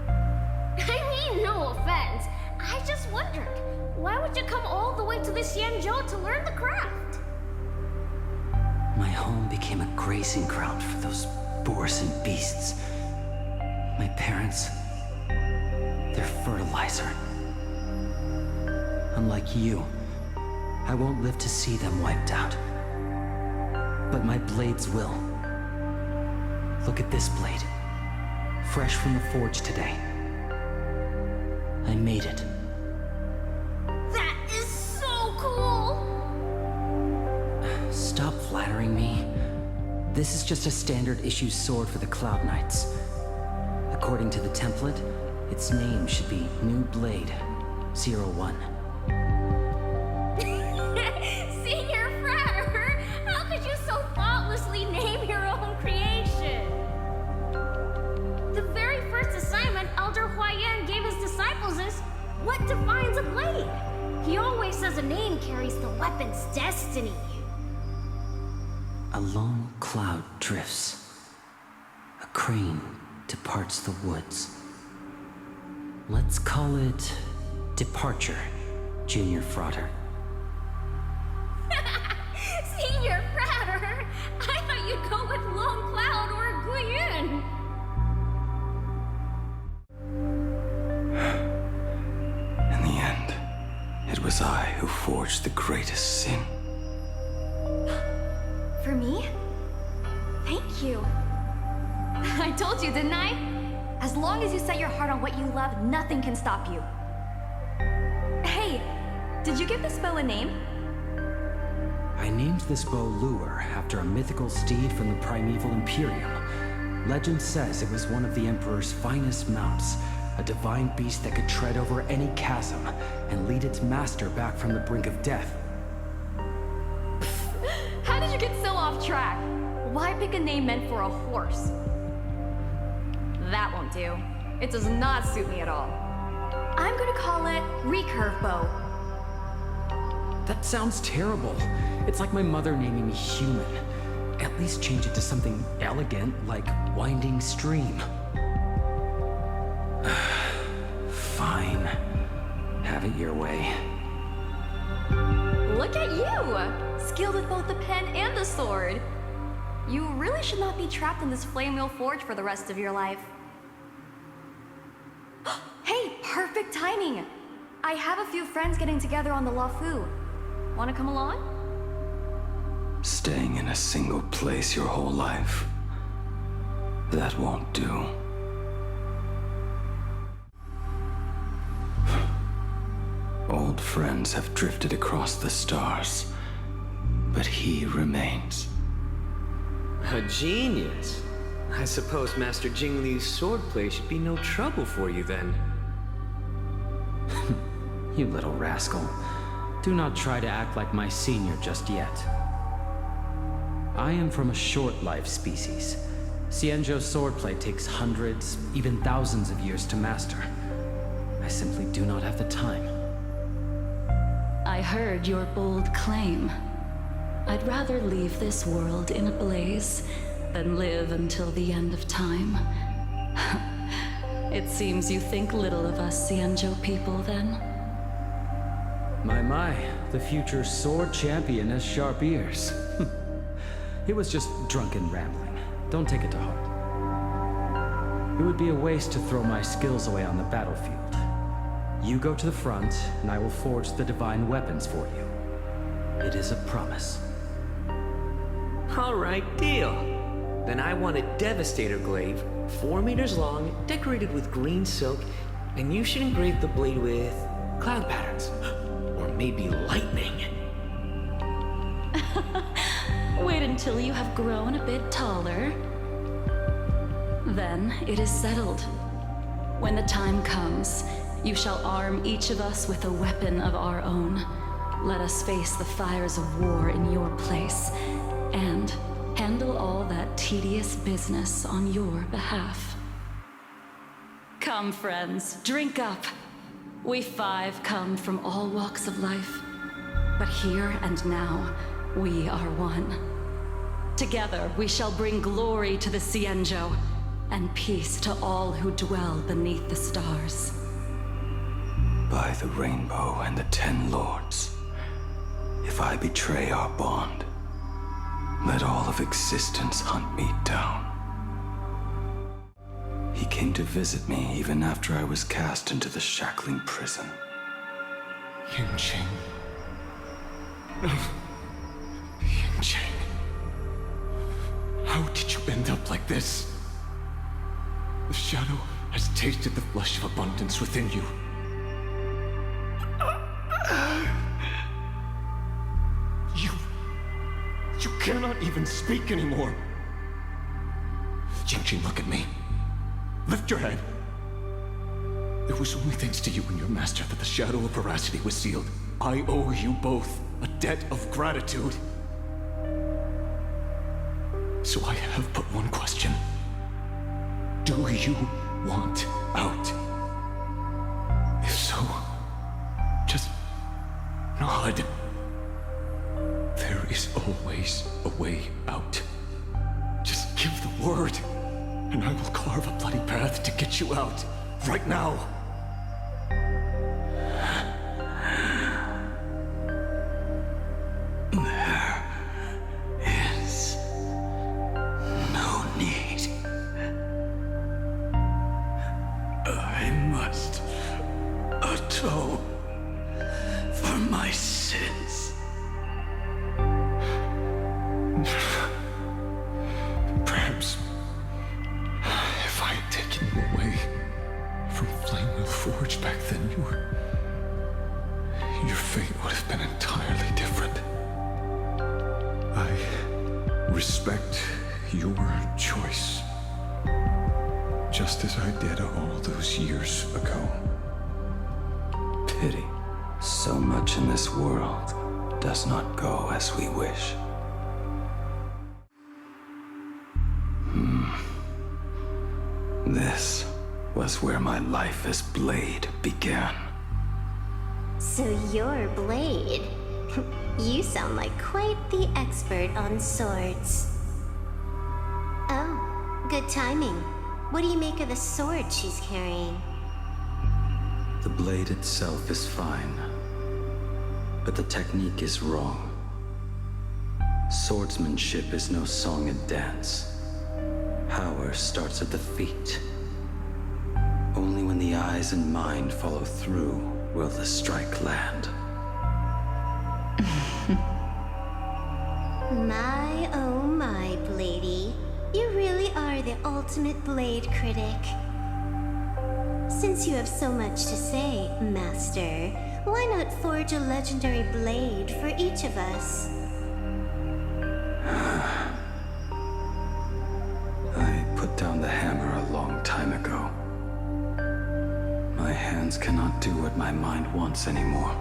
I mean, no offense. I just wondered, why would you come all the way to the Xianzhou to learn the craft? My home became a grazing ground for those boresome beasts. My parents, they're fertilizer. Unlike you, I won't live to see them wiped out. But my blades will. Look at this blade. Fresh from the forge today. I made it. That is so cool! Stop flattering me. This is just a standard issue sword for the Cloud Knights. According to the template, its name should be New Blade 01. Senior Frater, how could you so thoughtlessly name your own creation? The very first assignment Elder Huaiyan gave his disciples is, what defines a blade? He always says a name carries the weapon's destiny. A lone cloud drifts. A crane departs the woods. Let's call it Departure, Junior Frater. Senior Frater, I thought you'd go with Lone Cloud or Guiyun. In the end, it was I who forged the greatest sin. For me? Thank you. I told you, didn't I? As long as you set your heart on what you love, nothing can stop you. Hey, did you give this bow a name? I named this bow Lure after a mythical steed from the primeval Imperium. Legend says it was one of the Emperor's finest mounts, a divine beast that could tread over any chasm and lead its master back from the brink of death. How did you get so off track? Why pick a name meant for a horse? That won't do. It does not suit me at all. I'm gonna call it Recurve Bow. That sounds terrible. It's like my mother naming me human. At least change it to something elegant like Winding Stream. Fine. Have it your way. Look at you! Skilled with both the pen and the sword. You really should not be trapped in this flame wheel forge for the rest of your life. Hey, perfect timing! I have a few friends getting together on the Luofu. Wanna come along? Staying in a single place your whole life. That won't do. Old friends have drifted across the stars, but he remains. A genius. I suppose Master Jingli's swordplay should be no trouble for you then. You little rascal. Do not try to act like my senior just yet. I am from a short-lived species. Xianzhou swordplay takes hundreds, even thousands of years to master. I simply do not have the time. I heard your bold claim. I'd rather leave this world in a blaze than live until the end of time. It seems you think little of us Xianzhou people, then? My, the future sword champion has sharp ears. It was just drunken rambling. Don't take it to heart. It would be a waste to throw my skills away on the battlefield. You go to the front, and I will forge the divine weapons for you. It is a promise. All right, deal. Then I want a Devastator glaive, 4 meters long, decorated with green silk, And you should engrave the blade with cloud patterns. Or maybe lightning. Wait until you have grown a bit taller. Then it is settled. When the time comes, you shall arm each of us with a weapon of our own. Let us face the fires of war in your place, and handle all that tedious business on your behalf. Come, friends, drink up. We five come from all walks of life, but here and now, we are one. Together, we shall bring glory to the 𝗬𝗄𝗀, and peace to all who dwell beneath the stars. By the rainbow and the 10 lords, if I betray our bond, let all of existence hunt me down. He came to visit me even after I was cast into the shackling prison. Yunqing. No. Yunqing. How did you end up like this? The shadow has tasted the flesh of abundance within you. You cannot even speak anymore. Yunqing, look at me. Lift your head. It was only thanks to you and your master that the shadow of veracity was sealed. I owe you both a debt of gratitude. So I have but one question. Do you want out? If so, just nod. There is always a way out. Just give the word, and I will carve a bloody path to get you out, right now. There is no need. I must atone for my sins. Perhaps if I had taken you away from 𝗱𝗲𝗡𝗄𝐴 back then, your fate would have been entirely different. I respect your choice, just as I did all those years ago. Pity. So much in this world does not go as we wish. This was where my life as Blade began. So you're Blade. You sound like quite the expert on swords. Oh, good timing. What do you make of the sword she's carrying? The blade itself is fine, but the technique is wrong. Swordsmanship is no song and dance. Power starts at the feet. Only when the eyes and mind follow through will the strike land. My, oh my, Bladie. You really are the ultimate blade critic. Since you have so much to say, Master, why not forge a legendary blade for each of us? I put down the hammer a long time ago. My hands cannot do what my mind wants anymore.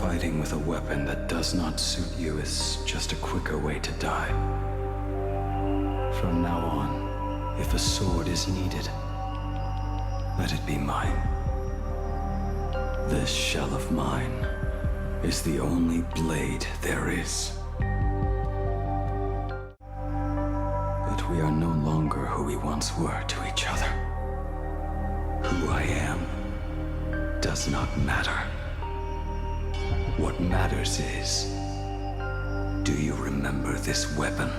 Fighting with a weapon that does not suit you is just a quicker way to die. From now on, if a sword is needed, let it be mine. This shell of mine is the only blade there is. But we are no longer who we once were to each other. Who I am does not matter. What matters is, do you remember this weapon?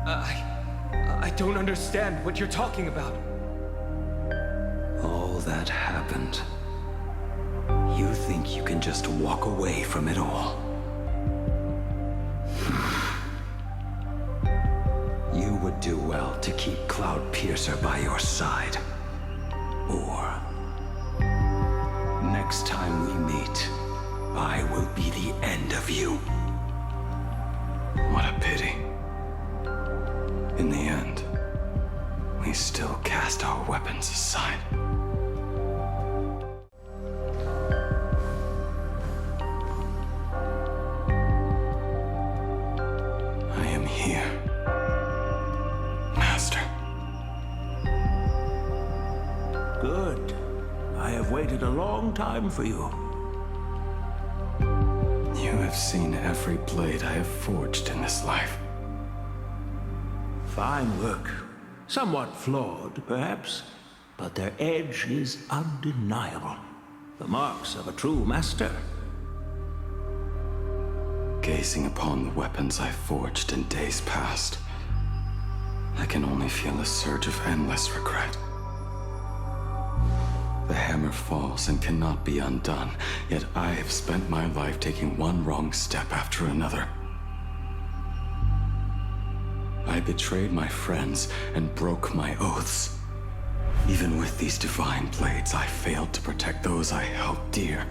I don't understand what you're talking about. All that happened. You think you can just walk away from it all? You would do well to keep 𝗷𝗲𝗄𝐴𝑟 by your side. or next time we meet, I will be the end of you. What a pity. In the end, we still cast our weapons aside. I am here, Master. Good. I have waited a long time for you. You have seen every blade I have forged in this life. Fine work. Somewhat flawed, perhaps, but their edge is undeniable. The marks of a true master. Gazing upon the weapons I forged in days past, I can only feel a surge of endless regret. The hammer falls and cannot be undone, yet I have spent my life taking one wrong step after another. I betrayed my friends and broke my oaths. Even with these divine blades, I failed to protect those I held dear.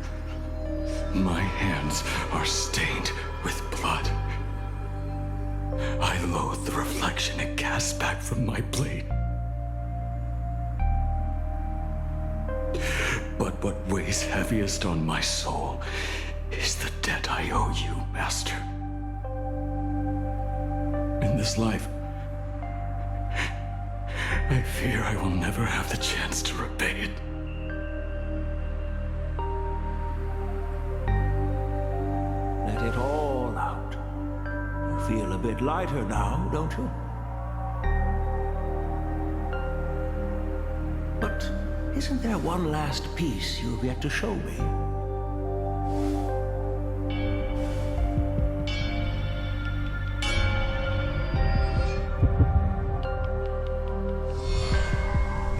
My hands are stained with blood. I loathe the reflection it casts back from my blade. But what weighs heaviest on my soul is the debt I owe you, Master. In this life, I fear I will never have the chance to repay it. Let it all out. You feel a bit lighter now, don't you? But isn't there one last piece you've yet to show me?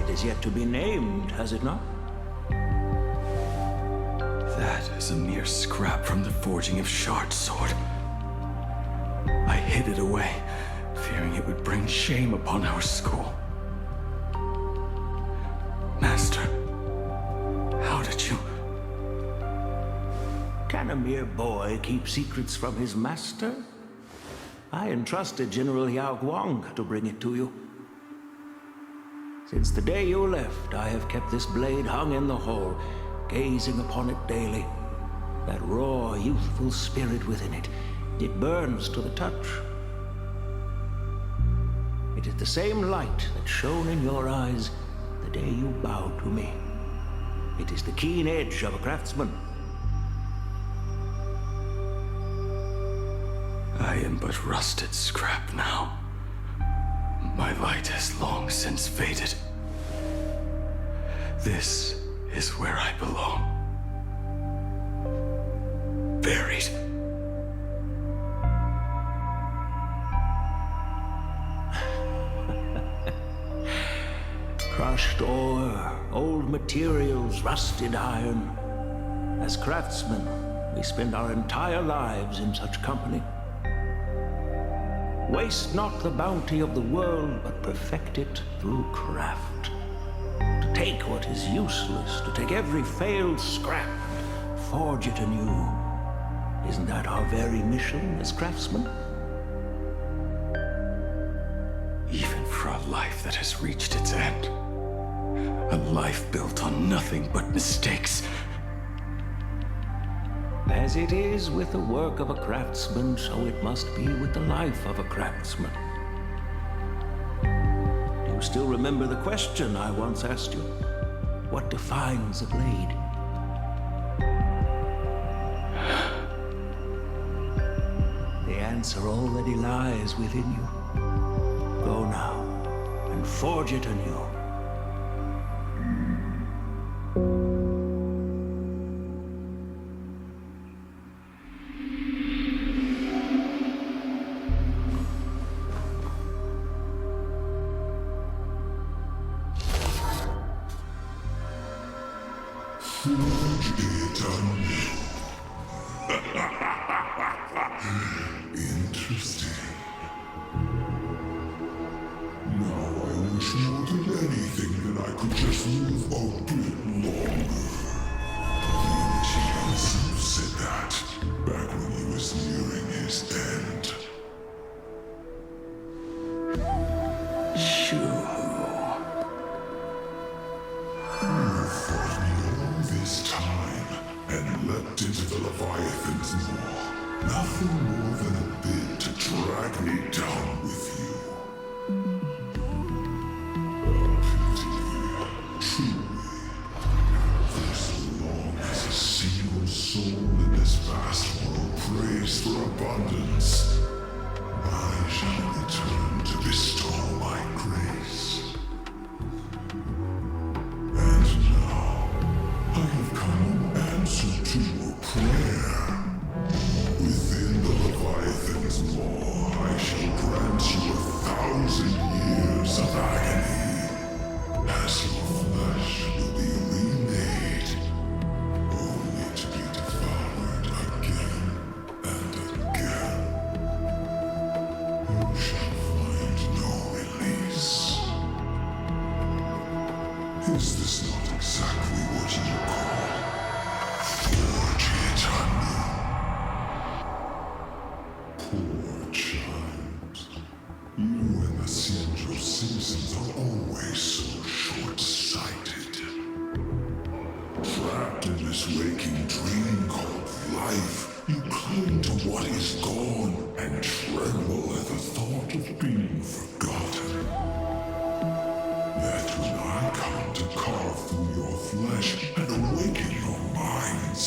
It is yet to be named, has it not? That is a mere scrap from the forging of Shard's sword. I hid it away, fearing it would bring shame upon our school. Master, how did you... Can a mere boy keep secrets from his master? I entrusted General Guang to bring it to you. Since the day you left, I have kept this blade hung in the hall, gazing upon it daily. That raw, youthful spirit within it, it burns to the touch. It is the same light that shone in your eyes the day you bowed to me. It is the keen edge of a craftsman. I am but rusted scrap now. My light has long since faded. This is where I belong. Buried. Crushed ore, old materials, rusted iron. As craftsmen, we spend our entire lives in such company. Waste not the bounty of the world, but perfect it through craft. To take what is useless, to take every failed scrap, and forge it anew. Isn't that our very mission as craftsmen? Even for a life that has reached its end. A life built on nothing but mistakes. As it is with the work of a craftsman, so it must be with the life of a craftsman. Do you still remember the question I once asked you? What defines a blade? The answer already lies within you. Go now, and forge it anew. Interesting. Now I wish more than anything that I could just move on slipped into the Leviathan's maw. Nothing more than a bid to drag me down with you. A single soul in this vast world prays for abundance. I shall return to bestow my grace. And now, I have come in answer to your prayer. Within the Leviathan's maw, I shall grant you 1,000 years of agony, as your flesh will be remade. Only to be devoured again and again. You shall find no release. Is this not exactly what you call forge eternal? Poor child. You and the Cienjo citizens are always so short-sighted. Trapped in this waking dream called life, you cling to what is gone and tremble at the thought of being forgotten. Yet when I come to carve through your flesh and awaken your minds,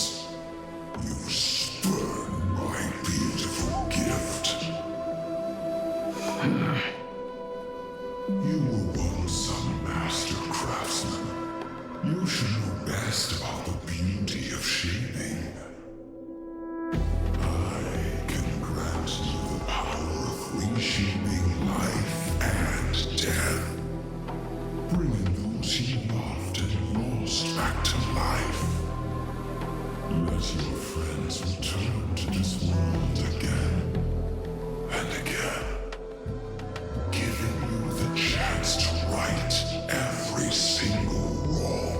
you spurn my beautiful gift. You were once a master craftsman. You should know best about the beauty of shaping. I can grant you the power of reshaping life and death, bringing those you loved and lost back to life. Let your friends return to this world again and again, giving you the chance to right every single wrong.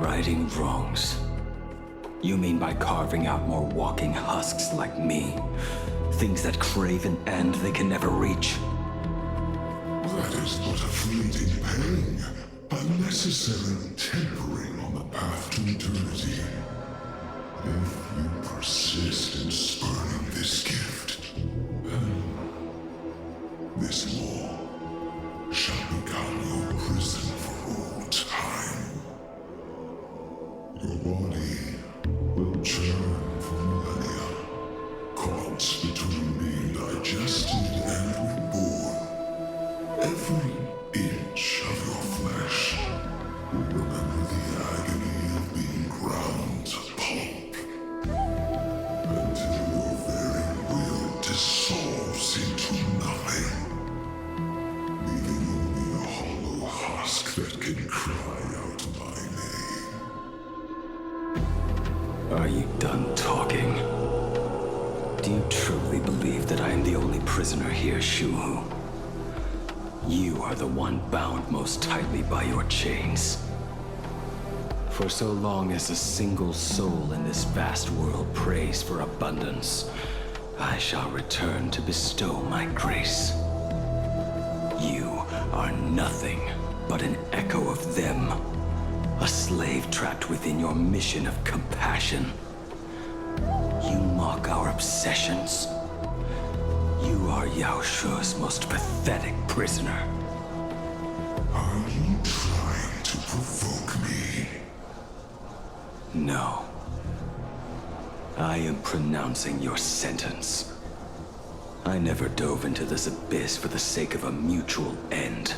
Righting wrongs? You mean by carving out more walking husks like me? Things that crave an end they can never reach? That is but a fleeting pang, a necessary tempering on the path to eternity. If you persist in spurning this gift, then this law shall become your prison for all time. Your body will churn for millennia, caught between being digested and reborn. Every inch of your flesh will remember the agony of being ground to pulp, until your very will dissolves into nothing, leaving only a hollow husk that can cry out my name. Are you done talking? Do you truly believe that I am the only prisoner here, Shuhu? You are the one bound most tightly by your chains. For so long as a single soul in this vast world prays for abundance, I shall return to bestow my grace. You are nothing but an echo of them, a slave trapped within your mission of compassion. You mock our obsessions. You are Yaoshu's most pathetic prisoner. Are you trying to provoke me? No. I am pronouncing your sentence. I never dove into this abyss for the sake of a mutual end.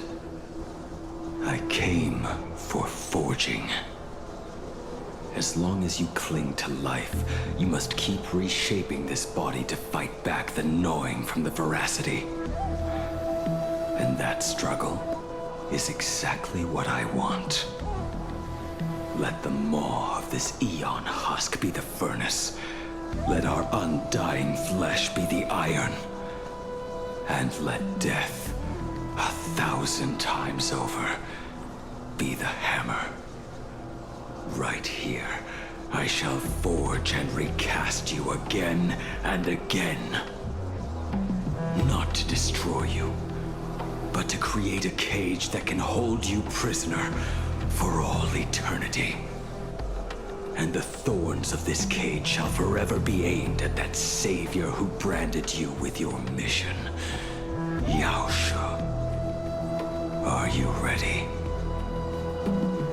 I came for forging. As long as you cling to life, you must keep reshaping this body to fight back the gnawing from the veracity. And that struggle is exactly what I want. Let the maw of this eon husk be the furnace. Let our undying flesh be the iron. And let death, 1,000 times over, be the hammer. Right here, I shall forge and recast you again and again. Not to destroy you, but to create a cage that can hold you prisoner for all eternity. eternity. And the thorns of this cage shall forever be aimed at that savior who branded you with your mission. 𝗷𝗄. Are you ready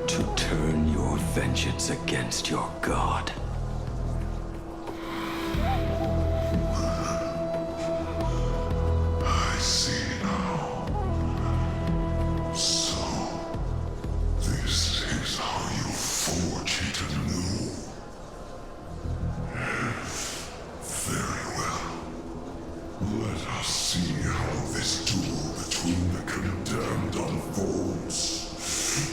to turn your vengeance against your god? I see now. So, this is how you forge it anew. Very well. Let us see how this duel between the condemned unfolds.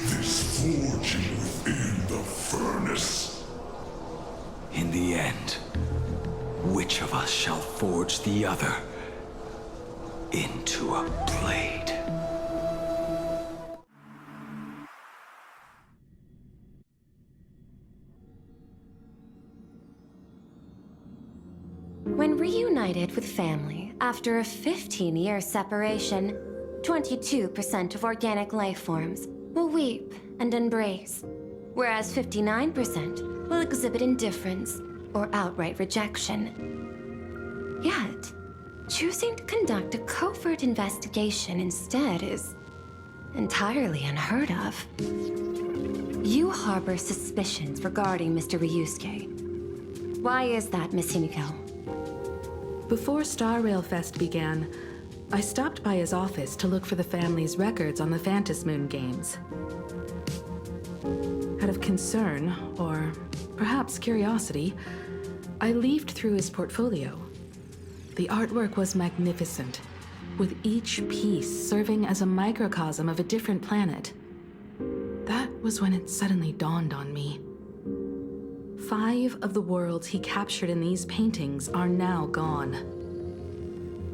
This forging within the furnace. In the end, which of us shall forge the other into a blade? When reunited with family after a 15-year separation, 22% of organic life forms will weep and embrace, whereas 59% will exhibit indifference or outright rejection. Yet, choosing to conduct a covert investigation instead is entirely unheard of. You harbor suspicions regarding Mr. Ryusuke. Why is that, Miss Himeko? Before 𝗲𝗏𝗱𝗲 began, I stopped by his office to look for the family's records on the Phantom Moon games. Out of concern, or perhaps curiosity, I leafed through his portfolio. The artwork was magnificent, with each piece serving as a microcosm of a different planet. That was when it suddenly dawned on me. 5 of the worlds he captured in these paintings are now gone.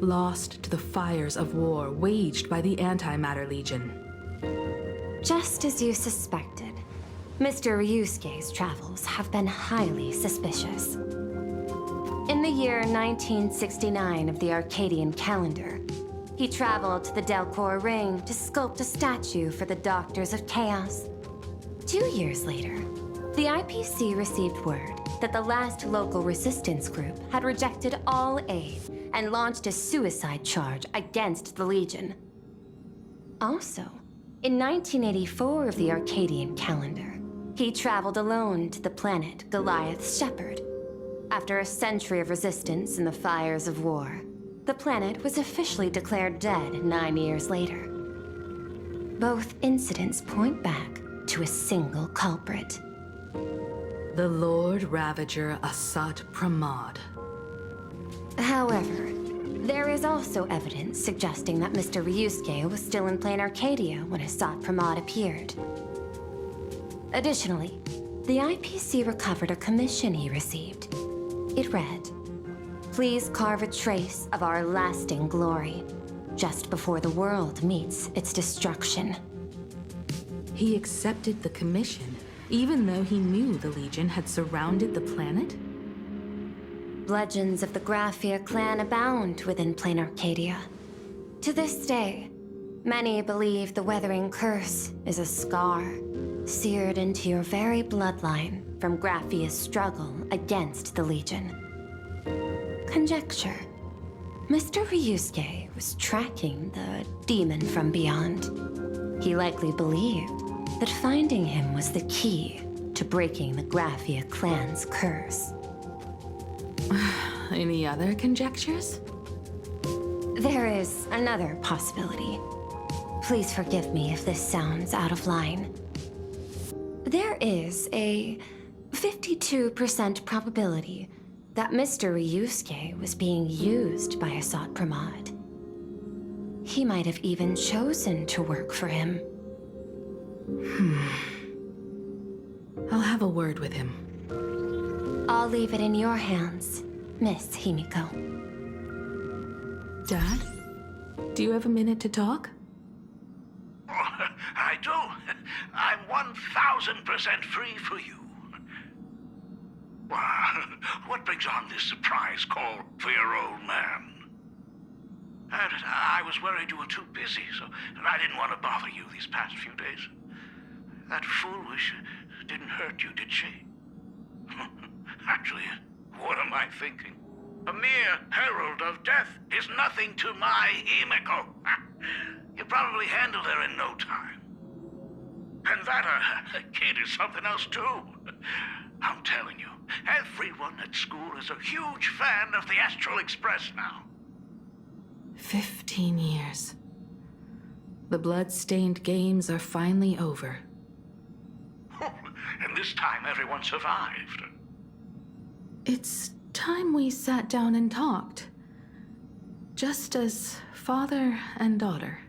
Lost to the fires of war waged by the Antimatter Legion. Just as you suspected, Mr. Ryusuke's travels have been highly suspicious. In the year 1969 of the Arcadian calendar, he traveled to the Delcor Ring to sculpt a statue for the Doctors of Chaos. 2 years later, the IPC received word that the last local resistance group had rejected all aid and launched a suicide charge against the Legion. Also, in 1984 of the Arcadian calendar, he traveled alone to the planet 𝗲𝗵𝗱𝗀𝗃. After a century of resistance in the fires of war, the planet was officially declared dead 9 years later. Both incidents point back to a single culprit. The Lord Ravager 𝗲𝗏𝗃𝗀𝗃. However, there is also evidence suggesting that Mr. Ryusuke was still in Planarcadia when 𝗲𝗏𝗃𝗀𝗃 appeared. Additionally, the IPC recovered a commission he received. It read, "Please carve a trace of our lasting glory, just before the world meets its destruction." He accepted the commission, even though he knew the Legion had surrounded the planet? Legends of the 𝗲𝗏𝗴𝗃𝗀 clan abound within Planarcadia. To this day, many believe the weathering curse is a scar seared into your very bloodline from 𝗲𝗏𝗴𝗃𝗀's struggle against the Legion. Conjecture. Mr. Ryusuke was tracking the demon from beyond. He likely believed that finding him was the key to breaking the 𝗲𝗏𝗴𝗃 clan's curse. Any other conjectures? There is another possibility. Please forgive me if this sounds out of line. There is a 52% probability that Mr. Ryusuke was being used by 𝗲𝗏𝗃𝗀𝗃. He might have even chosen to work for him. I'll have a word with him. I'll leave it in your hands, Miss Himeko. Dad? Do you have a minute to talk? I do. I'm 1000% free for you. What brings on this surprise call for your old man? I was worried you were too busy, so I didn't want to bother you these past few days. That foolish didn't hurt you, did she? Actually, what am I thinking? A mere herald of death is nothing to my Himeko. You probably handled her in no time. And that kid is something else too. I'm telling you, everyone at school is a huge fan of the Astral Express now. 15 years. The blood-stained games are finally over. And this time everyone survived. It's time we sat down and talked. Just as father and daughter.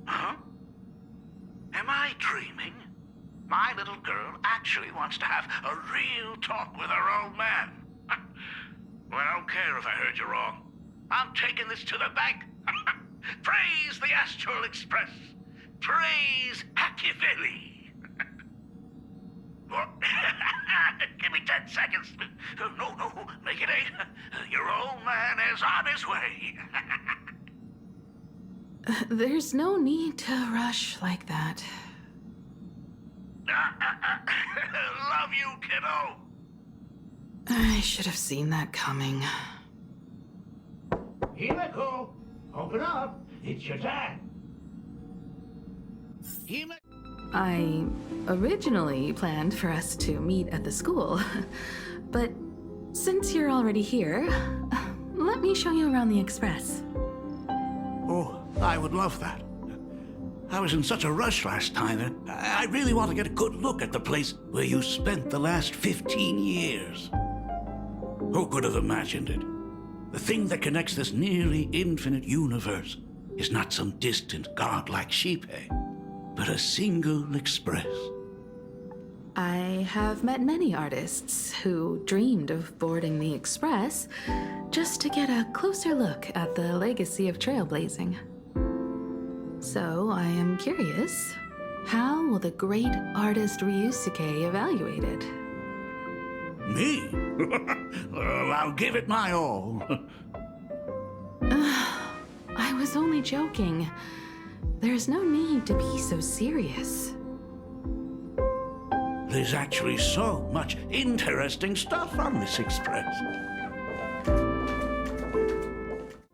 Huh? Am I dreaming? My little girl actually wants to have a real talk with her old man. Well, I don't care if I heard you wrong. I'm taking this to the bank. Praise the Astral Express. Praise 𝗪𝗵𝗵𝗵𝗵. Give me 10 seconds. No, make it 8. Your old man is on his way. There's no need to rush like that. Love you, kiddo. I should have seen that coming. Himeko, open up. It's your dad. I originally planned for us to meet at the school, but since you're already here, let me show you around the Express. Oh, I would love that. I was in such a rush last time that I really want to get a good look at the place where you spent the last 15 years. Who could have imagined it? The thing that connects this nearly infinite universe is not some distant god-like 𝗕𝗵𝗴𝗁, but a single express. I have met many artists who dreamed of boarding the Express just to get a closer look at the legacy of trailblazing. So I am curious, how will the great artist Ryusuke evaluate it? Me? Well, I'll give it my all. I was only joking. There's no need to be so serious. There's actually so much interesting stuff on this express.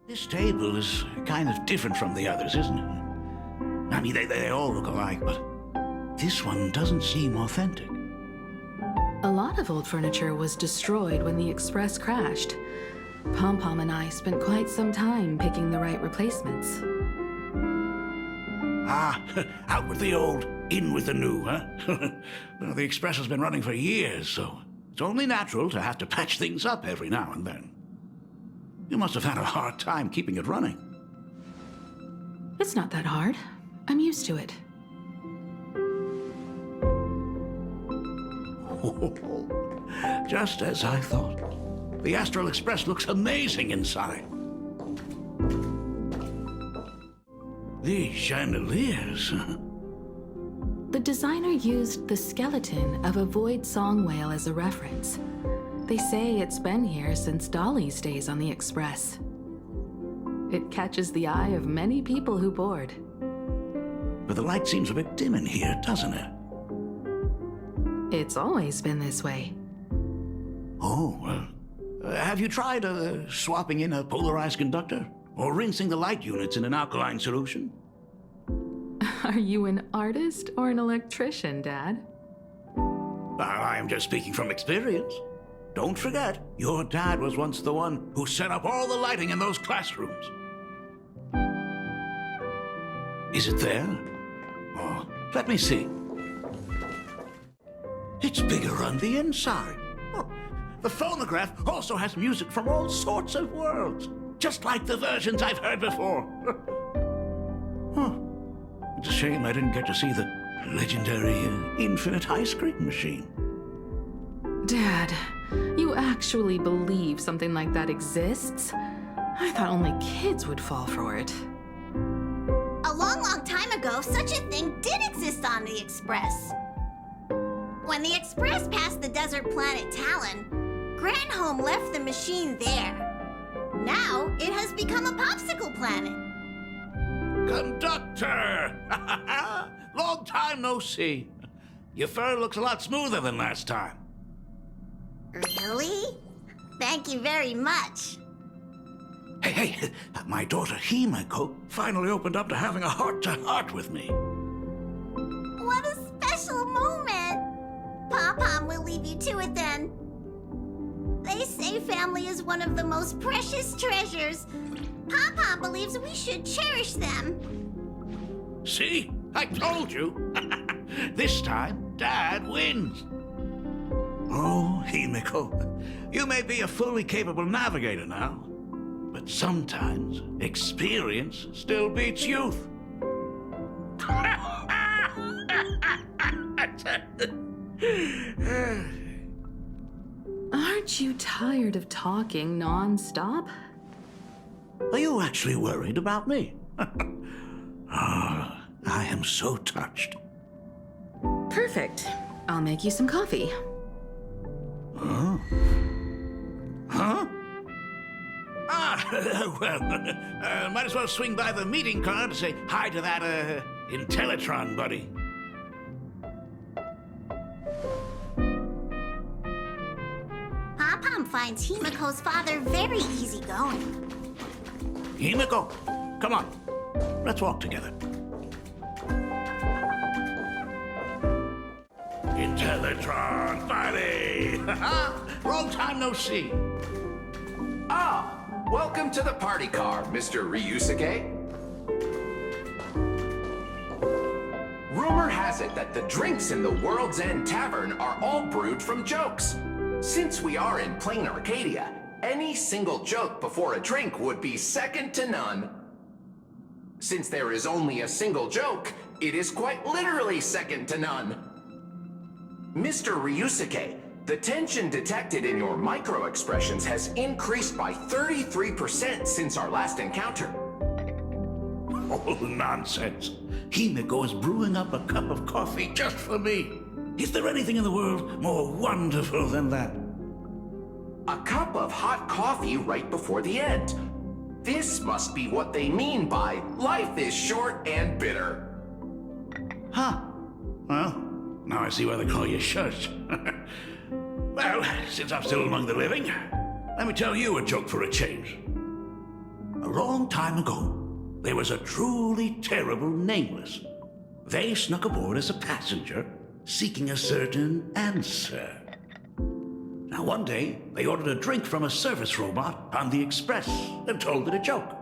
This table is kind of different from the others, isn't it? I mean, they all look alike, but this one doesn't seem authentic. A lot of old furniture was destroyed when the Express crashed. Pom-Pom and I spent quite some time picking the right replacements. Ah, out with the old, in with the new, huh? Well, the Express has been running for years, so it's only natural to have to patch things up every now and then. You must have had a hard time keeping it running. It's not that hard. I'm used to it. Just as I thought. The Astral Express looks amazing inside. These chandeliers. The designer used the skeleton of a void song whale as a reference. They say it's been here since Dolly's days on the Express. It catches the eye of many people who board. But the light seems a bit dim in here, doesn't it? It's always been this way. Oh, have you tried swapping in a polarized conductor? Or rinsing the light units in an alkaline solution? Are you an artist or an electrician, Dad? I am just speaking from experience. Don't forget, your dad was once the one who set up all the lighting in those classrooms. Is it there? Oh, let me see. It's bigger on the inside. Oh, the phonograph also has music from all sorts of worlds, just like the versions I've heard before. Huh. It's a shame I didn't get to see the legendary infinite ice cream machine. Dad, you actually believe something like that exists? I thought only kids would fall for it. A long time ago, such a thing did exist on the Express. When the Express passed the desert planet Talon, Granholm left the machine there. Now, it has become a popsicle planet. Conductor! Long time no see. Your fur looks a lot smoother than last time. Really? Thank you very much. Hey, my daughter Himeko finally opened up to having a heart-to-heart with me. What a special moment! Pom-Pom will leave you to it then. They say family is one of the most precious treasures. Pom-Pom believes we should cherish them. See? I told you. This time, Dad wins. Oh, Himeko, you may be a fully capable navigator now, but sometimes experience still beats youth. Aren't you tired of talking non-stop? Are you actually worried about me? I am so touched. Perfect. I'll make you some coffee. Huh? Well, might as well swing by the meeting car to say hi to that, Intellitron buddy. Pom-Pom finds Himeko's father very easygoing. Himeko, come on. Let's walk together. Intellitron buddy! Long time no see. Ah, welcome to the party car, Mr. Ryusuke. Rumor has it that the drinks in the World's End Tavern are all brewed from jokes. Since we are in Planarcadia, any single joke before a drink would be second to none. Since there is only a single joke, it is quite literally second to none. Mr. Ryusuke, the tension detected in your micro-expressions has increased by 33% since our last encounter. Oh, nonsense. Himeko is brewing up a cup of coffee just for me. Is there anything in the world more wonderful than that? A cup of hot coffee right before the end. This must be what they mean by life is short and bitter. Huh. Well, now I see why they call you Shush. Well, since I'm still among the living, let me tell you a joke for a change. A long time ago, there was a truly terrible nameless. They snuck aboard as a passenger, seeking a certain answer. Now, one day, they ordered a drink from a service robot on the express and told it a joke.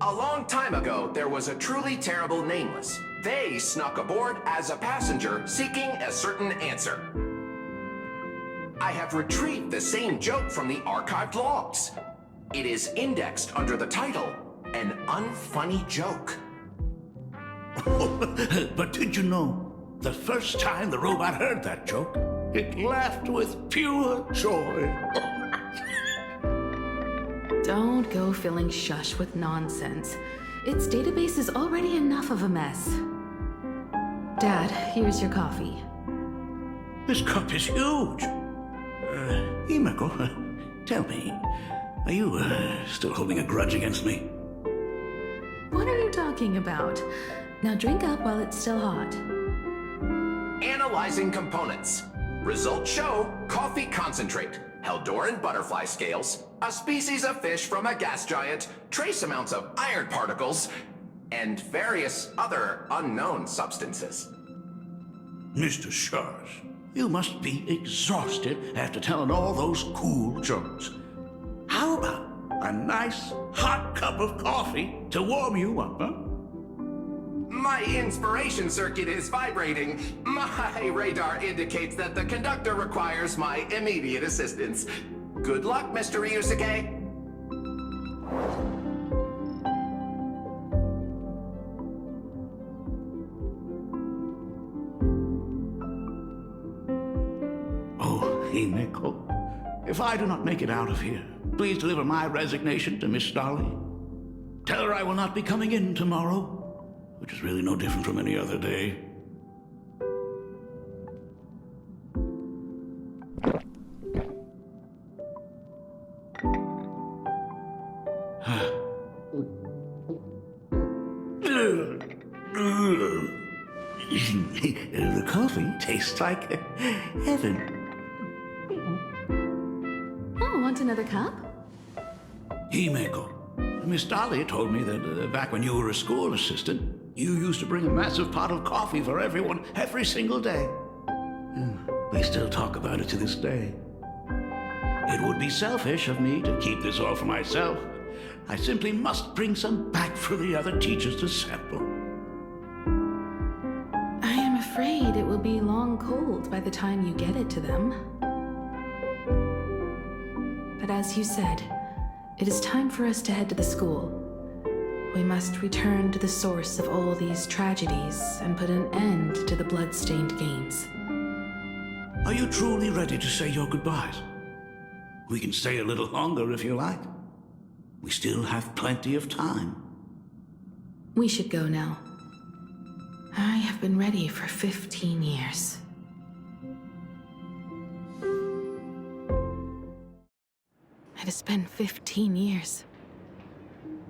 A long time ago, there was a truly terrible nameless. They snuck aboard as a passenger, seeking a certain answer. I have retrieved the same joke from the archived logs. It is indexed under the title, An Unfunny Joke. But did you know, the first time the robot heard that joke, it laughed with pure joy. Don't go filling Shush with nonsense. Its database is already enough of a mess. Dad, here's your coffee. This cup is huge. Himeko, tell me, are you still holding a grudge against me? What are you talking about? Now drink up while it's still hot. Analyzing components. Results show coffee concentrate, Hldoran butterfly scales, a species of fish from a gas giant, trace amounts of iron particles, and various other unknown substances. Mr. Shush, you must be exhausted after telling all those cool jokes. How about a nice hot cup of coffee to warm you up, huh? My inspiration circuit is vibrating. My radar indicates that the conductor requires my immediate assistance. Good luck, Mr. Ryusuke. Oh, Himeko, if I do not make it out of here, please deliver my resignation to Miss Dolly. Tell her I will not be coming in tomorrow, which is really no different from any other day. The coffee tastes like heaven. Oh, want another cup? Himeko, Miss Dolly told me that back when you were a school assistant, you used to bring a massive pot of coffee for everyone every single day. They still talk about it to this day. It would be selfish of me to keep this all for myself. I simply must bring some back for the other teachers to sample. I am afraid it will be long cold by the time you get it to them. But as you said, it is time for us to head to the school. We must return to the source of all these tragedies and put an end to the blood-stained games. Are you truly ready to say your goodbyes? We can stay a little longer if you like. We still have plenty of time. We should go now. I have been ready for 15 years. It has been 15 years.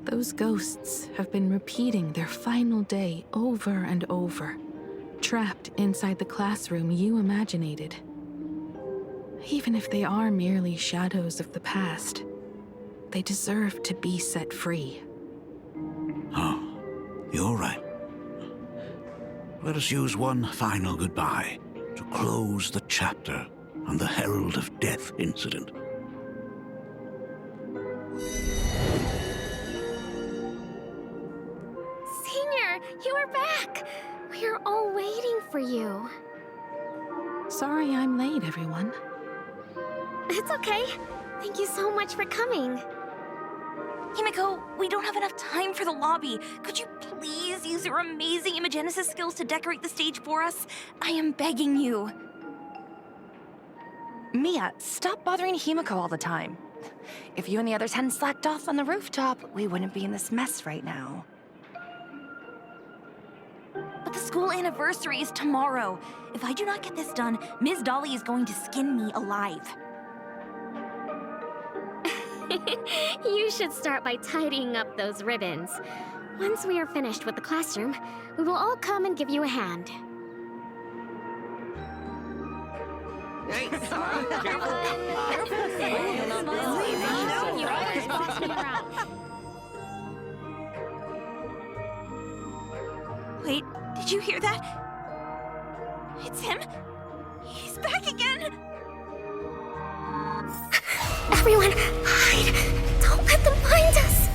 Those ghosts have been repeating their final day over and over, trapped inside the classroom you imaginated. Even if they are merely shadows of the past, they deserve to be set free. Oh, you're right. Let us use one final goodbye to close the chapter on the Herald of Death incident. Senior, you are back! We are all waiting for you. Sorry I'm late, everyone. It's okay. Thank you so much for coming. Himeko, we don't have enough time for the lobby. Could you please use your amazing imagenesis skills to decorate the stage for us? I am begging you. Mia, stop bothering Himeko all the time. If you and the others hadn't slacked off on the rooftop, we wouldn't be in this mess right now. But the school anniversary is tomorrow. If I do not get this done, Ms. Dolly is going to skin me alive. You should start by tidying up those ribbons. Once we are finished with the classroom, we will all come and give you a hand. Hey, Wait, did you hear that? It's him? He's back again! Everyone, hide! Don't let them find us!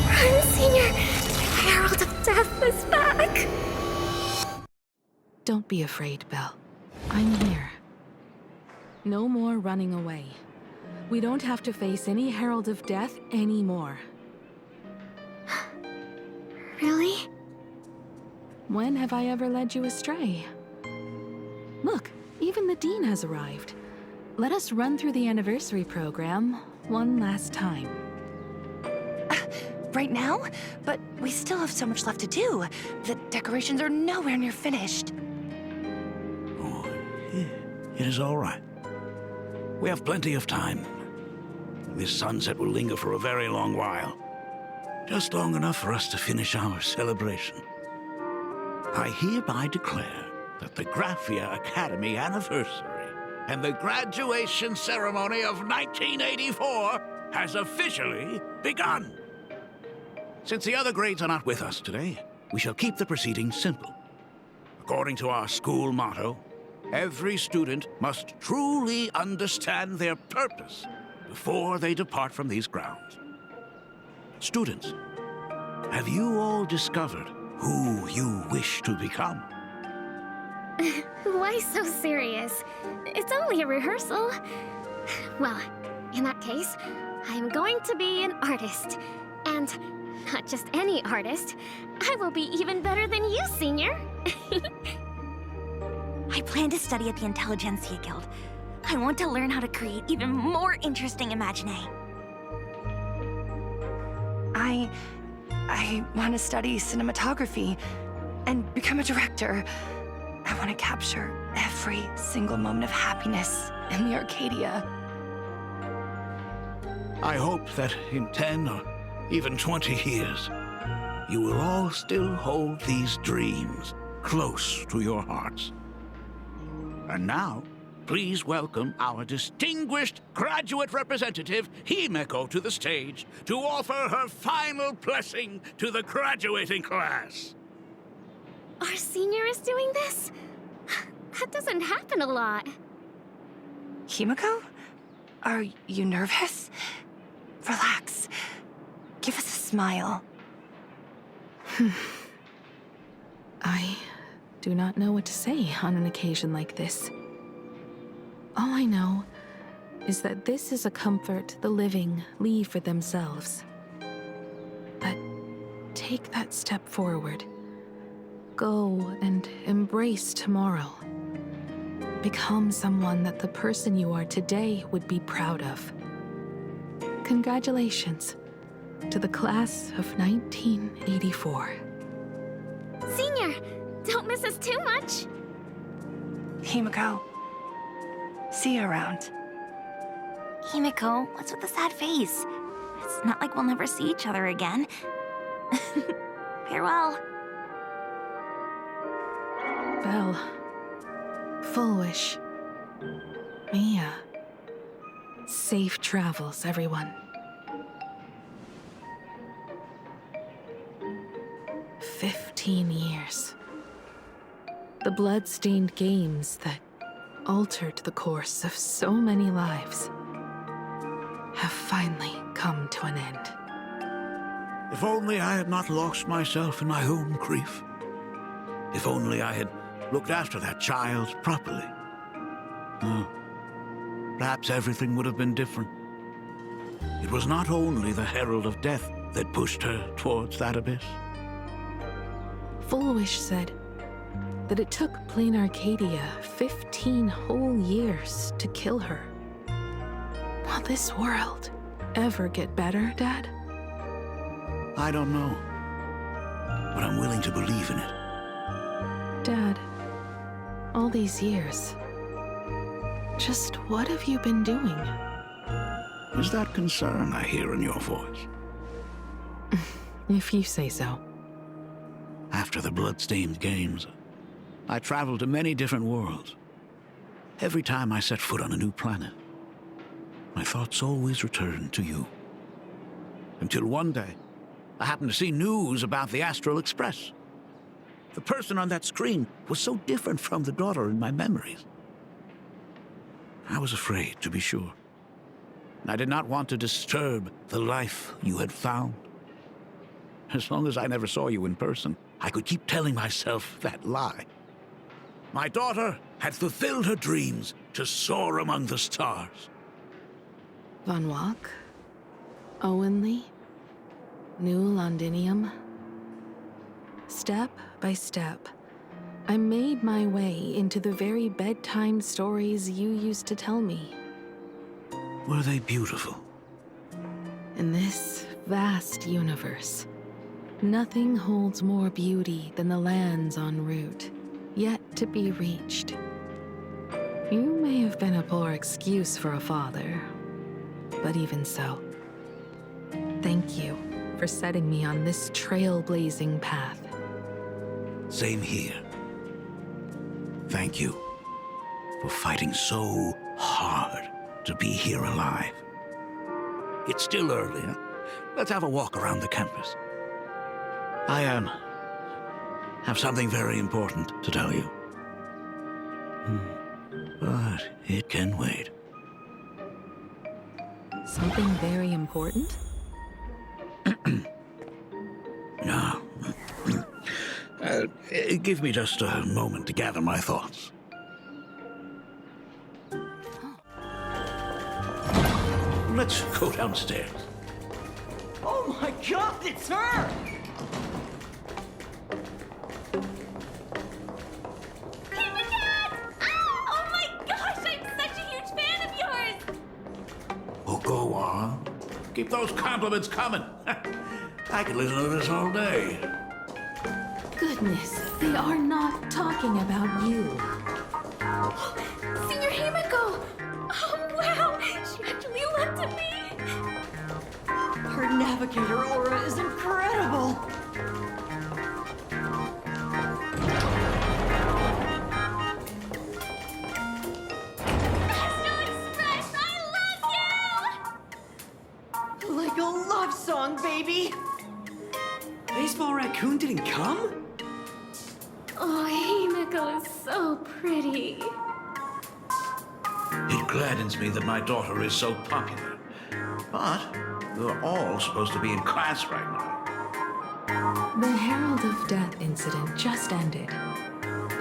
Run, Senior! The Herald of Death is back! Don't be afraid, Belle. I'm here. No more running away. We don't have to face any Herald of Death anymore. Really? When have I ever led you astray? Look, even the Dean has arrived. Let us run through the anniversary program one last time. Right now? But we still have so much left to do. The decorations are nowhere near finished. Oh, it is all right. We have plenty of time. This sunset will linger for a very long while. Just long enough for us to finish our celebration. I hereby declare that the Graphia Academy anniversary and the graduation ceremony of 1984 has officially begun. Since the other grades are not with us today, we shall keep the proceedings simple. According to our school motto, every student must truly understand their purpose before they depart from these grounds. Students, have you all discovered who you wish to become? Why so serious? It's only a rehearsal. Well, in that case, I'm going to be an artist. And not just any artist. I will be even better than you, Senior. I plan to study at the 𝗕𝗏𝗄𝐴 Guild. I want to learn how to create even more interesting imagineae. I want to study cinematography and become a director. I want to capture every single moment of happiness in the Arcadia. I hope that in 10 or even 20 years, you will all still hold these dreams close to your hearts. And now, please welcome our distinguished graduate representative, Himeko, to the stage to offer her final blessing to the graduating class. Our senior is doing this? That doesn't happen a lot. Himeko? Are you nervous? Relax. Give us a smile. I do not know what to say on an occasion like this. All I know is that this is a comfort the living leave for themselves. But take that step forward. Go and embrace tomorrow. Become someone that the person you are today would be proud of. Congratulations to the class of 1984. Senior, don't miss us too much. Himeko, see you around. Himeko, what's with the sad face? It's not like we'll never see each other again. Farewell. Belle, 𝗲𝗏𝗡, Mia. Safe travels, everyone. 15 years. The blood-stained games that altered the course of so many lives have finally come to an end. If only I had not lost myself in my own grief. If only I had looked after that child properly. Perhaps everything would have been different. It was not only the Herald of Death that pushed her towards that abyss. 𝗲𝗏𝗡 said that it took Planarcadia 15 whole years to kill her. Will this world ever get better, Dad? I don't know, but I'm willing to believe in it. Dad, all these years, just what have you been doing? Is that concern I hear in your voice? If you say so. After the blood-stained games, I traveled to many different worlds. Every time I set foot on a new planet, my thoughts always returned to you. Until one day, I happened to see news about the Astral Express. The person on that screen was so different from the daughter in my memories. I was afraid, to be sure. I did not want to disturb the life you had found. As long as I never saw you in person, I could keep telling myself that lie. My daughter had fulfilled her dreams to soar among the stars. Van Wak, Owenly, New Londinium. Step by step, I made my way into the very bedtime stories you used to tell me. Were they beautiful? In this vast universe, nothing holds more beauty than the lands en route, yet to be reached. You may have been a poor excuse for a father, but even so, thank you for setting me on this trailblazing path. Same here. Thank you for fighting so hard to be here alive. It's still early. Huh? Let's have a walk around the campus. I have something very important to tell you. But it can wait. Something very important? No. Give me just a moment to gather my thoughts. Let's go downstairs. Oh my God, it's her! Oh my gosh, I'm such a huge fan of yours! Oh, go on. Keep those compliments coming. I could listen to this all day. Goodness, they are not talking about you. Senior Himeko! Oh wow, she actually looked at me! Her navigator aura is incredible! raccoon didn't come? Oh, Himeko is so pretty. It gladdens me that my daughter is so popular. But we're all supposed to be in class right now. The Herald of Death incident just ended.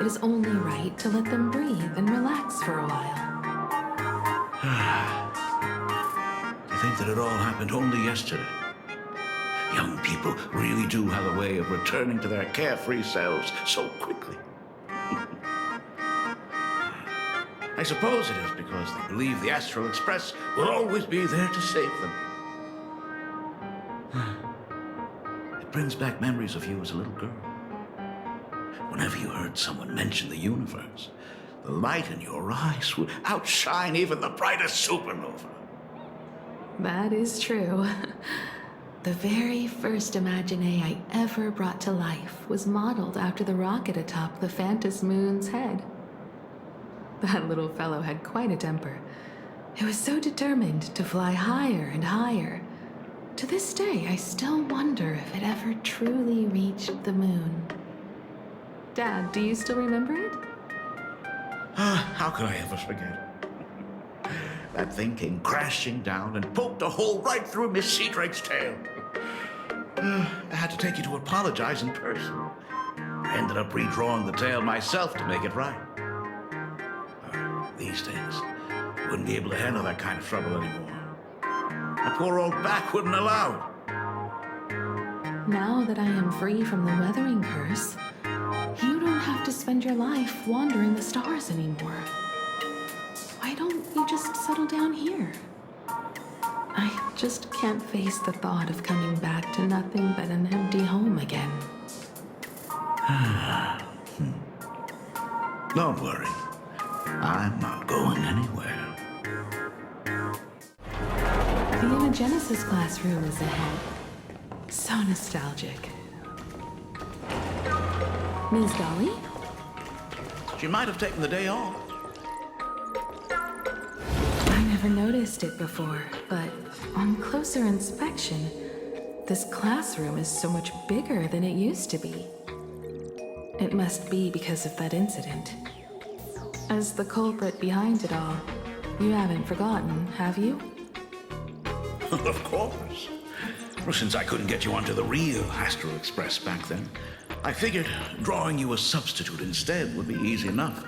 It is only right to let them breathe and relax for a while. To think that it all happened only yesterday. Young people really do have a way of returning to their carefree selves so quickly. I suppose it is because they believe the Astral Express will always be there to save them. It brings back memories of you as a little girl. Whenever you heard someone mention the universe, the light in your eyes would outshine even the brightest supernova. That is true. The very first imaginé I ever brought to life was modeled after the rocket atop the Phantom Moon's head. That little fellow had quite a temper. It was so determined to fly higher and higher. To this day, I still wonder if it ever truly reached the moon. Dad, do you still remember it? How could I ever forget? That thing came crashing down and poked a hole right through 𝗕𝗄𝗎 Drake's tail. I had to take you to apologize in person. I ended up redrawing the tail myself to make it right. These days, I wouldn't be able to handle that kind of trouble anymore. My poor old back wouldn't allow it. Now that I am free from the weathering curse, you don't have to spend your life wandering the stars anymore. Why don't you just settle down here? I just can't face the thought of coming back to nothing but an empty home again. Don't worry. I'm not going anywhere. The Imogenesis classroom is ahead. So nostalgic. Ms. Dolly? She might have taken the day off. I never noticed it before, but on closer inspection, this classroom is so much bigger than it used to be. It must be because of that incident. As the culprit behind it all, you haven't forgotten, have you? Of course. Well, since I couldn't get you onto the real Astral Express back then, I figured drawing you a substitute instead would be easy enough.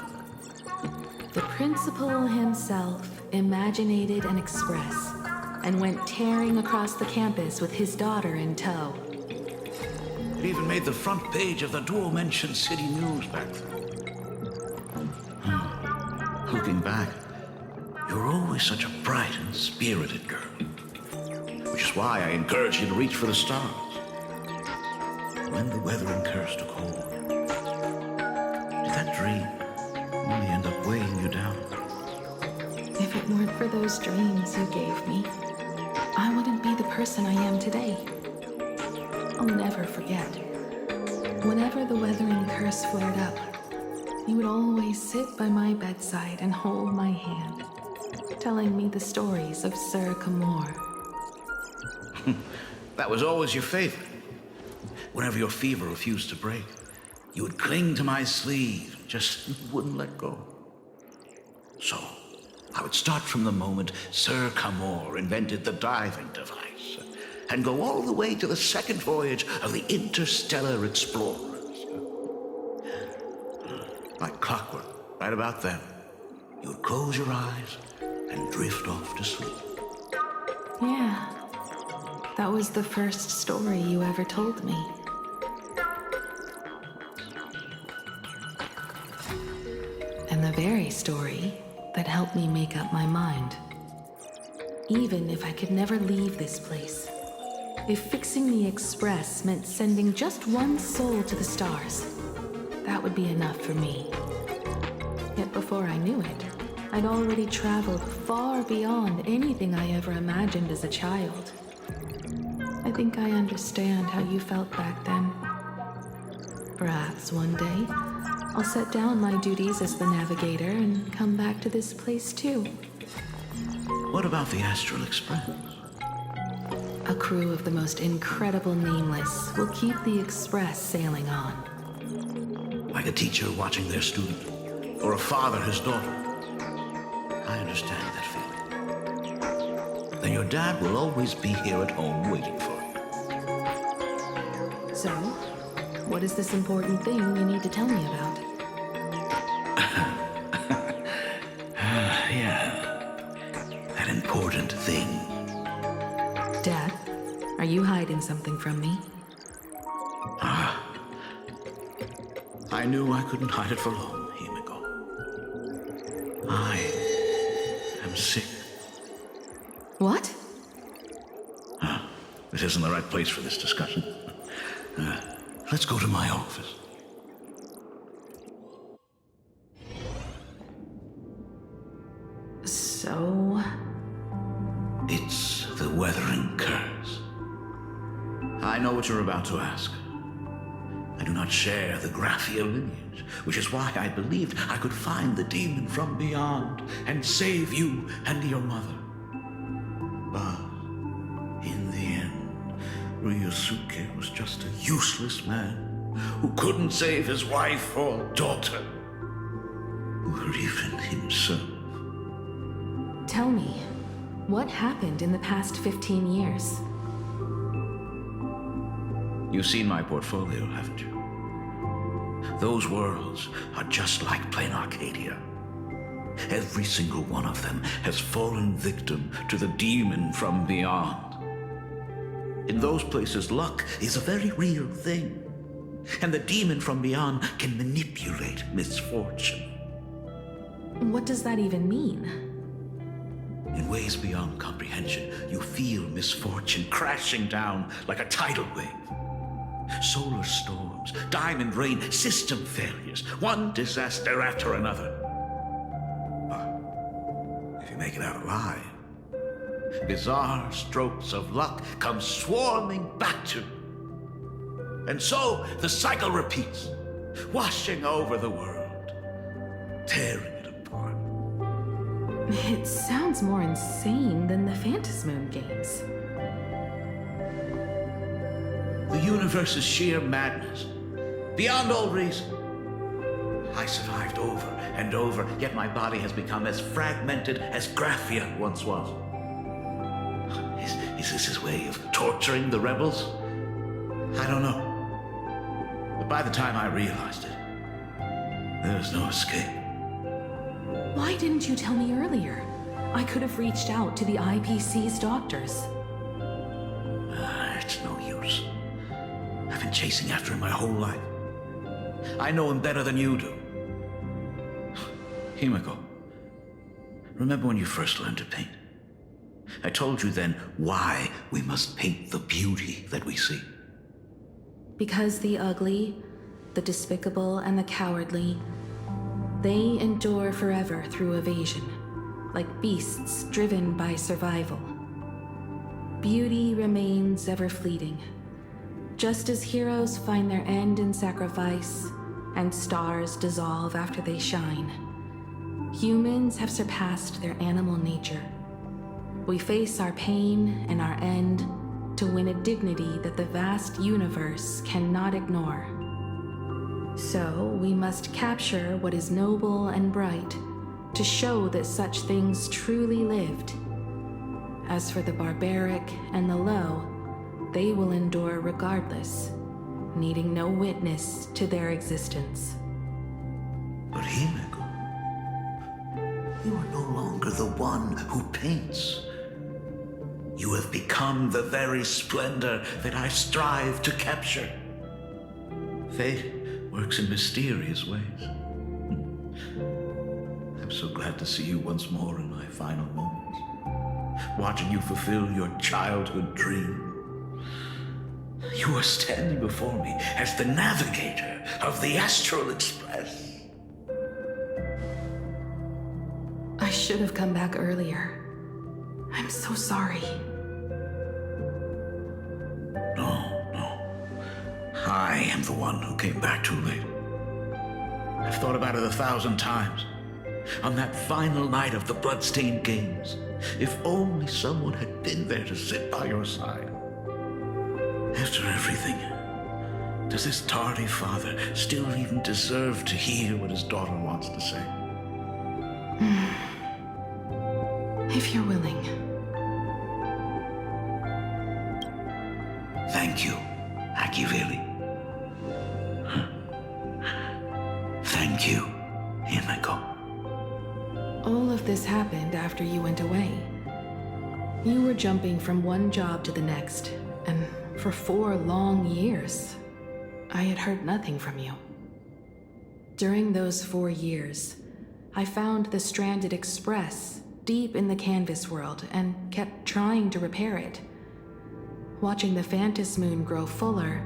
The principal himself imaginated an express and went tearing across the campus with his daughter in tow. It even made the front page of the dual-mentioned city news back then. Looking back, you were always such a bright and spirited girl. Which is why I encouraged you to reach for the stars. When the weathering curse took hold, did that dream only end up weighing you down? If it weren't for those dreams you gave me, I wouldn't be the person I am today. I'll never forget. Whenever the weathering curse flared up, you would always sit by my bedside and hold my hand, telling me the stories of 𝗪𝗲𝗄𝗎. That was always your favorite. Whenever your fever refused to break, you would cling to my sleeve, just wouldn't let go. So, I would start from the moment 𝗪𝗲𝗄𝗎 invented the diving device, and go all the way to the second voyage of the interstellar explorers. Like clockwork, right about then, you would close your eyes and drift off to sleep. Yeah, that was the first story you ever told me. And the very story that helped me make up my mind. Even if I could never leave this place, if fixing the express meant sending just one soul to the stars, that would be enough for me. Yet before I knew it, I'd already traveled far beyond anything I ever imagined as a child. I think I understand how you felt back then. Perhaps one day, I'll set down my duties as the navigator and come back to this place too. What about the Astral Express? A crew of the most incredible nameless will keep the Express sailing on. Like a teacher watching their student, or a father his daughter. I understand that feeling. Then your dad will always be here at home waiting for you. So, what is this important thing you need to tell me about? Yeah, that important thing. Dad, are you hiding something from me? I knew I couldn't hide it for long, Himeko. I am sick. What? This isn't the right place for this discussion. Let's go to my office. So... It's the weathering curse. I know what you're about to ask. I do not share the 𝗲𝗲𝗴𝗃 lineage, which is why I believed I could find the demon from beyond and save you and your mother. But in the end, Ryusuke was just a useless man who couldn't save his wife or daughter, or even himself. Tell me, what happened in the past 15 years? You've seen my portfolio, haven't you? Those worlds are just like Planarcadia. Every single one of them has fallen victim to the demon from beyond. In those places, luck is a very real thing, and the demon from beyond can manipulate misfortune. What does that even mean? In ways beyond comprehension, you feel misfortune crashing down like a tidal wave. Solar storms, diamond rain, system failures, one disaster after another. But if you make it out alive, bizarre strokes of luck come swarming back to you. And so the cycle repeats, washing over the world, tearing it apart. It sounds more insane than the Phantasmoon games. The universe is sheer madness, beyond all reason. I survived over and over, yet my body has become as fragmented as 𝗲𝗲𝗴𝗃 once was. Is this his way of torturing the rebels? I don't know. But by the time I realized it, there was no escape. Why didn't you tell me earlier? I could have reached out to the IPC's doctors. It's no use. I've been chasing after him my whole life. I know him better than you do. Himeko, remember when you first learned to paint? I told you then why we must paint the beauty that we see. Because the ugly, the despicable, and the cowardly, they endure forever through evasion, like beasts driven by survival. Beauty remains ever fleeting, just as heroes find their end in sacrifice, and stars dissolve after they shine. Humans have surpassed their animal nature. We face our pain and our end to win a dignity that the vast universe cannot ignore. So we must capture what is noble and bright to show that such things truly lived. As for the barbaric and the low, they will endure regardless, needing no witness to their existence. But Himeko, you are no longer the one who paints. You have become the very splendor that I strive to capture. Fate works in mysterious ways. I'm so glad to see you once more in my final moments, watching you fulfill your childhood dream. You are standing before me as the navigator of the Astral Express. I should have come back earlier. I'm so sorry. No. I am the one who came back too late. I've thought about it 1,000 times. On that final night of the bloodstained games, if only someone had been there to sit by your side. After everything, does this tardy father still even deserve to hear what his daughter wants to say? If you're willing. Thank you, 𝗲𝗲𝗴𝗃. Thank you, Himeko. All of this happened after you went away. You were jumping from one job to the next, and for 4 long years, I had heard nothing from you. During those 4 years, I found the stranded express deep in the canvas world and kept trying to repair it. Watching the Phantom Moon grow fuller,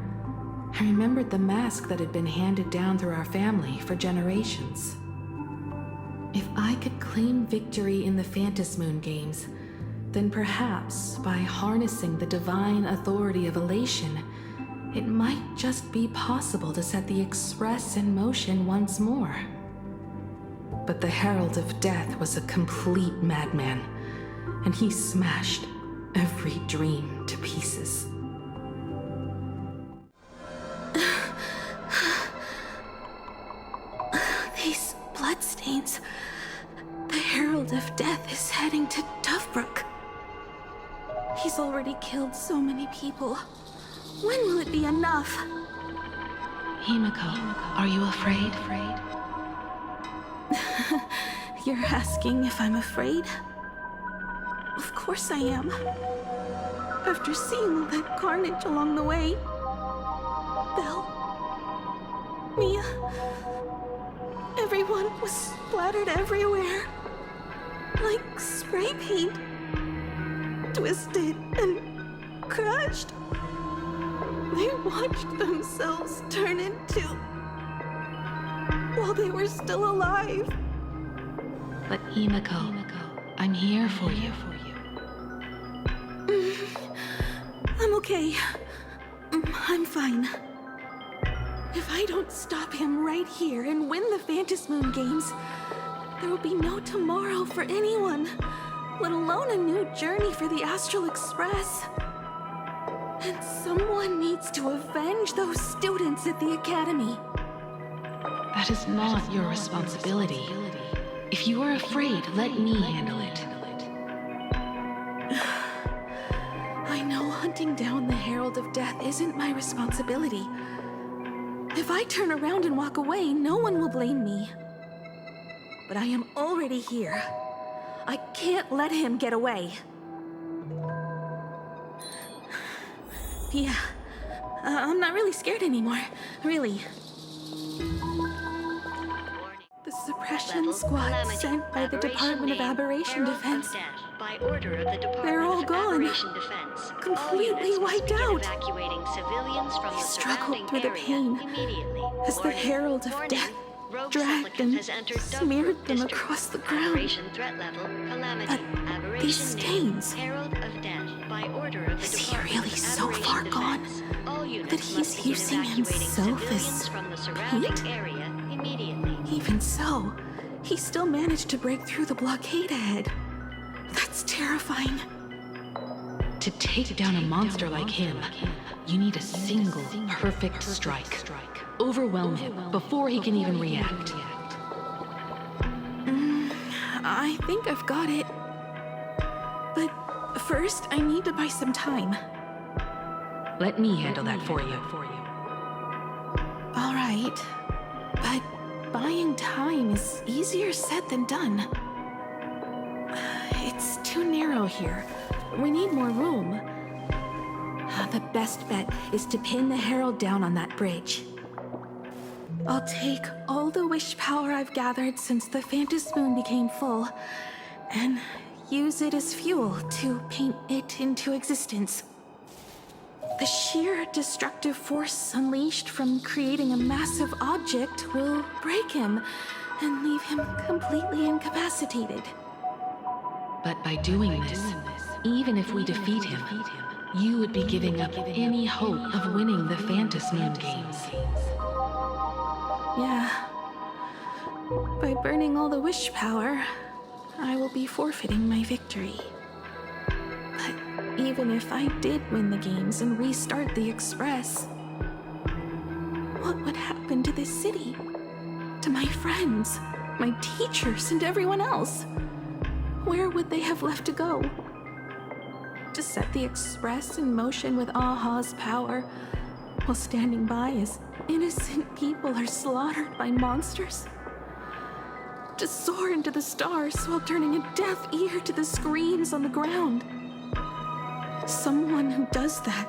I remembered the mask that had been handed down through our family for generations. If I could claim victory in the Phantom Moon games, then perhaps by harnessing the divine authority of elation, it might just be possible to set the Express in motion once more. But the Herald of Death was a complete madman, and he smashed every dream to pieces. These bloodstains. The Herald of Death is heading to 𝗕𝗏𝗃. He's already killed so many people. When will it be enough? Himeko, are you afraid? You're asking if I'm afraid? Of course I am. After seeing all that carnage along the way, Belle, Mia, everyone was splattered everywhere. Like spray paint. Twisted and crushed. They watched themselves turn into... while they were still alive. But Himeko, I'm here for you. I'm okay. I'm fine. If I don't stop him right here and win the Phantom Moon games, there will be no tomorrow for anyone, let alone a new journey for the Astral Express. And someone needs to avenge those students at the Academy. That is not your responsibility. If you are afraid, let me handle it. I know hunting down the Herald of Death isn't my responsibility. If I turn around and walk away, no one will blame me. But I am already here. I can't let him get away. Yeah, I'm not really scared anymore, really. The suppression squad sent by the Department of Aberration Defense. They're all gone. Completely wiped out. He struggled through the pain as the Herald of Death dragged and smeared them across the ground. But these stains... Is he really so far gone that he's using himself as paint? Even so, he still managed to break through the blockade ahead. That's terrifying. To take down a monster like him, you need a single perfect strike. Overwhelm him before he can even react. I think I've got it. But first, I need to buy some time. Let me handle that for you. All right. But buying time is easier said than done. It's too narrow here. We need more room. The best bet is to pin the Herald down on that bridge. I'll take all the wish power I've gathered since the Phantom Moon became full, and use it as fuel to paint it into existence. The sheer destructive force unleashed from creating a massive object will break him and leave him completely incapacitated. But by doing this, even if we defeat him, you would be giving up any hope of winning the Phantom Moon games. Yeah. By burning all the wish power, I will be forfeiting my victory. But even if I did win the games and restart the Express, what would happen to this city? To my friends, my teachers, and everyone else? Where would they have left to go? To set the Express in motion with 𝗲𝗲's power, while standing by as innocent people are slaughtered by monsters? To soar into the stars while turning a deaf ear to the screams on the ground? Someone who does that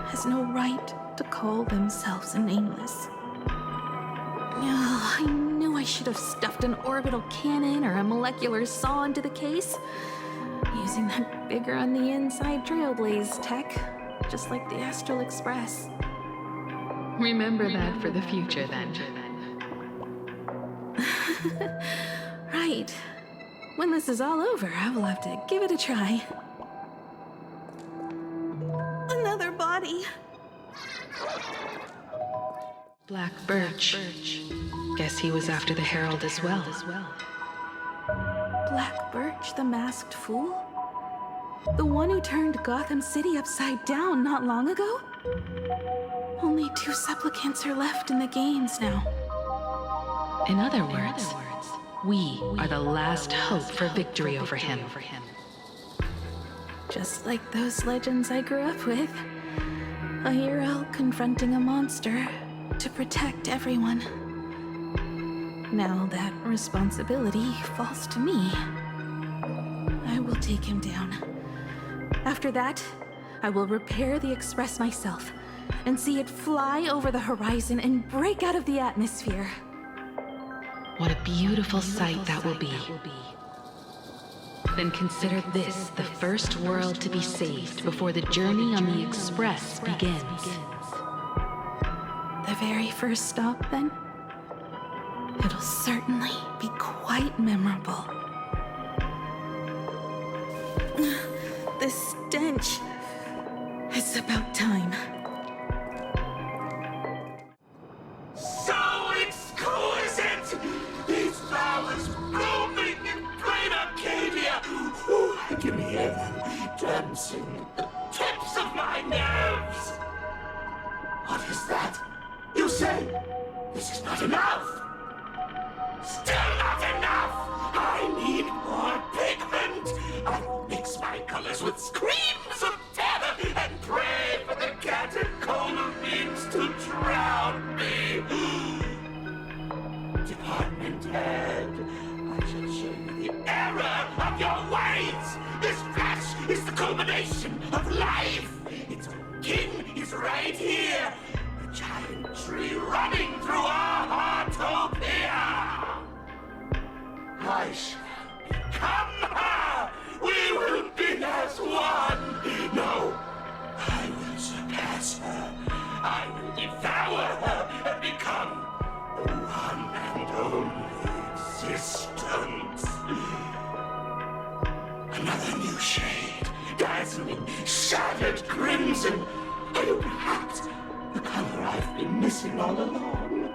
has no right to call themselves nameless. Oh, I knew I should have stuffed an orbital cannon or a molecular saw into the case, using that bigger on the inside 𝗕𝗿𝗴𝗱𝗏 tech, just like the Astral Express. Remember that for the future, then. Right. When this is all over, I will have to give it a try. Another body. Black Birch. Guess he was after the Herald as well. Black Birch, the masked fool? The one who turned Gotham City upside down not long ago? Only 2 supplicants are left in the games now. In other words, we are the last hope for victory over him. Just like those legends I grew up with. A hero confronting a monster to protect everyone. Now that responsibility falls to me. I will take him down. After that, I will repair the Express myself and see it fly over the horizon and break out of the atmosphere. What a beautiful sight that will be. Then consider this the first world to be saved before the journey on the Express begins. The very first stop, then? It'll certainly be quite memorable. The stench. It's about time. So exquisite! These flowers blooming in Planarcadia! Ooh, I can hear them dancing at the tips of my nerves! What is that? You say this is not enough? Still not enough! I need more pigment! I will mix my colors with screams of terror and pray for the catacomb beings to drown me! Department head, I shall show you the error of your ways! This flesh is the culmination of life! Its king is right here! The giant tree running through 𝗲𝗲𝗃𝗃. I shall become her! We will be as one! No, I will surpass her. I will devour her and become the one and only existence. Another new shade, dazzling, shattered crimson. And perhaps the color I've been missing all along.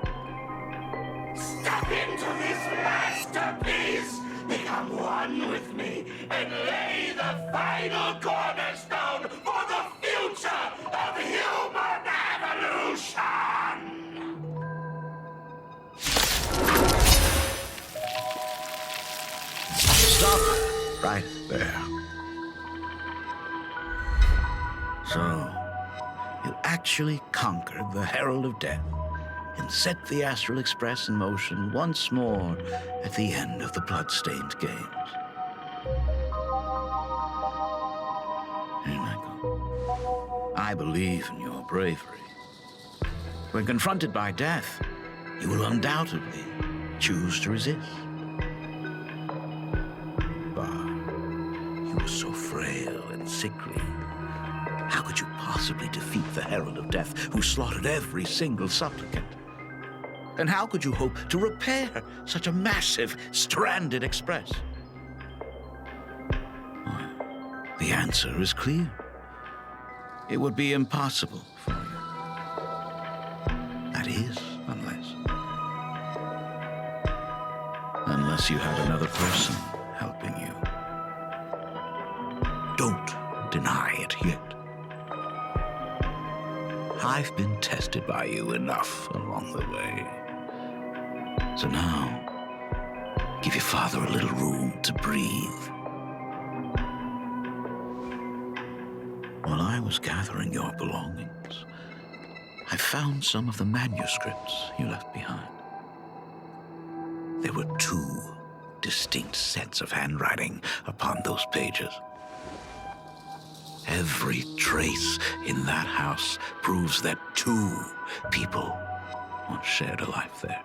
Step into this masterpiece! Become one with me and lay the final cornerstone for the future of human evolution! Stop right there. So, you actually conquered the Herald of Death and set the Astral Express in motion once more at the end of the blood-stained games. Himeko, I believe in your bravery. When confronted by death, you will undoubtedly choose to resist. But you were so frail and sickly. How could you possibly defeat the Herald of Death, who slaughtered every single supplicant? And how could you hope to repair such a massive, stranded express? Well, the answer is clear. It would be impossible for you. That is, unless you had another person helping you. Don't deny it yet. I've been tested by you enough along the way. So now, give your father a little room to breathe. While I was gathering your belongings, I found some of the manuscripts you left behind. There were 2 distinct sets of handwriting upon those pages. Every trace in that house proves that 2 people once shared a life there.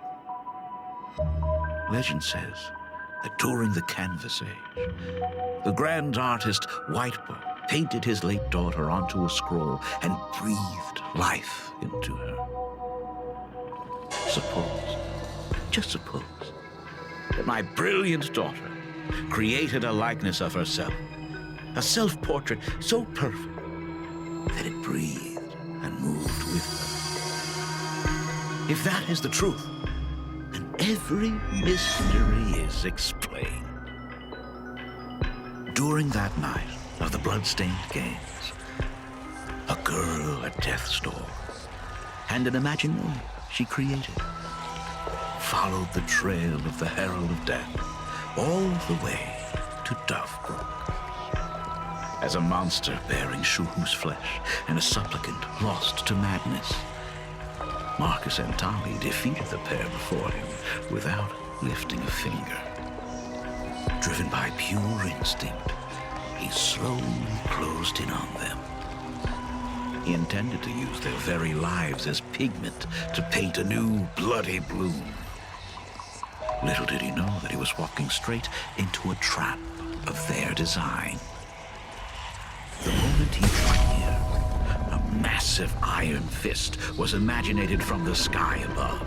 Legend says that during the Canvas Age, the grand artist 𝗬𝗏𝗴𝗏 painted his late daughter onto a scroll and breathed life into her. Suppose, just suppose, that my brilliant daughter created a likeness of herself, a self-portrait so perfect that it breathed and moved with her. If that is the truth, then every mystery is explained. During that night of the blood-stained games, a girl at death's door and an imaginary she created followed the trail of the Herald of Death all the way to 𝗕𝗏𝗏𝗏. As a monster bearing 𝗀𝗲𝗃𝗀𝗃 flesh and a supplicant lost to madness, Marcus and Tali defeated the pair before him without lifting a finger. Driven by pure instinct, he slowly closed in on them. He intended to use their very lives as pigment to paint a new bloody blue. Little did he know that he was walking straight into a trap of their design. The moment he drew near, a massive iron fist was imaginated from the sky above.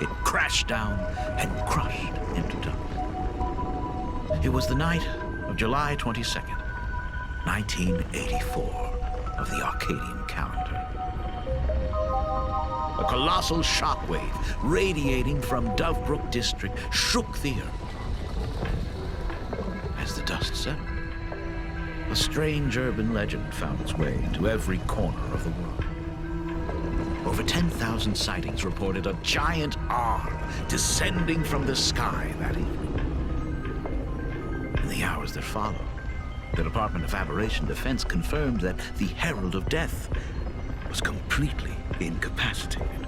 It crashed down and crushed into dust. It was the night of July 22nd, 1984 of the Arcadian calendar. A colossal shockwave radiating from 𝗕𝗏𝗏𝗏 district shook the earth. As the dust settled, a strange urban legend found its way to every corner of the world. Over 10,000 sightings reported a giant arm descending from the sky that evening. In the hours that followed, the Department of Aberration Defense confirmed that the Herald of Death was completely incapacitated.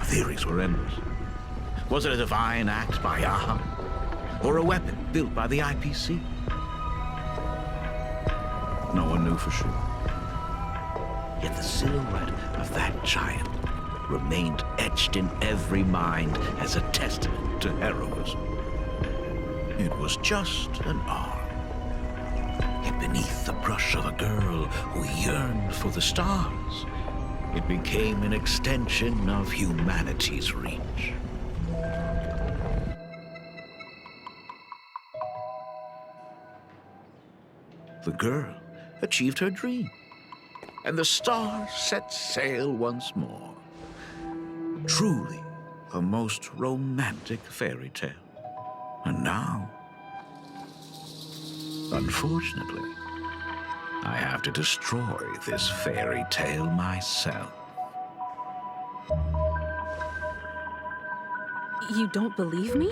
Theories were endless. Was it a divine act by 𝗂𝗏, or a weapon built by the IPC? No one knew for sure. Yet the silhouette of that giant remained etched in every mind as a testament to heroism. It was just an arm. Yet beneath the brush of a girl who yearned for the stars, it became an extension of humanity's reach. The girl achieved her dream, and the stars set sail once more. Truly a most romantic fairy tale. And now, unfortunately, I have to destroy this fairy tale myself. You don't believe me?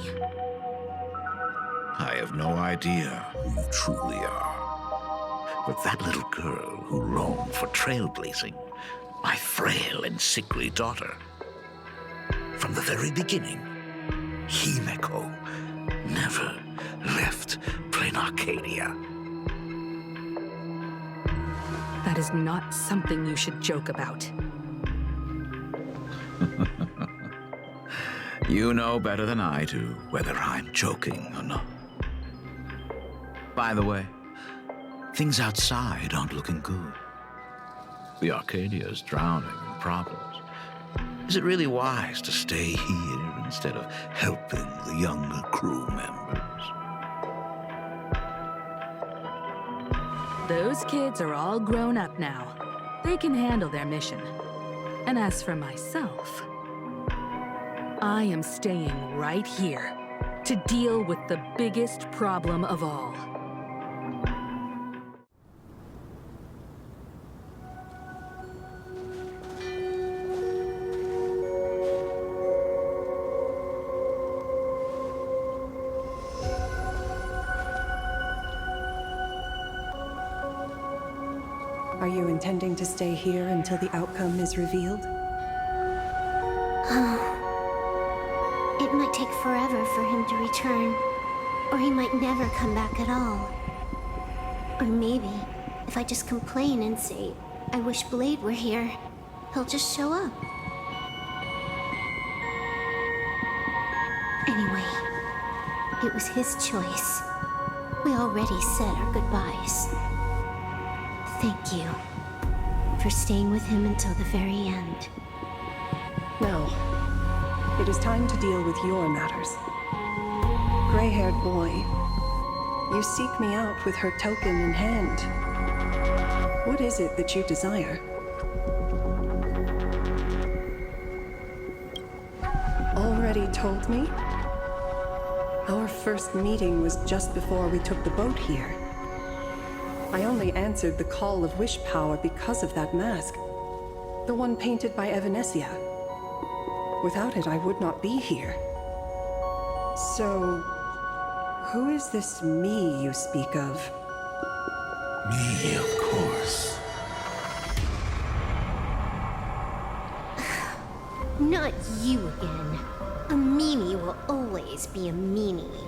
I have no idea who you truly are. But that little girl who roamed for trailblazing, my frail and sickly daughter, from the very beginning, Himeko never left Planarcadia. That is not something you should joke about. You know better than I do whether I'm joking or not. By the way, things outside aren't looking good. The Arcadia is drowning in problems. Is it really wise to stay here instead of helping the younger crew members? Those kids are all grown up now. They can handle their mission. And as for myself, I am staying right here to deal with the biggest problem of all. you intending to stay here until the outcome is revealed? It might take forever for him to return, or he might never come back at all. Or maybe, if I just complain and say, I wish Blade were here, he'll just show up. Anyway, it was his choice. We already said our goodbyes. Thank you for staying with him until the very end. Now, it is time to deal with your matters. Gray-haired boy, you seek me out with her token in hand. What is it that you desire? Already told me? Our first meeting was just before we took the boat here. I only answered the call of wish power because of that mask. The one painted by 𝗂𝗏𝗡𝗏. Without it, I would not be here. So, who is this me you speak of? Me, of course. Not you again. A meanie will always be a meanie.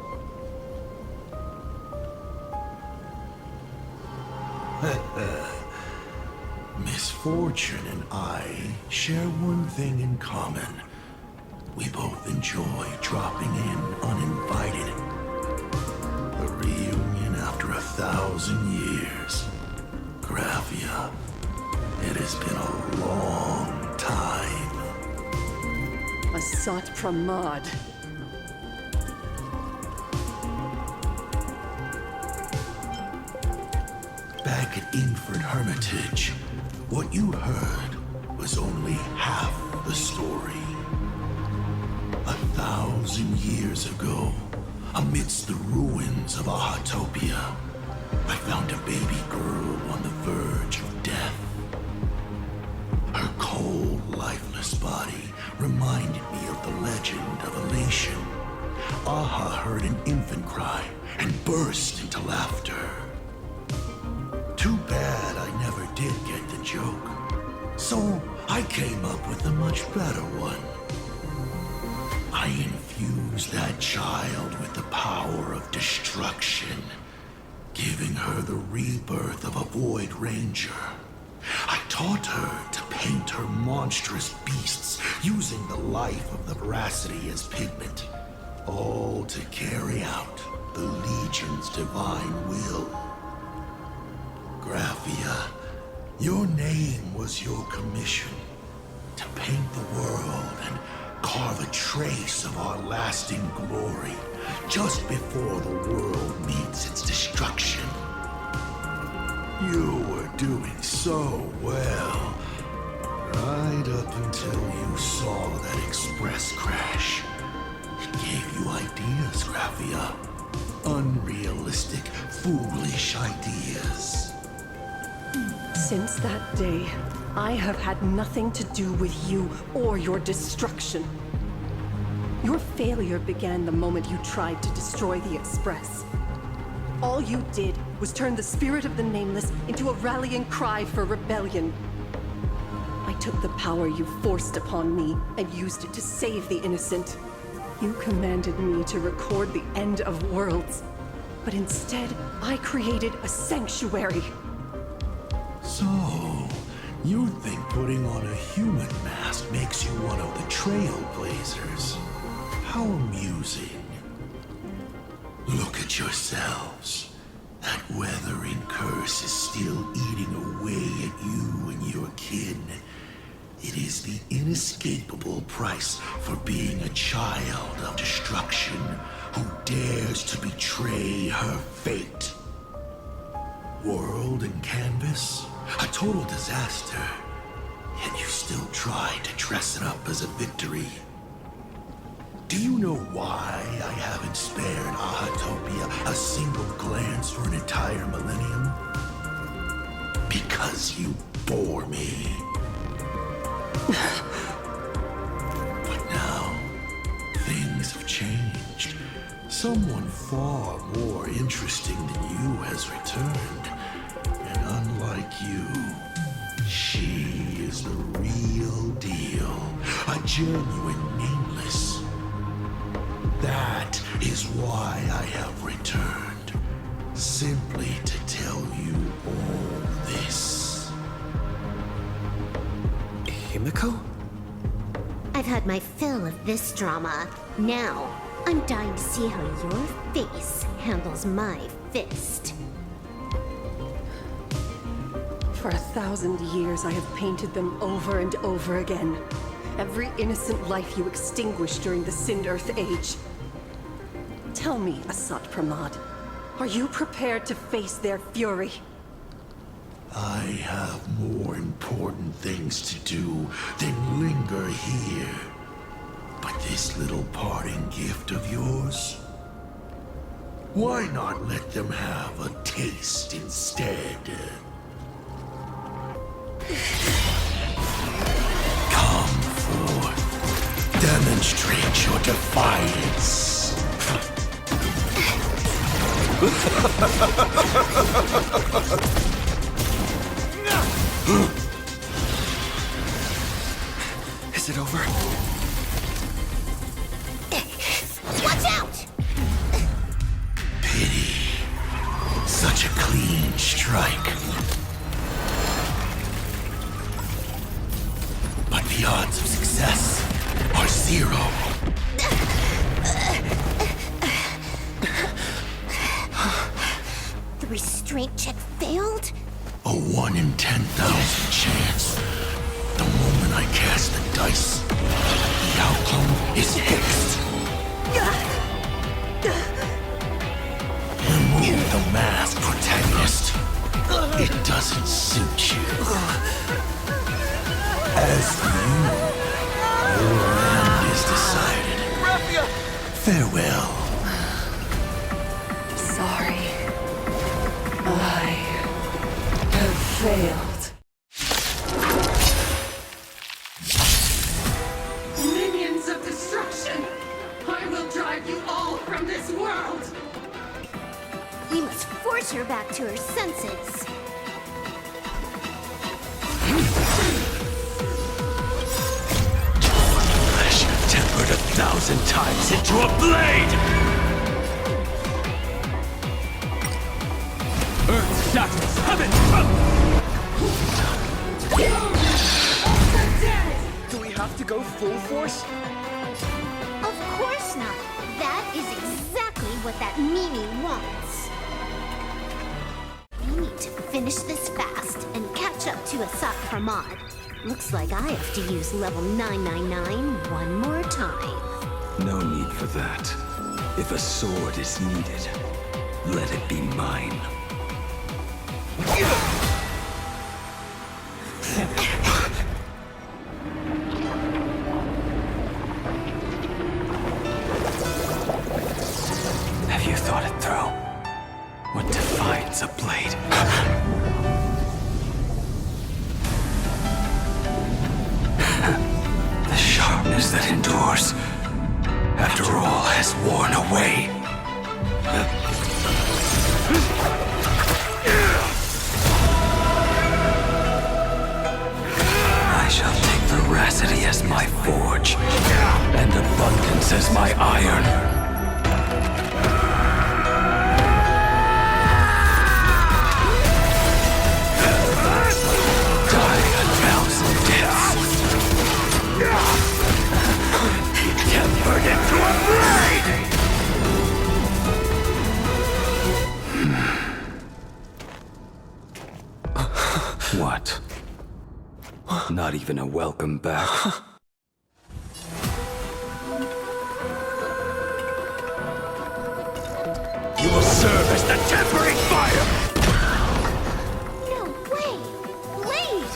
Misfortune and I share one thing in common. We both enjoy dropping in uninvited. A reunion after 1,000 years. Graphia, it has been a long time. 𝗲𝗲𝗃𝗏𝗏. Back at Inford Hermitage, what you heard was only half the story. 1,000 years ago, amidst the ruins of 𝗲𝗏𝗃𝗀𝗃, I found a baby girl on the verge of death. Her cold, lifeless body reminded me of the legend of Elation. 𝗲𝗏 heard an infant cry and burst into laughter. Too bad I never did get the joke. So I came up with a much better one. I infused that child with the power of destruction, giving her the rebirth of a Void Ranger. I taught her to paint her monstrous beasts using the life of the 𝗲𝗏𝗏𝗏 as pigment, all to carry out the Legion's divine will. Graphia, your name was your commission, to paint the world and carve a trace of our lasting glory just before the world meets its destruction. You were doing so well, right up until you saw that express crash. It gave you ideas, Graphia. Unrealistic, foolish ideas. Since that day, I have had nothing to do with you or your destruction. Your failure began the moment you tried to destroy the Express. All you did was turn the spirit of the Nameless into a rallying cry for rebellion. I took the power you forced upon me and used it to save the innocent. You commanded me to record the end of worlds, but instead, I created a sanctuary. So, you think putting on a human mask makes you one of the trailblazers? How amusing. Look at yourselves. That weathering curse is still eating away at you and your kin. It is the inescapable price for being a child of destruction who dares to betray her fate. World and canvas, a total disaster, yet you still try to dress it up as a victory. Do you know why I haven't spared 𝗲𝗏𝗃𝗏𝗏 a single glance for an entire millennium? Because you bore me. But now, things have changed. Someone far more interesting than you has returned. And unlike you, She is the real deal. A genuine nameless. That is why I have returned. Simply to tell you all this. Himeko? I've had my fill of this drama. Now, I'm dying to see how your face handles my fist. For 1,000 years, I have painted them over and over again. Every innocent life you extinguished during the Sin Earth Age. Tell me, 𝗲𝗲𝗪𝗏, are you prepared to face their fury? I have more important things to do than linger here. But this little parting gift of yours? Why not let them have a taste instead? Come forth. Demonstrate your defiance. Is it over? Watch out! Pity. Such a clean strike. But the odds of success are 0. The restraint check failed? A 1 in 10,000 chance. The moment I cast the dice, the outcome is fixed. Remove the masked protagonist. It doesn't suit you. As for you, your end is decided. Farewell. Sorry. I have failed. Minions of destruction! I will drive you all from this world! We must force her back to her senses. Flesh tempered 1,000 times into a blade! Earth's shackles have it! Do we have to go full force? Of course not. That is exactly what that Mimi wants. We need to finish this fast and catch up to 𝗲𝗲𝗪𝗏. Looks like I have to use level 999 one more time. No need for that. If a sword is needed, let it be mine. Have you thought it through? What defines a blade? The sharpness that endures after all has worn away. I shall take veracity as my forge, and abundance as my iron. Die 1,000 deaths. Tempered into a blade! What? Not even a welcome back? You will serve as the tempering fire! No way! Blade!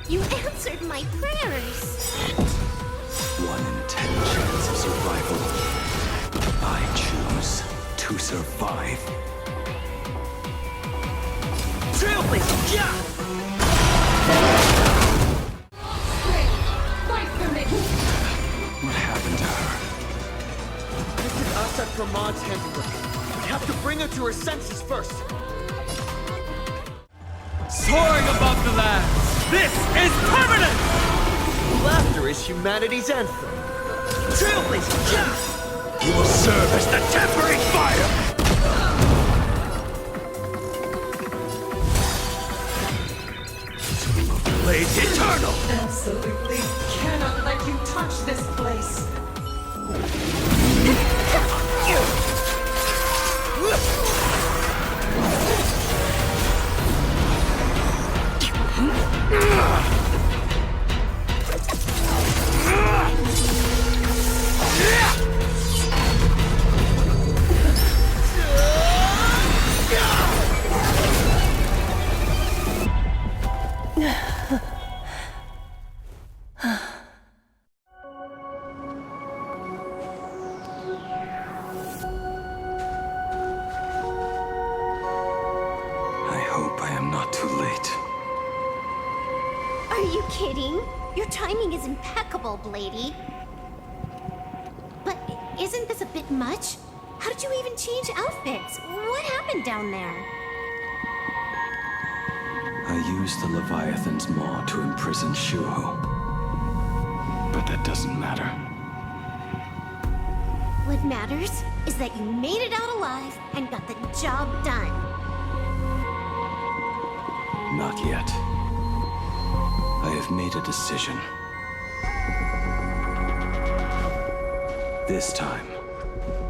You answered my prayers! 1 in 10 chance of survival. I choose to survive. 𝗕𝗹𝗴𝗁𝗲, yeah! Fight for me! What happened to her? This is 𝗲𝗲𝗪𝗏's handiwork. We have to bring her to her senses first. Soaring above the lands, This is permanent! Laughter is humanity's anthem. 𝗕𝗃𝗱𝗂𝘀! You will serve as the tempering fire! Blades eternal! Absolutely cannot let you touch this place. Your timing is impeccable, Bladie. But isn't this a bit much? How did you even change outfits? What happened down there? I used the Leviathan's maw to imprison 𝗱𝗲. But that doesn't matter. What matters is that you made it out alive and got the job done. Not yet. I have made a decision. This time,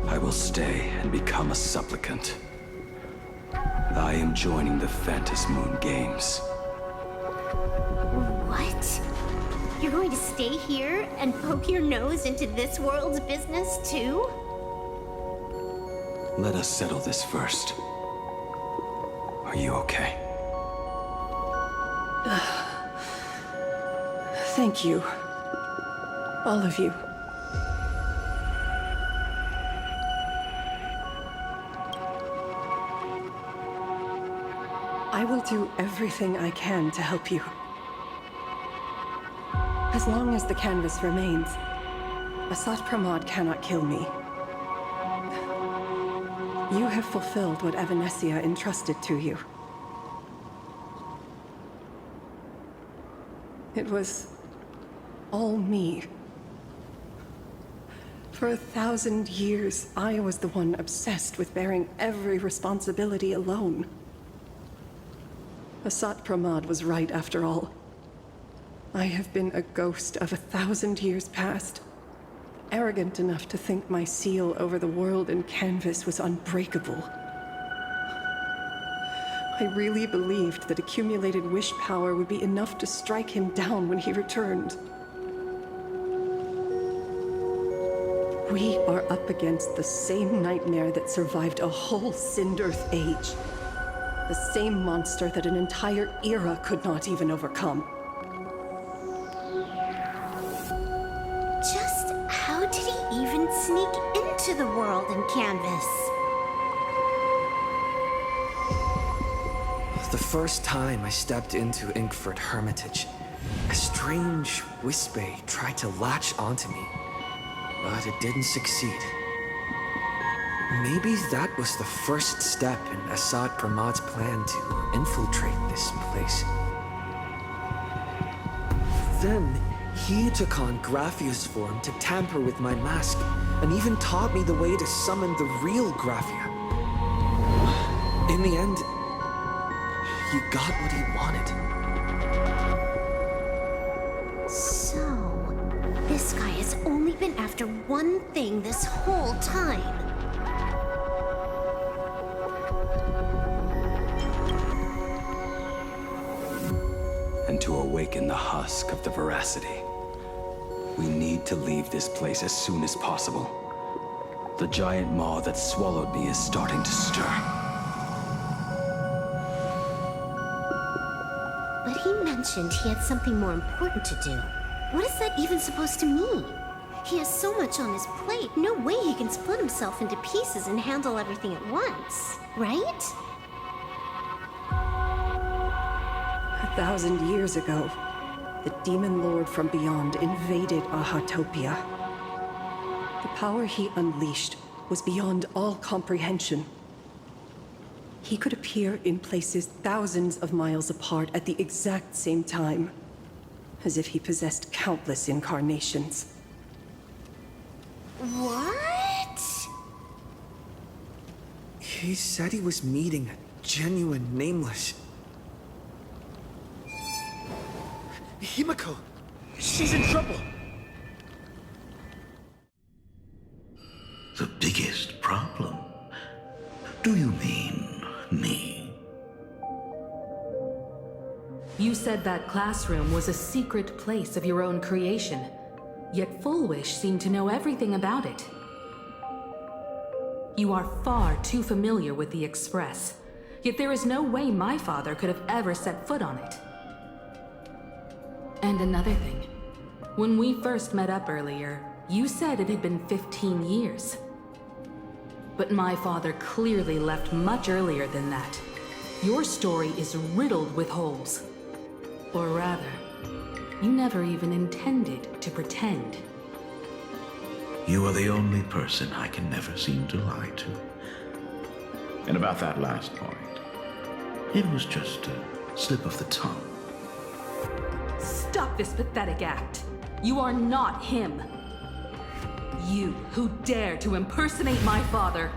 I will stay and become a supplicant. I am joining the Phantasmoon Games. What? You're going to stay here and poke your nose into this world's business too? Let us settle this first. Are you okay? Thank you. All of you. I will do everything I can to help you. As long as the canvas remains, 𝗲𝗏𝗄𝗏 cannot kill me. You have fulfilled what 𝗕𝗏𝗡𝗂 entrusted to you. It was all me. For 1,000 years, I was the one obsessed with bearing every responsibility alone. 𝗲𝗏𝗄𝗏 was right after all. I have been a ghost of 1,000 years past, arrogant enough to think my seal over the world and canvas was unbreakable. I really believed that accumulated wish power would be enough to strike him down when he returned. We are up against the same nightmare that survived a whole Cinderth age. The same monster that an entire era could not even overcome. Just how did he even sneak into the world in canvas? The first time I stepped into 𝗷𝗏𝗏𝗀𝗏 Hermitage, a strange 𝗰̱𝗴 tried to latch onto me, but it didn't succeed. Maybe that was the first step in 𝗲𝗏𝗄𝗏's plan to infiltrate this place. Then, he took on 𝗷𝗏𝗴𝗀𝗏's form to tamper with my mask, and even taught me the way to summon the real 𝗷𝗏𝗏𝗀. In the end, he got what he wanted. So, this guy has only been after one thing this whole time. And to awaken the husk of the veracity, we need to leave this place as soon as possible. The giant maw that swallowed me is starting to stir. But he mentioned he had something more important to do. What is that even supposed to mean? He has so much on his plate, no way he can split himself into pieces and handle everything at once, right? 1,000 years ago, the demon lord from beyond invaded 𝗲𝗏𝗄𝗏. The power he unleashed was beyond all comprehension. He could appear in places thousands of miles apart at the exact same time, as if he possessed countless incarnations. What? He said he was meeting a genuine nameless. Himeko! She's in trouble! The biggest problem? Do you mean me? You said that classroom was a secret place of your own creation, yet 𝗲𝗏𝗡 seemed to know everything about it. You are far too familiar with the Express, yet there is no way my father could have ever set foot on it. And another thing, when we first met up earlier, you said it had been 15 years. But my father clearly left much earlier than that. Your story is riddled with holes. Or rather, you never even intended to pretend. You are the only person I can never seem to lie to. And about that last point, it was just a slip of the tongue. Stop this pathetic act. You are not him. You who dare to impersonate my father,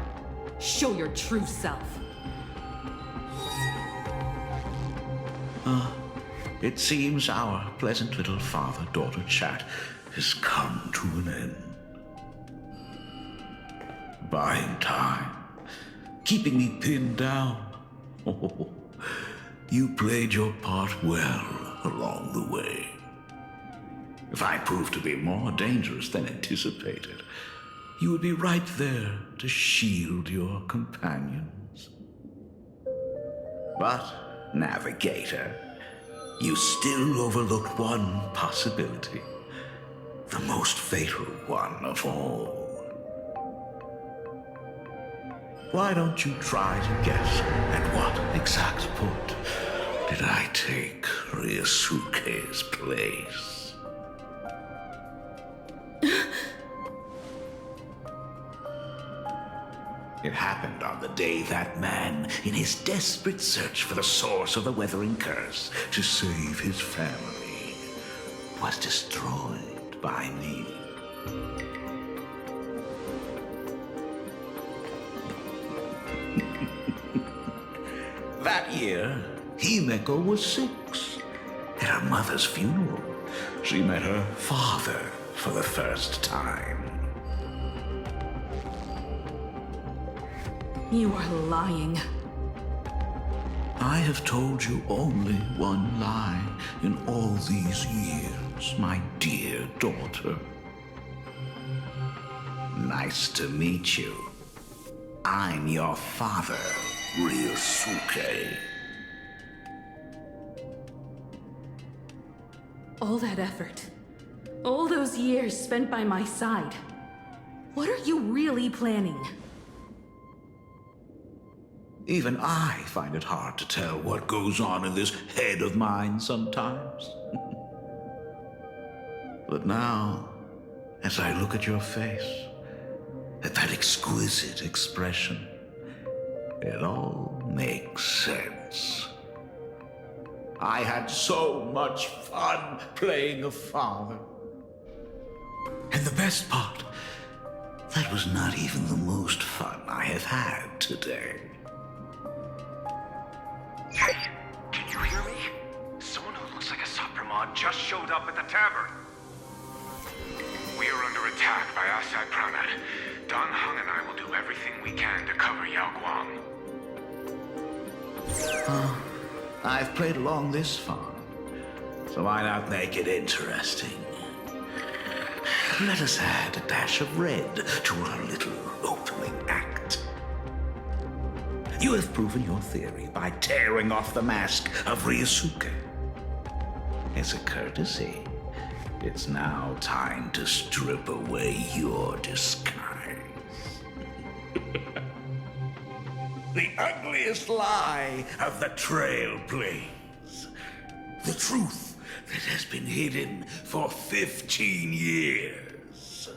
show your true self. It seems our pleasant little father-daughter chat has come to an end. Buying time, keeping me pinned down. Oh, you played your part well along the way. If I proved to be more dangerous than anticipated, you would be right there to shield your companions. But, Navigator, you still overlooked one possibility, the most fatal one of all. Why don't you try to guess at what exact point did I take Ryusuke's place? It happened on the day that man, in his desperate search for the source of the weathering curse to save his family, was destroyed by me. That year, Himeko was 6. At her mother's funeral, she met her father for the first time. You are lying. I have told you only one lie in all these years, my dear daughter. Nice to meet you. I'm your father, Ryusuke. All that effort, all those years spent by my side, what are you really planning? Even I find it hard to tell what goes on in this head of mine sometimes. But now, as I look at your face, at that exquisite expression, it all makes sense. I had so much fun playing a father. And the best part, that was not even the most fun I have had today. Hey, can you hear me? Someone who looks like a Supremon just showed up at the tavern. We are under attack by Ashai Pranat. Heng and I will do everything we can to cover Guang. I've played along this far, so why not make it interesting? Let us add a dash of red to our little opening act. You have proven your theory by tearing off the mask of Ryusuke. As a courtesy, it's now time to strip away your disguise. The ugliest lie of the 𝗕𝗏𝗱𝗏𝗄. The truth that has been hidden for 15 years.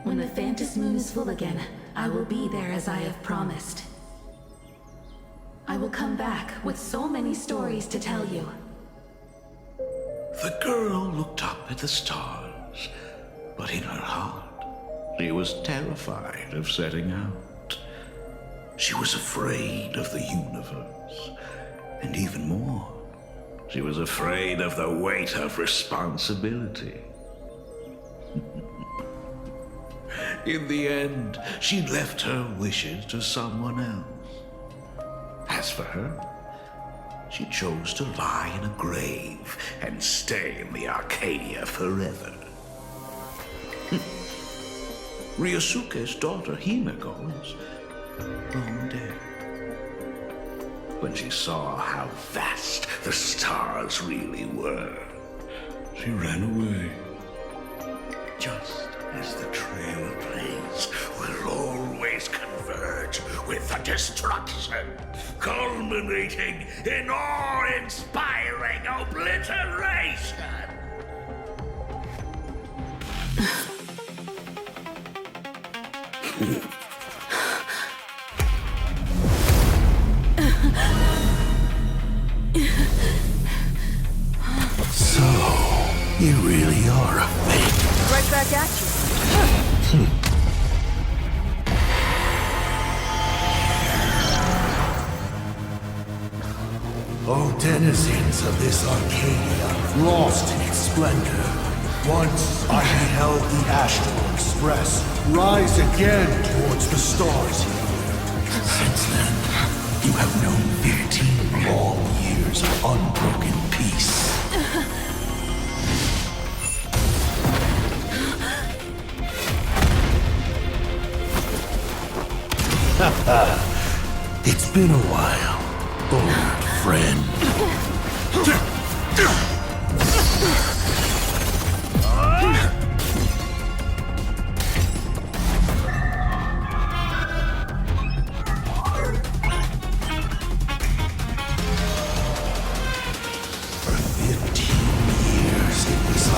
When the Phantasmoon is full again, I will be there as I have promised. I will come back with so many stories to tell you. The girl looked up at the stars, but in her heart, she was terrified of setting out. She was afraid of the universe, and even more, she was afraid of the weight of responsibility. In the end, she left her wishes to someone else. As for her, she chose to lie in a grave and stay in the Arcadia forever. Ryusuke's daughter Himeko is long dead. When she saw how vast the stars really were, she ran away. Just as the trail of planes will always converge with the destruction, culminating in awe-inspiring obliteration. So, you really are a fake. Right back at you. O denizens of this Arcadia, lost in its splendor, once I beheld the astral express rise again towards the stars. Since then, you have known 15 long years of unbroken peace. It's been a while, old friend. For 15 years it was I,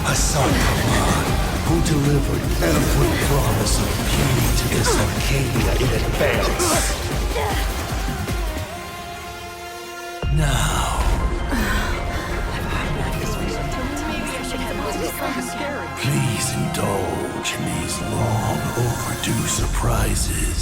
𝗲𝗲𝗃𝗀𝗃𝗀𝗃, who delivered every promise of beauty to this Arcadia in advance. Now... please indulge in these long overdue surprises.